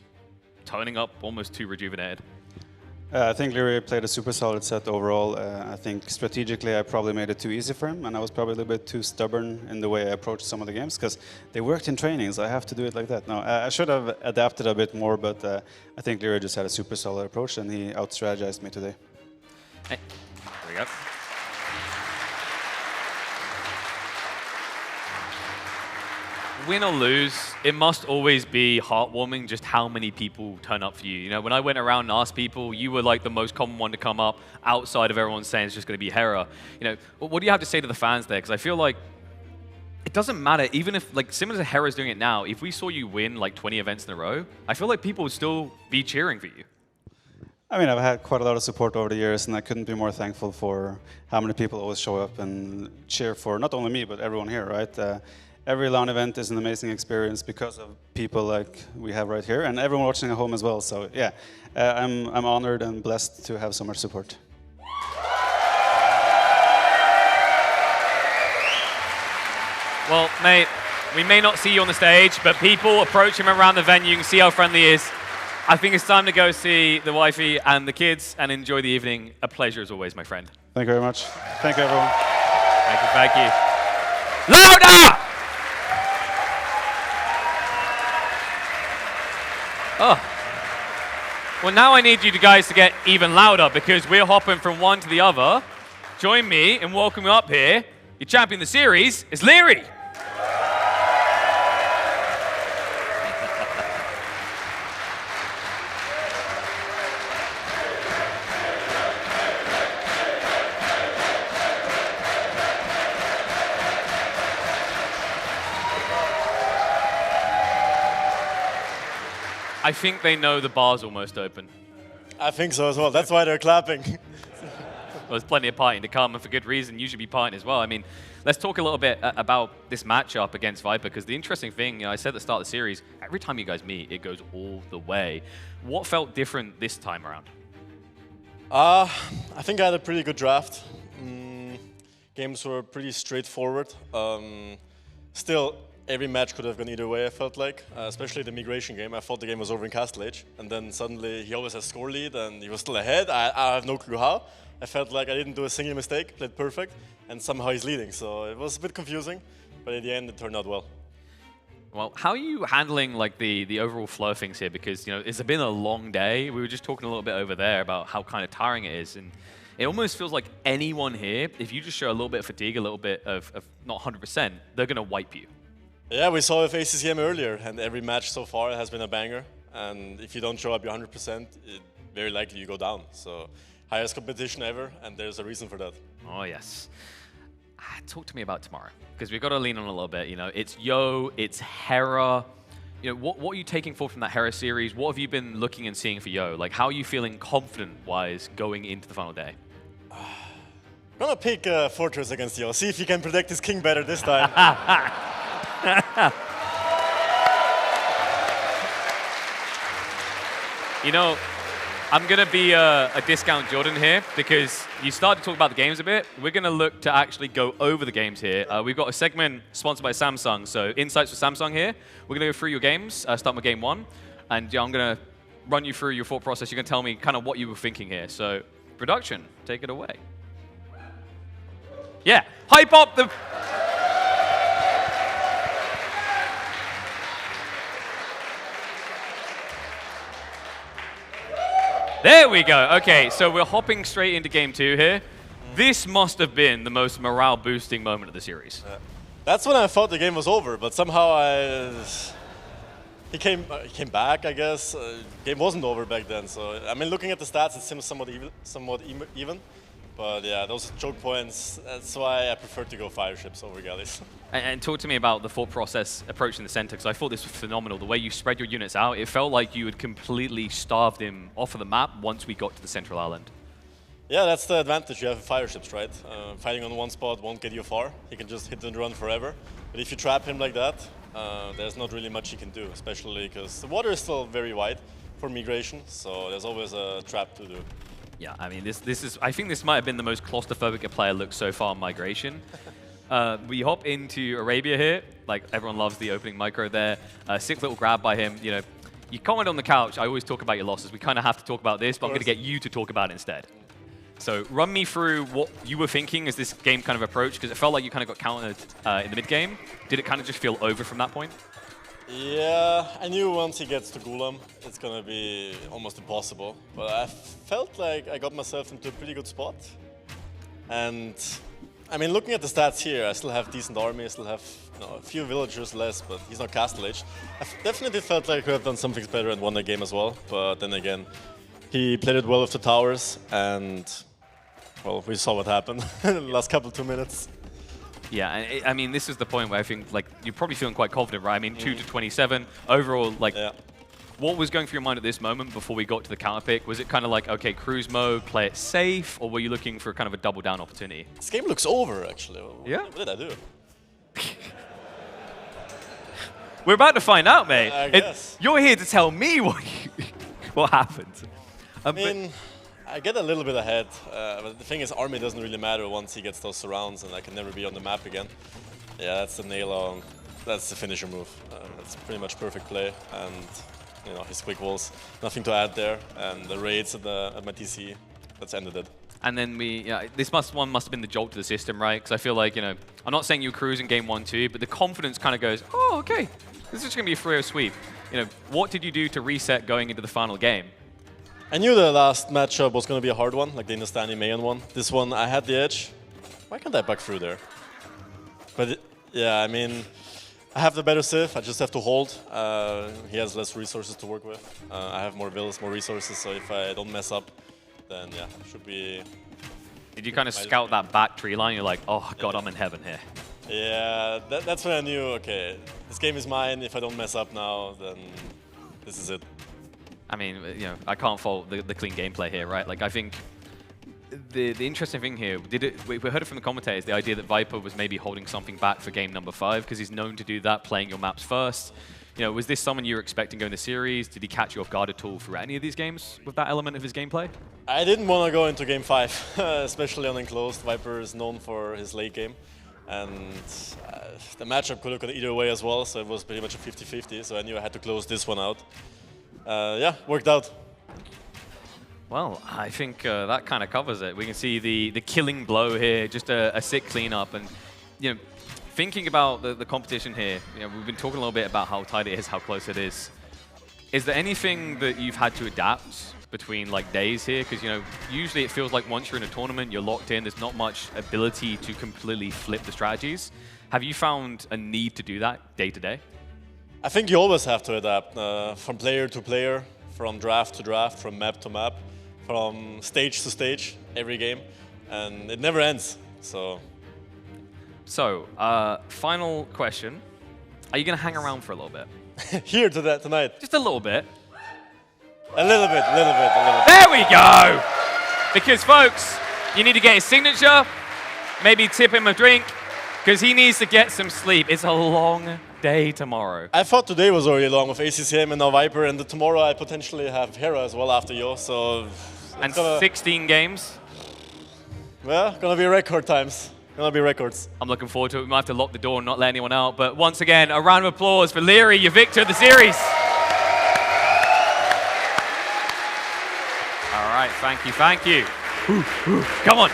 Speaker 5: turning up almost too rejuvenated?
Speaker 6: I think Liry played a super solid set overall. I think strategically I probably made it too easy for him, and I was probably a little bit too stubborn in the way I approached some of the games, because they worked in training, so I have to do it like that. No, I should have adapted a bit more, but I think Liry just had a super solid approach, and he out-strategized me today.
Speaker 5: Hey, there we go. Win or lose, it must always be heartwarming just how many people turn up for you. You know, when I went around and asked people, you were like the most common one to come up outside of everyone saying it's just going to be Hera. You know, what do you have to say to the fans there? Because I feel like it doesn't matter, even if, like, similar to Hera's doing it now, if we saw you win like 20 events in a row, I feel like people would still be cheering for you.
Speaker 6: I mean, I've had quite a lot of support over the years, and I couldn't be more thankful for how many people always show up and cheer for not only me, but everyone here, right? Every LAN event is an amazing experience because of people like we have right here, and everyone watching at home as well. So yeah, I'm honored and blessed to have so much support.
Speaker 5: Well, mate, we may not see you on the stage, but people approach him around the venue. You can see how friendly he is. I think it's time to go see the wifey and the kids and enjoy the evening. A pleasure as always, my friend.
Speaker 6: Thank you very much. Thank you, everyone.
Speaker 5: Thank you, thank you. Louder! Oh. Well, now I need you guys to get even louder because we're hopping from one to the other. Join me in welcoming up here. Your champion of the series is Liry. I think they know the bar's almost open.
Speaker 4: I think so as well. That's why they're clapping.
Speaker 5: Well, there's plenty of partying to come, and for good reason. You should be partying as well. I mean, let's talk a little bit about this matchup against Viper, because the interesting thing, I said at the start of the series, every time you guys meet, it goes all the way. What felt different this time around?
Speaker 4: I think I had a pretty good draft. Games were pretty straightforward. Still, every match could have gone either way, I felt like. Especially the migration game. I thought the game was over in Castle Age. And then suddenly he always has score lead and he was still ahead. I have no clue how. I felt like I didn't do a single mistake, played perfect, and somehow he's leading. So it was a bit confusing, but in the end it turned out well.
Speaker 5: Well, how are you handling like the overall flow of things here? Because, you know, it's been a long day. We were just talking a little bit over there about how kind of tiring it is. And it almost feels like anyone here, if you just show a little bit of fatigue, a little bit of not 100%, they're going to wipe you.
Speaker 4: Yeah, we saw with ACCM earlier, and every match so far has been a banger. And if you don't show up your 100%, very likely you go down. So highest competition ever, and there's a reason for that.
Speaker 5: Oh, yes. Talk to me about tomorrow, because we've got to lean on a little bit. You know, it's Yo, it's Hera. You know, what are you taking forward from that Hera series? What have you been looking and seeing for Yo? Like, how are you feeling confident-wise going into the final day?
Speaker 4: I'm gonna pick Fortress against Yo. See if he can protect his king better this time.
Speaker 5: You know, I'm going to be a discount Jordan here because you started to talk about the games a bit. We're going to look to actually go over the games here. We've got a segment sponsored by Samsung, so insights for Samsung here. We're going to go through your games, start with game one, and I'm going to run you through your thought process. You're going to tell me kind of what you were thinking here. So, production, take it away. Yeah, hype up the... There we go. Okay, so we're hopping straight into game two here. This must have been the most morale-boosting moment of the series.
Speaker 4: That's when I thought the game was over, but somehow he came back, I guess. Game wasn't over back then, so I mean, looking at the stats, it seems somewhat even. But yeah, those choke points, that's why I prefer to go fire ships over galleys.
Speaker 5: And talk to me about the thought process approaching the center, because I thought this was phenomenal. The way you spread your units out, it felt like you had completely starved him off of the map once we got to the central island.
Speaker 4: Yeah, that's the advantage. You have fire ships, right? Fighting on one spot won't get you far. He can just hit and run forever. But if you trap him like that, there's not really much he can do, especially because the water is still very wide for migration, so there's always a trap to do.
Speaker 5: Yeah, I mean, this is. I think this might have been the most claustrophobic a player looks so far in migration. We hop into Arabia here. Like, everyone loves the opening micro there. Sick little grab by him. You know, you comment on the couch. I always talk about your losses. We kind of have to talk about this, but I'm going to get you to talk about it instead. So run me through what you were thinking as this game kind of approached, because it felt like you kind of got countered in the mid game. Did it kind of just feel over from that point?
Speaker 4: Yeah, I knew once he gets to Gulam, it's gonna be almost impossible. But I felt like I got myself into a pretty good spot. And I mean, looking at the stats here, I still have decent army, I still have a few villagers less, but he's not castle aged. I definitely felt like I could have done some things better and won the game as well. But then again, he played it well with the towers, and well, we saw what happened in the last couple 2 minutes.
Speaker 5: Yeah, and I mean, this is the point where I think like you're probably feeling quite confident, right? I mean, 2 to 27 overall. Like, what was going through your mind at this moment before we got to the counter pick? Was it kind of like, okay, cruise mode, play it safe, or were you looking for kind of a double down opportunity?
Speaker 4: This game looks over, actually.
Speaker 5: Yeah.
Speaker 4: What did I do?
Speaker 5: We're about to find out, mate.
Speaker 4: I guess.
Speaker 5: You're here to tell me what happened.
Speaker 4: I mean, I get a little bit ahead, but the thing is, army doesn't really matter once he gets those surrounds, and I can never be on the map again. Yeah, that's the nail on. That's the finisher move. That's pretty much perfect play, and you know, his quick walls, nothing to add there, and the raids at my TC, that's ended it.
Speaker 5: And then this one must have been the jolt to the system, right? Because I feel like, you know, I'm not saying you were cruising game 1-2, but the confidence kind of goes, oh, okay, this is just going to be a 3-0 sweep. You know, what did you do to reset going into the final game?
Speaker 4: I knew the last matchup was going to be a hard one, like the Hindustani Mayan one. This one, I had the edge. Why can't I back through there? But yeah, I mean, I have the better Civ, I just have to hold. He has less resources to work with. I have more villas, more resources, so if I don't mess up, then yeah, should be...
Speaker 5: Did you kind of scout that back tree line? You're like, oh god, I'm in heaven here.
Speaker 4: Yeah, that's when I knew, okay, this game is mine. If I don't mess up now, then this is it.
Speaker 5: I mean, you know, I can't fault the clean gameplay here, right? Like, I think the interesting thing here, we heard it from the commentators, the idea that Viper was maybe holding something back for game number 5, because he's known to do that, playing your maps first. You know, was this someone you were expecting going to the series? Did he catch you off guard at all throughout any of these games with that element of his gameplay?
Speaker 4: I didn't want to go into game 5, especially on enclosed. Viper is known for his late game. And the matchup could have gone either way as well, so it was pretty much a 50-50, so I knew I had to close this one out. Yeah, worked out.
Speaker 5: Well, I think that kind of covers it. We can see the killing blow here, just a sick cleanup. And, you know, thinking about the competition here, you know, we've been talking a little bit about how tight it is, how close it is. Is there anything that you've had to adapt between like days here? Because, you know, usually it feels like once you're in a tournament, you're locked in. There's not much ability to completely flip the strategies. Have you found a need to do that day to day?
Speaker 4: I think you always have to adapt from player to player, from draft to draft, from map to map, from stage to stage, every game, and it never ends. So,
Speaker 5: final question. Are you going to hang around for a little bit?
Speaker 4: here tonight.
Speaker 5: Just a little bit.
Speaker 4: A little bit.
Speaker 5: There we go! Because, folks, you need to get his signature, maybe tip him a drink, because he needs to get some sleep. It's a long day tomorrow.
Speaker 4: I thought today was already long with ACCM and now Viper, and tomorrow I potentially have Hera as well after you, so...
Speaker 5: And 16 games?
Speaker 4: Well, gonna be record times. Gonna be records.
Speaker 5: I'm looking forward to it. We might have to lock the door and not let anyone out. But once again, a round of applause for Liry, your victor of the series. All right, thank you. Come on.